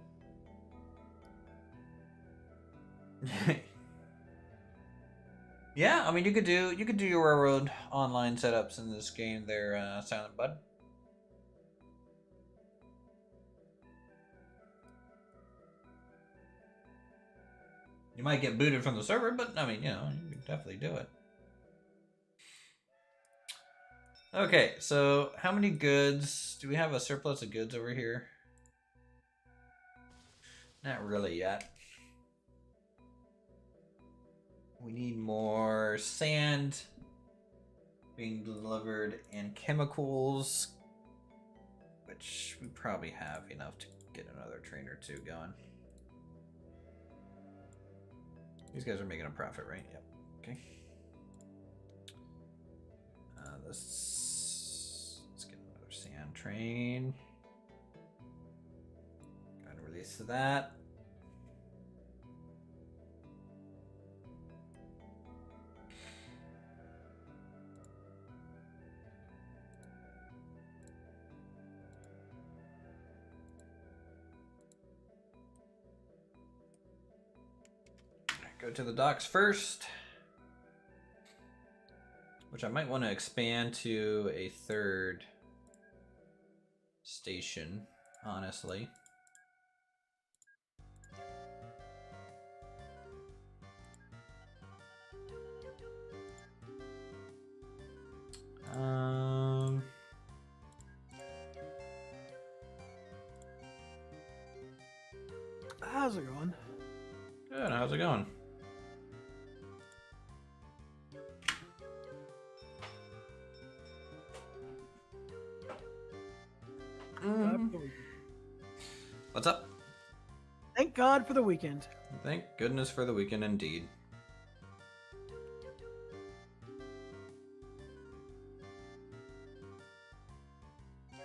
S1: Yeah, I mean you could do your railroad online setups in this game there, Silent Bud. You might get booted from the server, but I mean, you know, you can definitely do it. Okay, so how many goods? Do we have a surplus of goods over here? Not really yet. We need more sand being delivered and chemicals, which we probably have enough to get another train or two going. These guys are making a profit, right? Yep. Okay. Let's get another sand train. Go ahead and release that. Go to the docks first, which I might want to expand to a third station, honestly.
S3: How's it going?
S1: Good, how's it going? What's up?
S3: Thank God for the weekend.
S1: Thank goodness for the weekend indeed.
S3: I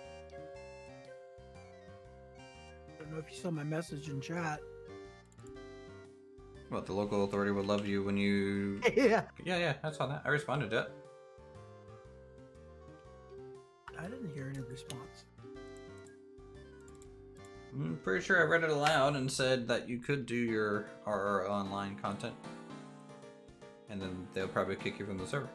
S3: don't know if you saw my message in chat.
S1: What, the local authority would love you when you...
S3: Yeah.
S1: Yeah, I saw that. I responded to it.
S3: I didn't hear any response.
S1: I'm pretty sure I read it aloud and said that you could do your RR online content. And then they'll probably kick you from the server.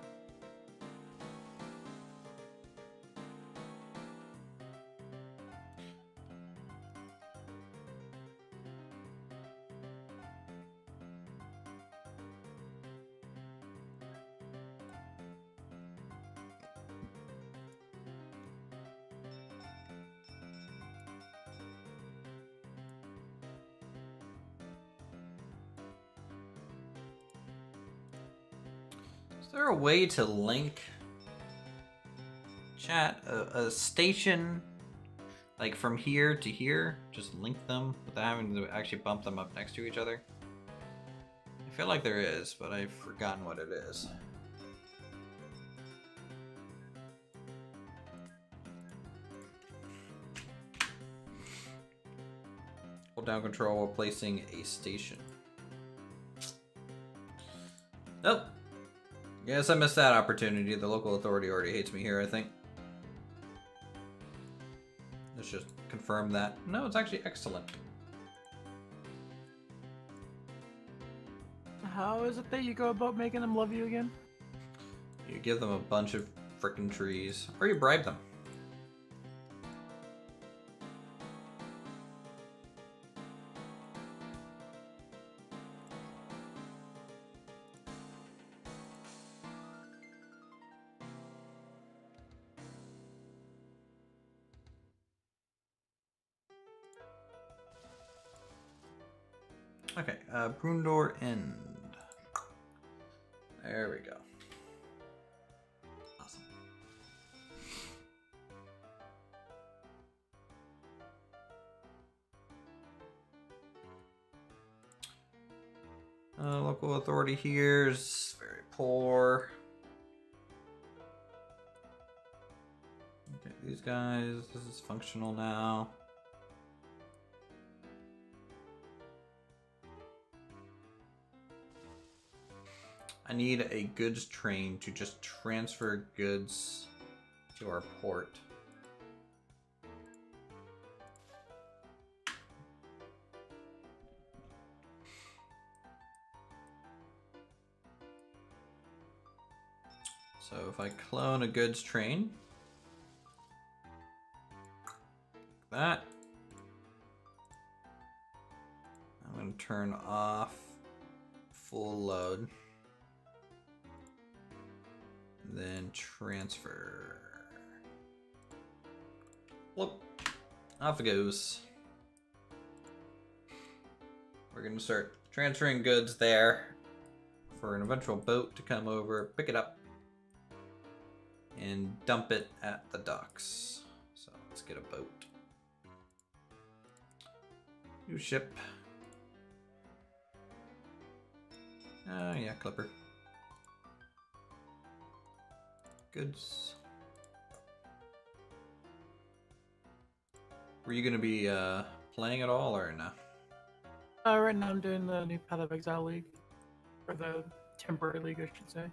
S1: Is there a way to link chat a station like from here to here? Just link them without having to actually bump them up next to each other? I feel like there is, but I've forgotten what it is. Hold down control while placing a station. Nope. Yes, I missed that opportunity. The local authority already hates me here, I think. Let's just confirm that. No, it's actually excellent.
S3: How is it that you go about making them love you again?
S1: You give them a bunch of frickin' trees, or you bribe them. Okay, Brundor End. There we go. Awesome. Local authority here is very poor. Okay, these guys, this is functional now. I need a goods train to just transfer goods to our port. So if I clone a goods train, like that, I'm going to turn off full load, then transfer. Whoop, off it goes. We're going to start transferring goods there for an eventual boat to come over, pick it up, and dump it at the docks. So let's get a boat. New ship. Oh yeah, Clipper. Goods. Were you gonna be playing at all or no?
S3: Right now I'm doing the new Path of Exile League. Or the temporary league, I should say.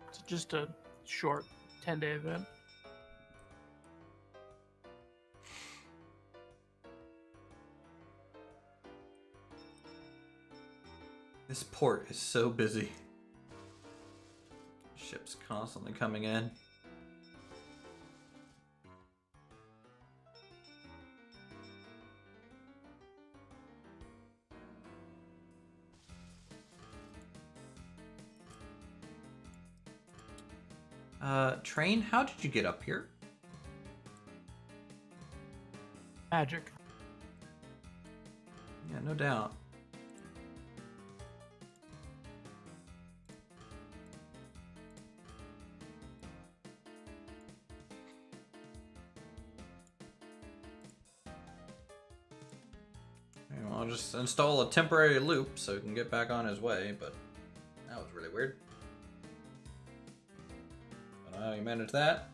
S3: It's just a short 10-day event.
S1: This port is so busy. Ships constantly coming in. Train, how did you get up here?
S3: Magic.
S1: Yeah, no doubt. I'll just install a temporary loop so he can get back on his way, but that was really weird. Don't know how you managed that.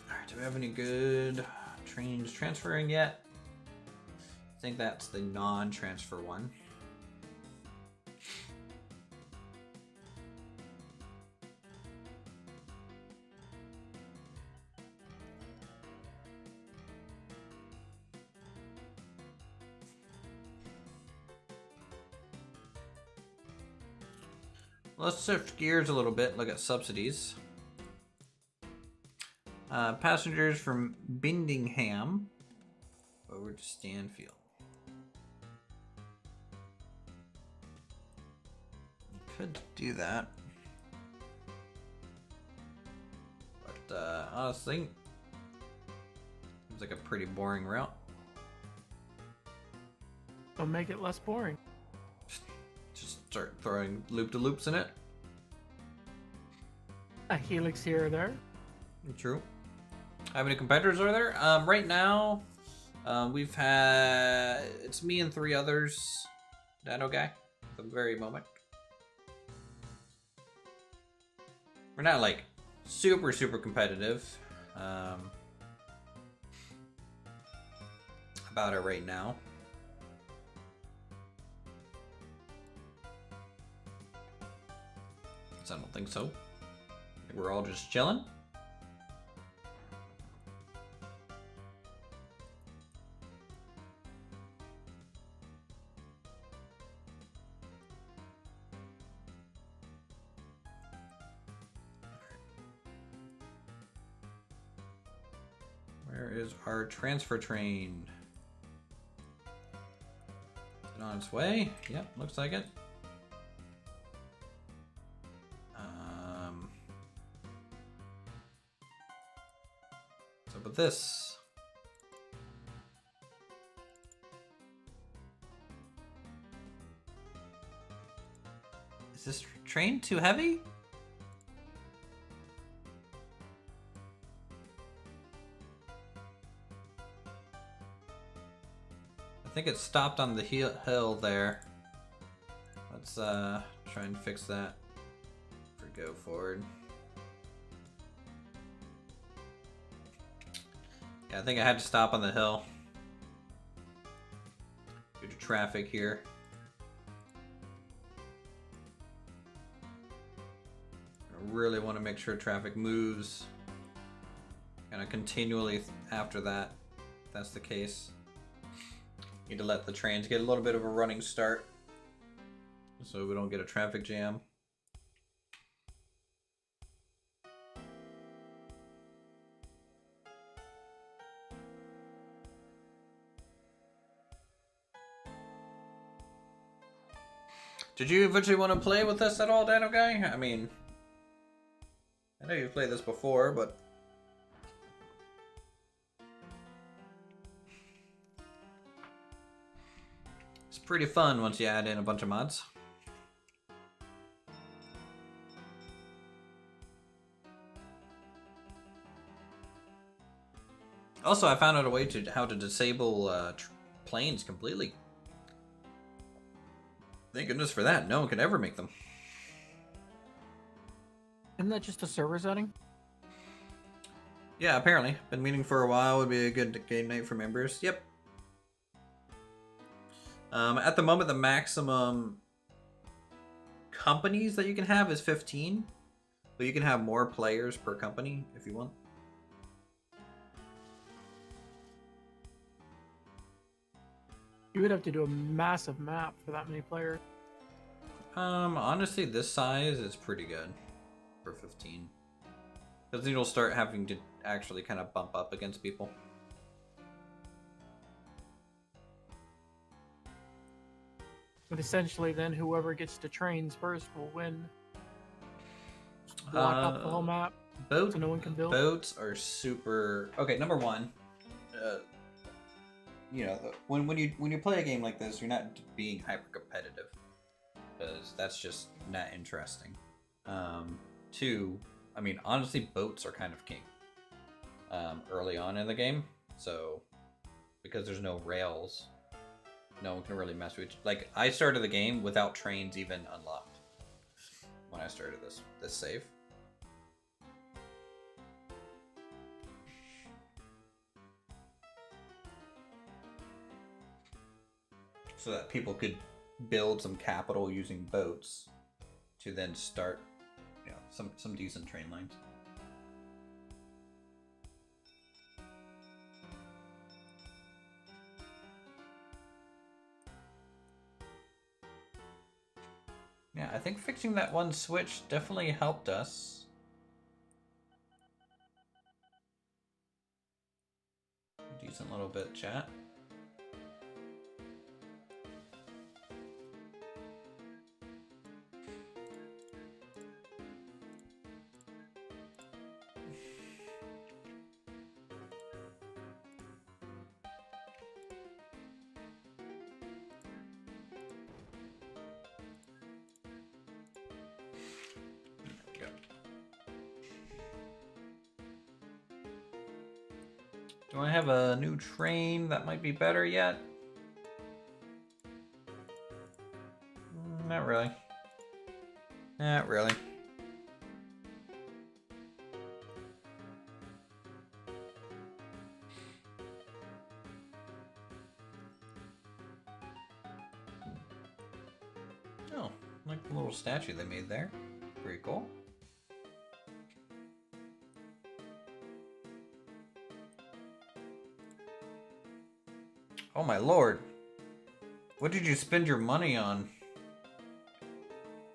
S1: Alright, do we have any good trains transferring yet? I think that's the non-transfer one. Let's shift gears a little bit, look at subsidies. Passengers from Bindingham over to Stanfield. Could do that. But honestly, seems like a pretty boring route.
S3: It'll make it less boring.
S1: Just start throwing loop-to-loops in it.
S3: A helix here or there.
S1: True. How many competitors are there? Right now, we've had... It's me and 3 others. Dino guy, at the very moment. We're not, like, super competitive about it right now. I don't think so. I think we're all just chilling. Where is our transfer train? Is it on its way? Yep, looks like it. What's up with this? Is this train too heavy? think it stopped on the hill there. Let's try and fix that for go forward. Yeah, I think I had to stop on the hill due to traffic here. I really want to make sure traffic moves kind of continually after that, if that's the case. Need to let the trains get a little bit of a running start so we don't get a traffic jam. Did you eventually want to play with us at all, Dino Guy? I mean, I know you've played this before, but it's pretty fun once you add in a bunch of mods. Also, I found out a way to how to disable planes completely. Thank goodness for that. No one could ever make them.
S3: Isn't that just a server setting?
S1: Yeah, apparently. Been meaning for a while. Would be a good game night for members. Yep. At the moment, the maximum companies that you can have is 15. But you can have more players per company if you want.
S3: You would have to do a massive map for that many players.
S1: Honestly, this size is pretty good for 15. Because then you'll start having to actually kind of bump up against people.
S3: But essentially, then whoever gets to trains first will win. Just block up the whole map so no one can build.
S1: Boats are super. Okay, number one. You know, when you play a game like this, you're not being hyper competitive, because that's just not interesting. Two, I mean, honestly, boats are kind of king early on in the game. So, because there's no rails, no one can really mess with you. Like, I started the game without trains even unlocked when I started this save. So that people could build some capital using boats to then start, you know, some decent train lines. Yeah, I think fixing that one switch definitely helped us. Decent little bit, chat. Do I have a new train that might be better yet? Not really. Not really. Oh, like the little statue they made there. Pretty cool. Oh my lord. What did you spend your money on?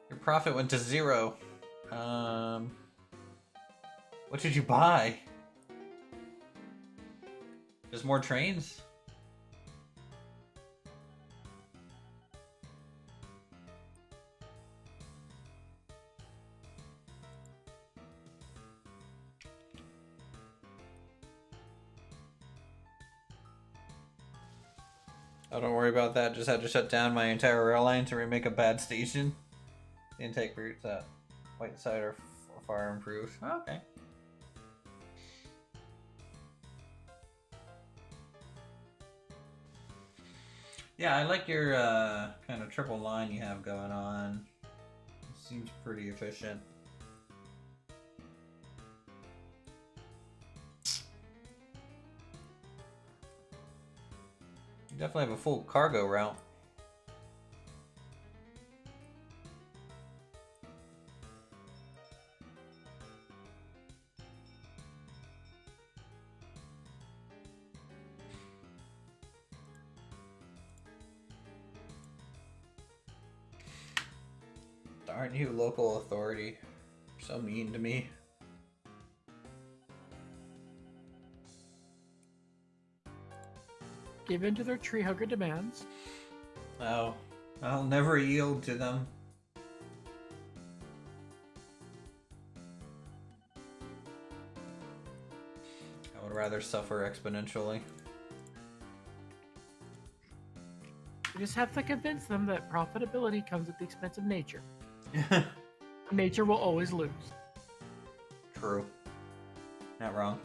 S1: Your profit went to 0. What did you buy? Just more trains? Oh, don't worry about that. Just had to shut down my entire airline to remake a bad station. The intake routes at Whiteside are far improved. Oh, okay. Yeah, I like your kind of triple line you have going on. It seems pretty efficient. You definitely have a full cargo route. Darn you, local authority. You're so mean to me.
S3: Give in to their tree hugger demands.
S1: Oh, I'll never yield to them. I would rather suffer exponentially.
S3: You just have to convince them that profitability comes at the expense of nature. Nature will always lose.
S1: True. Not wrong.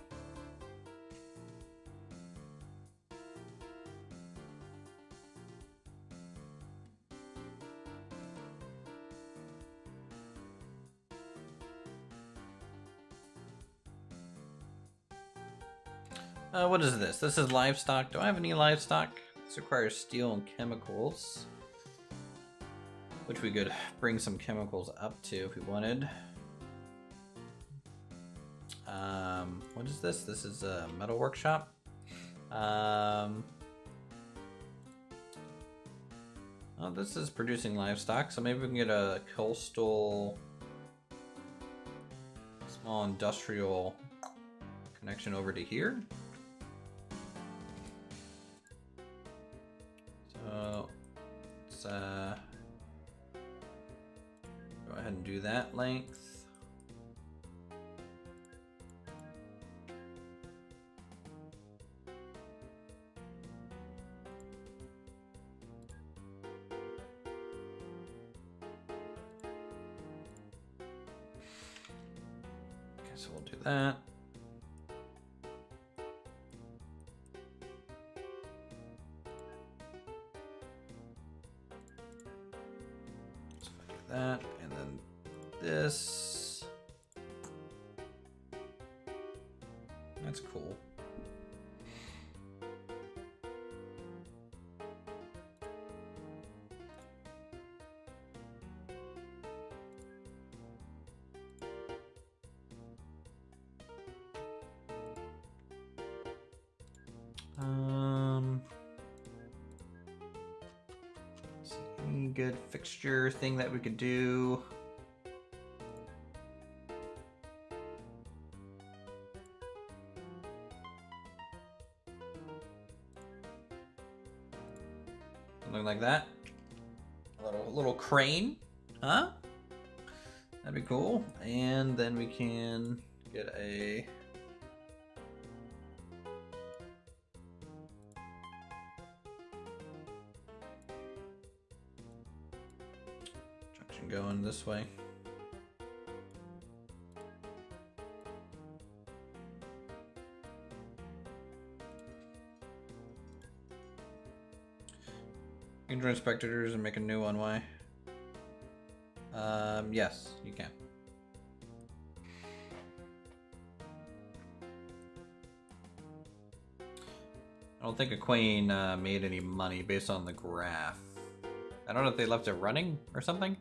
S1: What is this? This is livestock. Do I have any livestock? This requires steel and chemicals. Which we could bring some chemicals up to if we wanted. What is this? This is a metal workshop. Oh, this is producing livestock, so maybe we can get a coastal small industrial connection over to here. So let's go ahead and do that length. Okay, so we'll do that. That, and then this. That's cool. Let's see, any good fixture thing that we could do? Something like that. A little crane, huh? That'd be cool. And then we can get a junction going this way. You can join spectators and make a new one. Why? Yes, you can. I don't think a queen made any money based on the graph. I don't know if they left it running or something.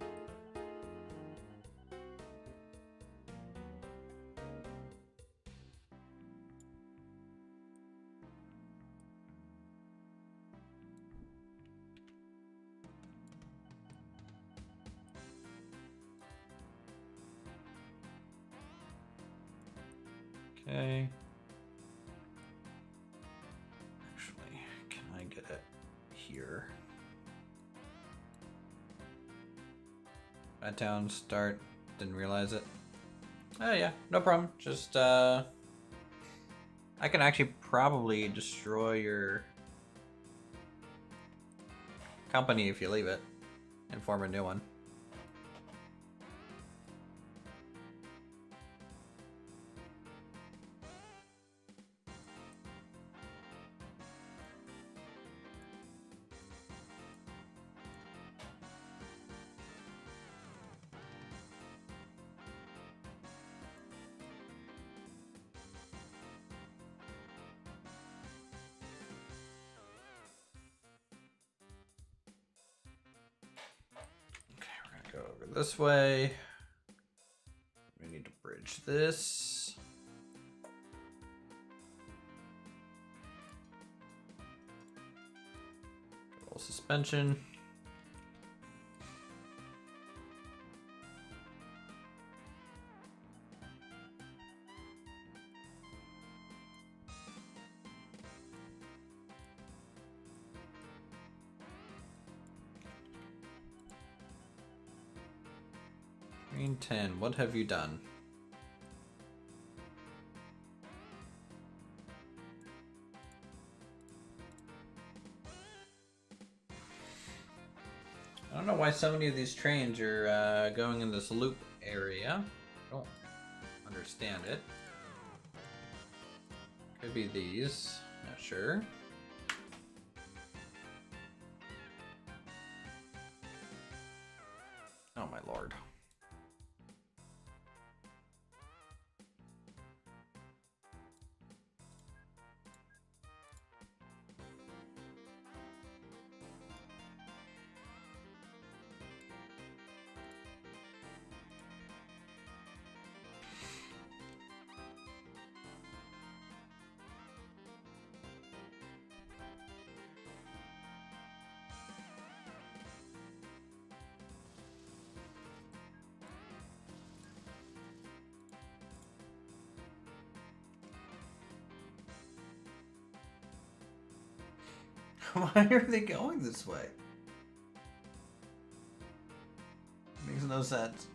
S1: Okay. Actually, can I get it here? Bad town start. Didn't realize it. Oh yeah, no problem. Just I can actually probably destroy your company if you leave it and form a new one. Over this way. We need to bridge this. Roll suspension. Green 10, what have you done? I don't know why so many of these trains are going in this loop area. I don't understand it. Could be these, not sure. Oh my lord. Why are they going this way? Makes no sense.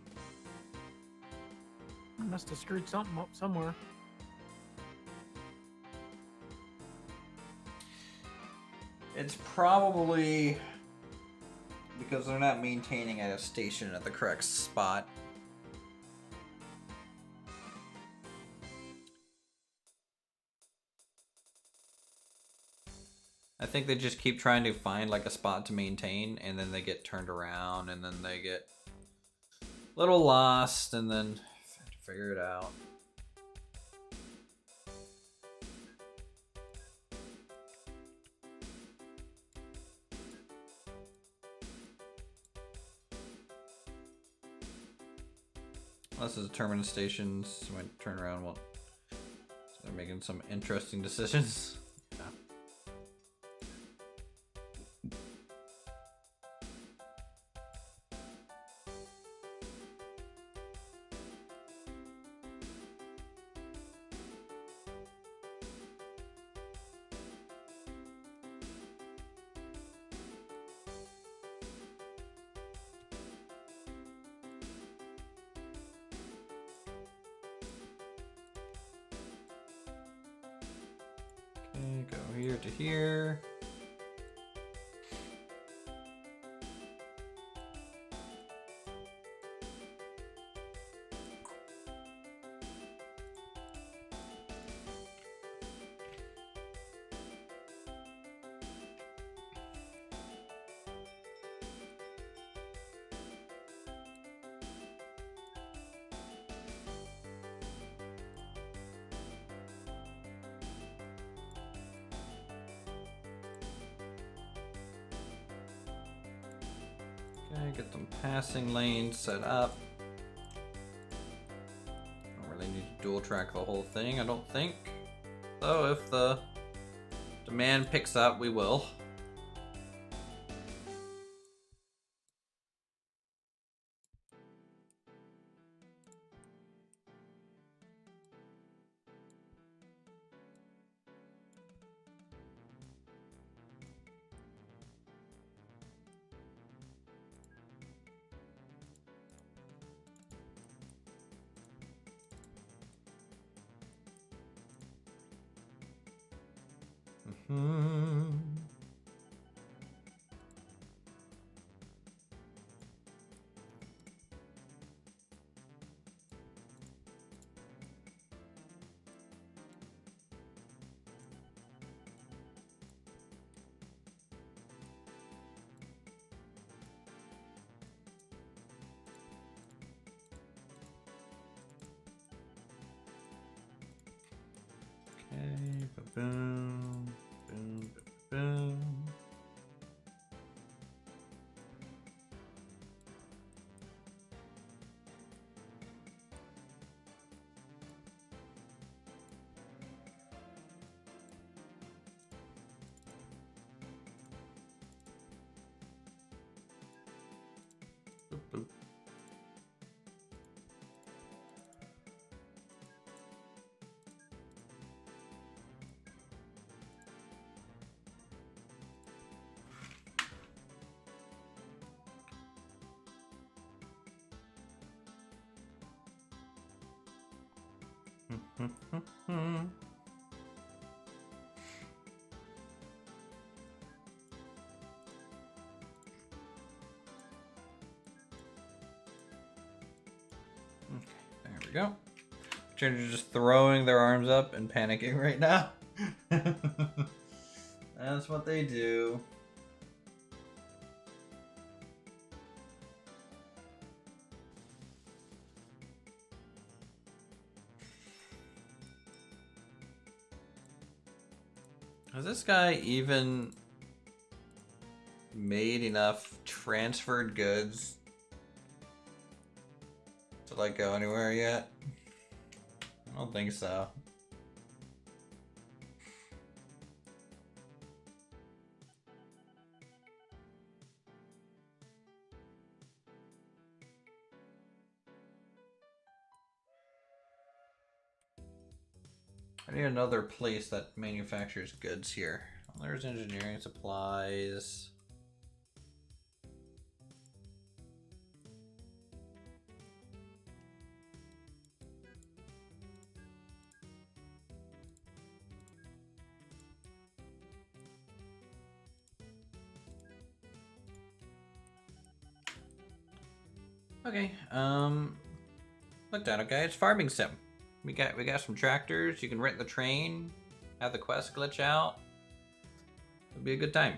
S3: Must have screwed something up somewhere.
S1: It's probably because they're not maintaining at a station at the correct spot. I think they just keep trying to find like a spot to maintain, and then they get turned around, and then they get a little lost, and then have to figure it out. This is a terminus station, so I might turn around. Well, so they're making some interesting decisions. Yeah. Okay, go here to here. Okay, get some passing lanes set up. Don't really need to dual track the whole thing, I don't think. Though if the demand picks up, we will. Okay, boom, boom, boom. There we go. Children are just throwing their arms up and panicking right now. That's what they do. Has this guy even made enough transferred goods to like go anywhere yet? I don't think so. I need another place that manufactures goods here. Well, there's engineering supplies. Okay, looked at it, okay, it's farming sim. We got some tractors, you can rent the train, have the quest glitch out. It'll be a good time.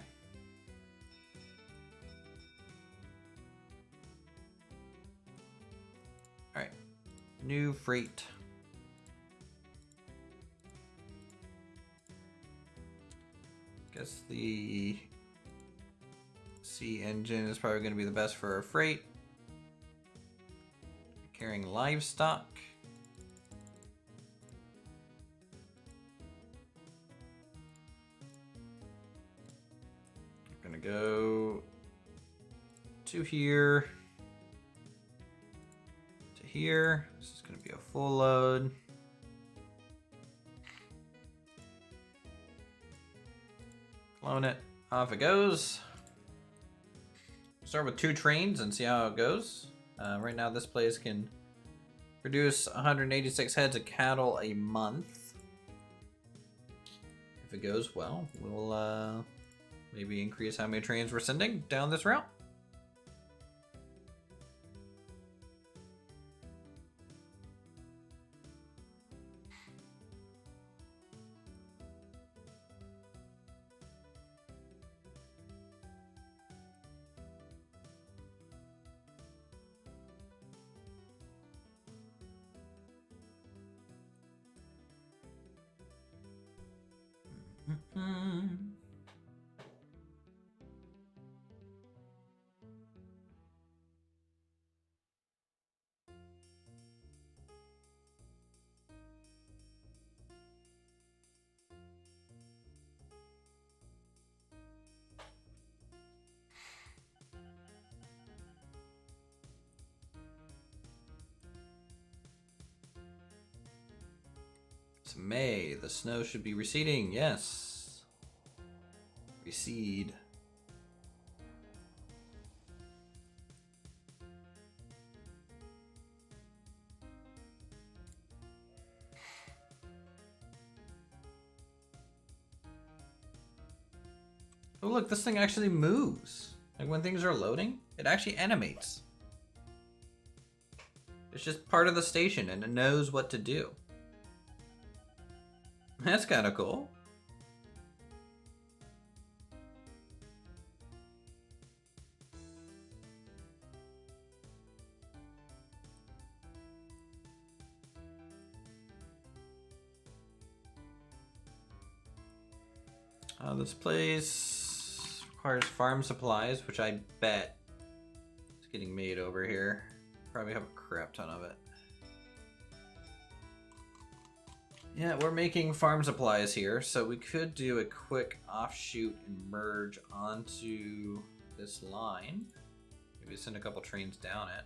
S1: Alright. New freight. Guess the C engine is probably going to be the best for our freight. Carrying livestock. I'm gonna go to here, to here. This is gonna be a full load. Clone it, off it goes. Start with 2 trains and see how it goes. Right now this place can produce 186 heads of cattle a month. If it goes well, we'll maybe increase how many trains we're sending down this route. It's May. The snow should be receding. Yes. Recede. Oh look, this thing actually moves. Like when things are loading, it actually animates. It's just part of the station and it knows what to do. That's kind of cool. This place requires farm supplies, which I bet is getting made over here. Probably have a crap ton of it. Yeah, we're making farm supplies here, so we could do a quick offshoot and merge onto this line. Maybe send a couple trains down it.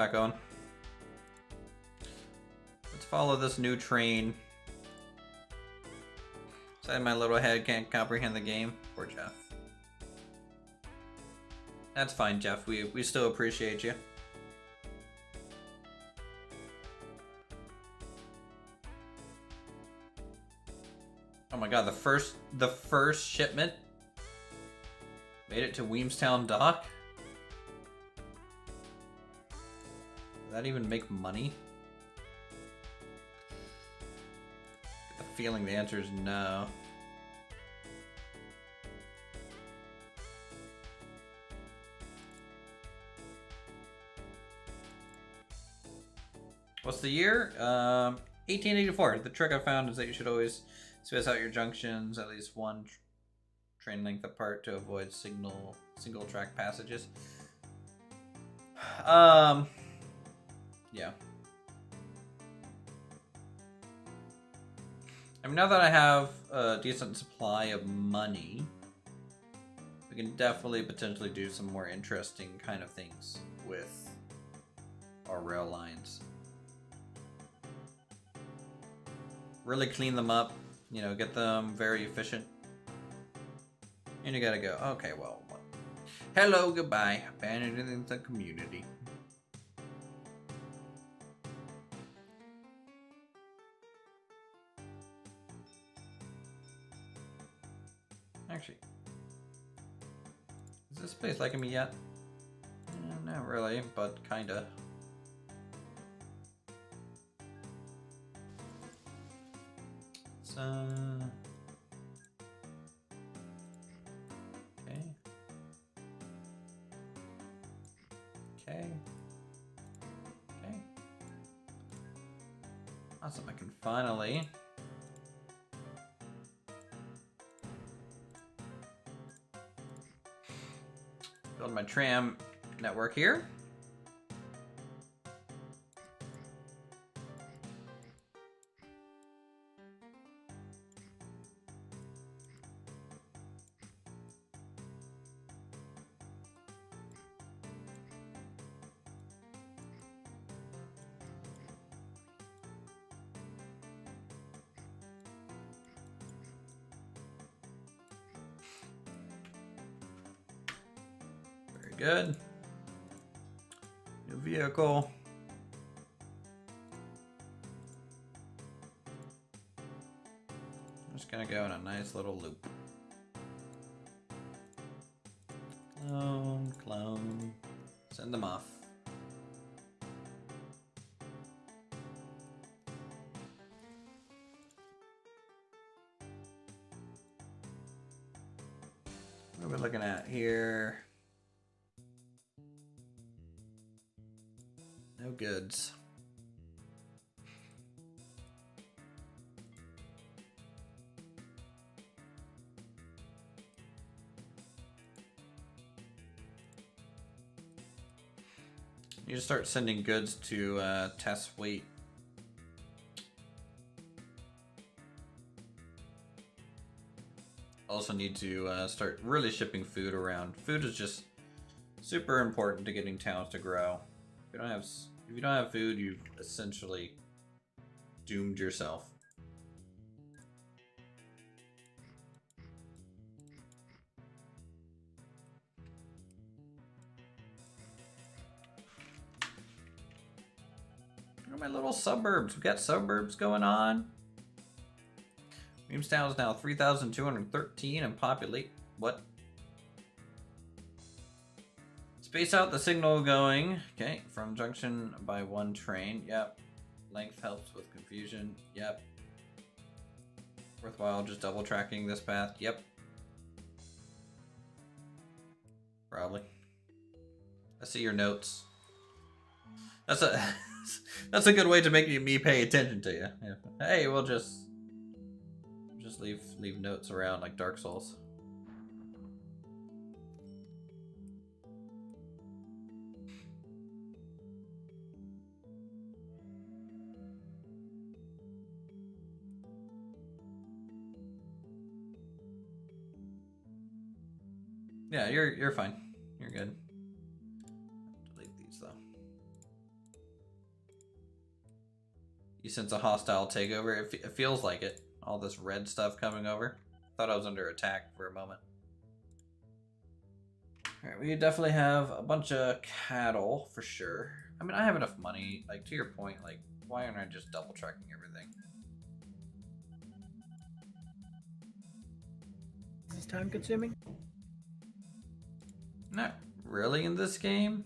S1: back on. Let's follow this new train. Inside my little head can't comprehend the game. Poor Jeff. That's fine, Jeff. We still appreciate you. Oh my god, the first shipment made it to Weemstown Dock? Does that even make money? I get the feeling the answer is no. What's the year? 1884. The trick I found is that you should always space out your junctions at least one train length apart to avoid single track passages. Yeah. I mean, now that I have a decent supply of money, we can definitely potentially do some more interesting kind of things with our rail lines. Really clean them up, you know, get them very efficient. And you gotta go, okay, well, hello, goodbye, abandoning the community. Actually, is this place liking me yet? Not really, but kinda. Okay. Awesome, I can finally build my tram network here. Good. New vehicle. I'm just gonna go in a nice little loop. Clone. Send them off. What are we looking at here? No goods. You just start sending goods to test weight. Also need to start really shipping food around. Food is just super important to getting towns to grow. If you don't have food, you've essentially doomed yourself. Where are my little suburbs? We got suburbs going on. Weemstown is now 3,213 and populate. What? Space out the signal going. Okay, from junction by one train. Yep. Length helps with confusion. Yep. Worthwhile just double tracking this path. Yep. Probably. I see your notes. That's a good way to make me pay attention to you. Yeah. Hey, we'll just leave notes around like Dark Souls. Yeah, you're fine. You're good. Delete these though. You sense a hostile takeover. It feels like it. All this red stuff coming over. Thought I was under attack for a moment. Alright, we definitely have a bunch of cattle for sure. I mean, I have enough money. Like, to your point, like, why aren't I just double checking everything?
S3: Is this time consuming?
S1: Not really in this game.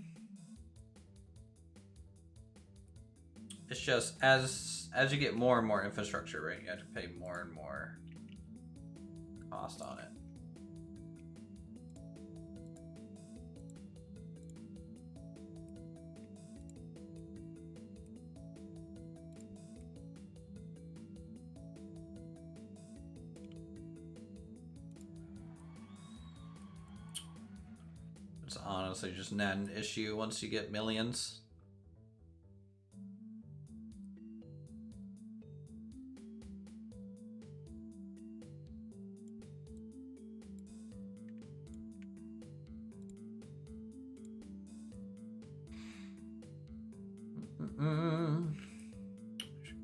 S1: It's just as you get more and more infrastructure, right? You have to pay more and more cost on it. It's honestly just not an issue once you get millions.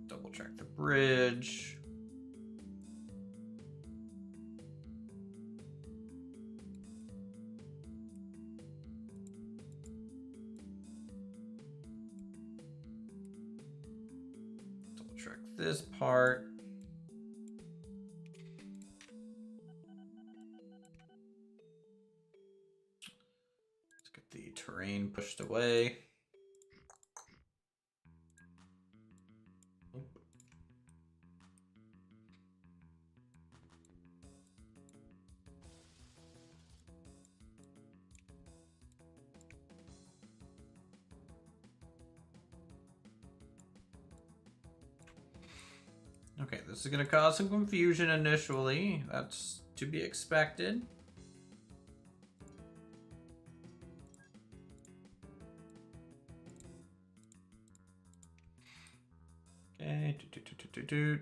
S1: Double check the bridge. Double check this part. Let's get the terrain pushed away. Okay, this is going to cause some confusion initially. That's to be expected. Okay.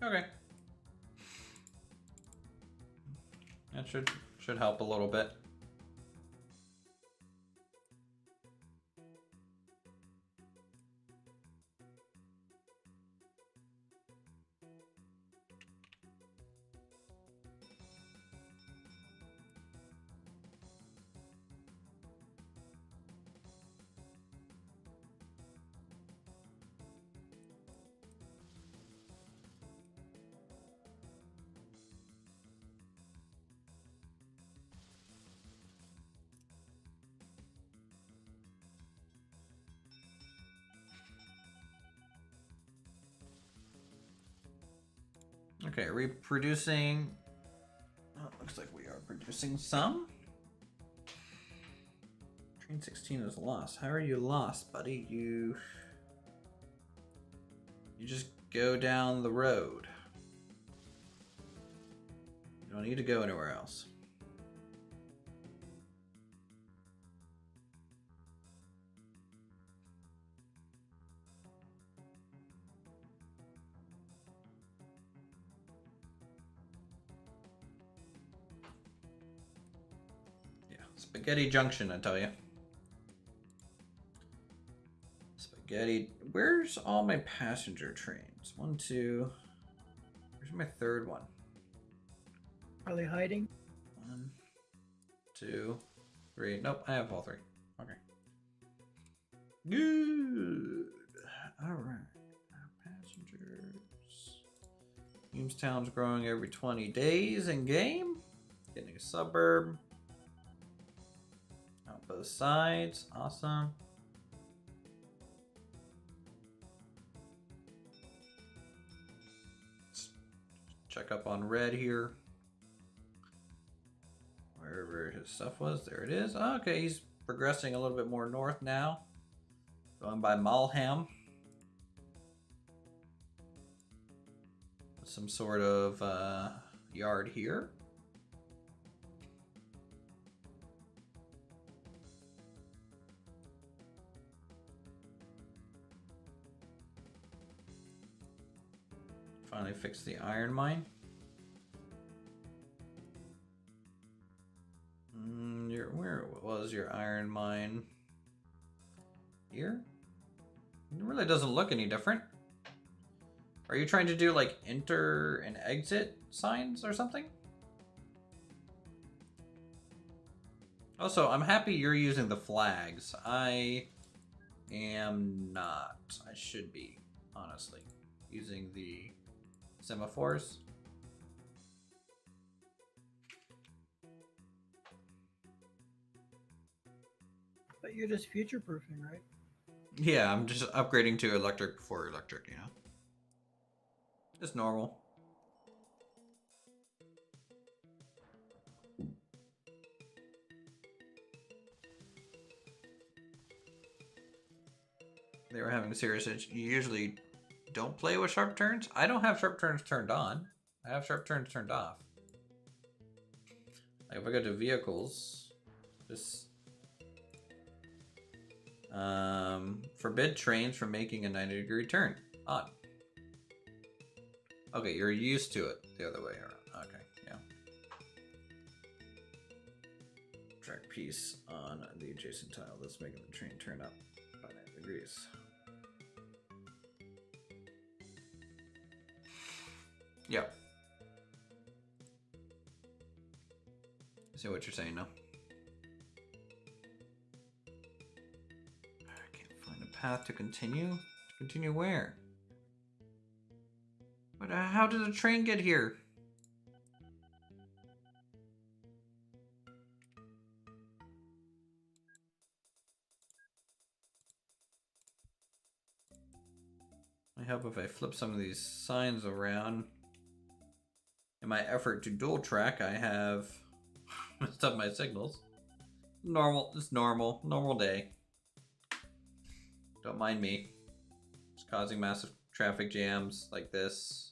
S1: Okay. That should help a little bit. Okay, reproducing. Oh, looks like we are producing some. Train 16 is lost. How are you lost, buddy? You just go down the road. You don't need to go anywhere else. Spaghetti Junction, I tell you. Spaghetti. Where's all my passenger trains? 1, 2. Where's my third one?
S3: Are they hiding?
S1: 1, 2, 3. Nope, I have all 3. Okay. Good. All right. Passengers. Humestown's growing every 20 days in game. Getting a suburb. Out both sides. Awesome. Let's check up on red here. Wherever his stuff was. There it is. Okay, he's progressing a little bit more north now. Going by Malham. Some sort of yard here. Finally fix the iron mine. Where was your iron mine? Here? It really doesn't look any different. Are you trying to do like enter and exit signs or something? Also, I'm happy you're using the flags. I am not. I should be, honestly, using the semaphores.
S3: But you're just future-proofing, right?
S1: Yeah, I'm just upgrading to electric for electric, you know. Just normal. They were having a serious issue. You usually don't play with sharp turns. I don't have sharp turns turned on. I have sharp turns turned off. Like if I go to vehicles, just forbid trains from making a 90-degree turn. On. Okay, you're used to it the other way around. Okay, yeah. Track piece on the adjacent tile that's making the train turn up by 90 degrees. Yep. I see what you're saying now. I can't find a path to continue. To continue where? But how did the train get here? I hope if I flip some of these signs around, in my effort to dual track, I have messed up my signals. Normal, it's normal. Normal day. Don't mind me. It's causing massive traffic jams like this.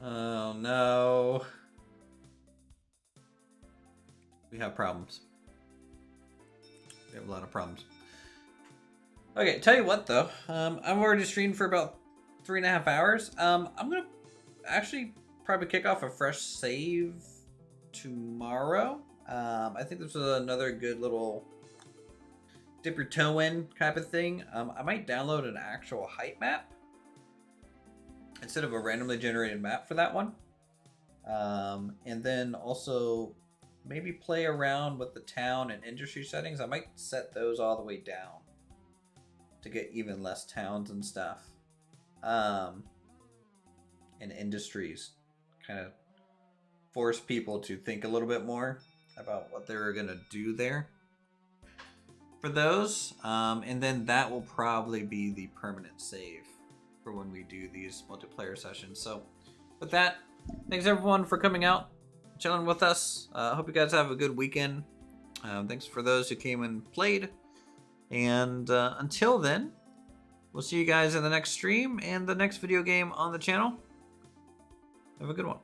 S1: Oh no. We have problems. We have a lot of problems. Okay, tell you what though. I've already streamed for about 3.5 hours. I'm gonna actually probably kick off a fresh save tomorrow. I think this is another good little dip your toe in type of thing. I might download an actual height map instead of a randomly generated map for that one. And then also maybe play around with the town and industry settings. I might set those all the way down to get even less towns and stuff. And industries, kind of force people to think a little bit more about what they're gonna do there for those. And then that will probably be the permanent save for when we do these multiplayer sessions. So with that, thanks everyone for coming out, chilling with us. I hope you guys have a good weekend. Thanks for those who came and played. And until then, we'll see you guys in the next stream and the next video game on the channel. Have a good one.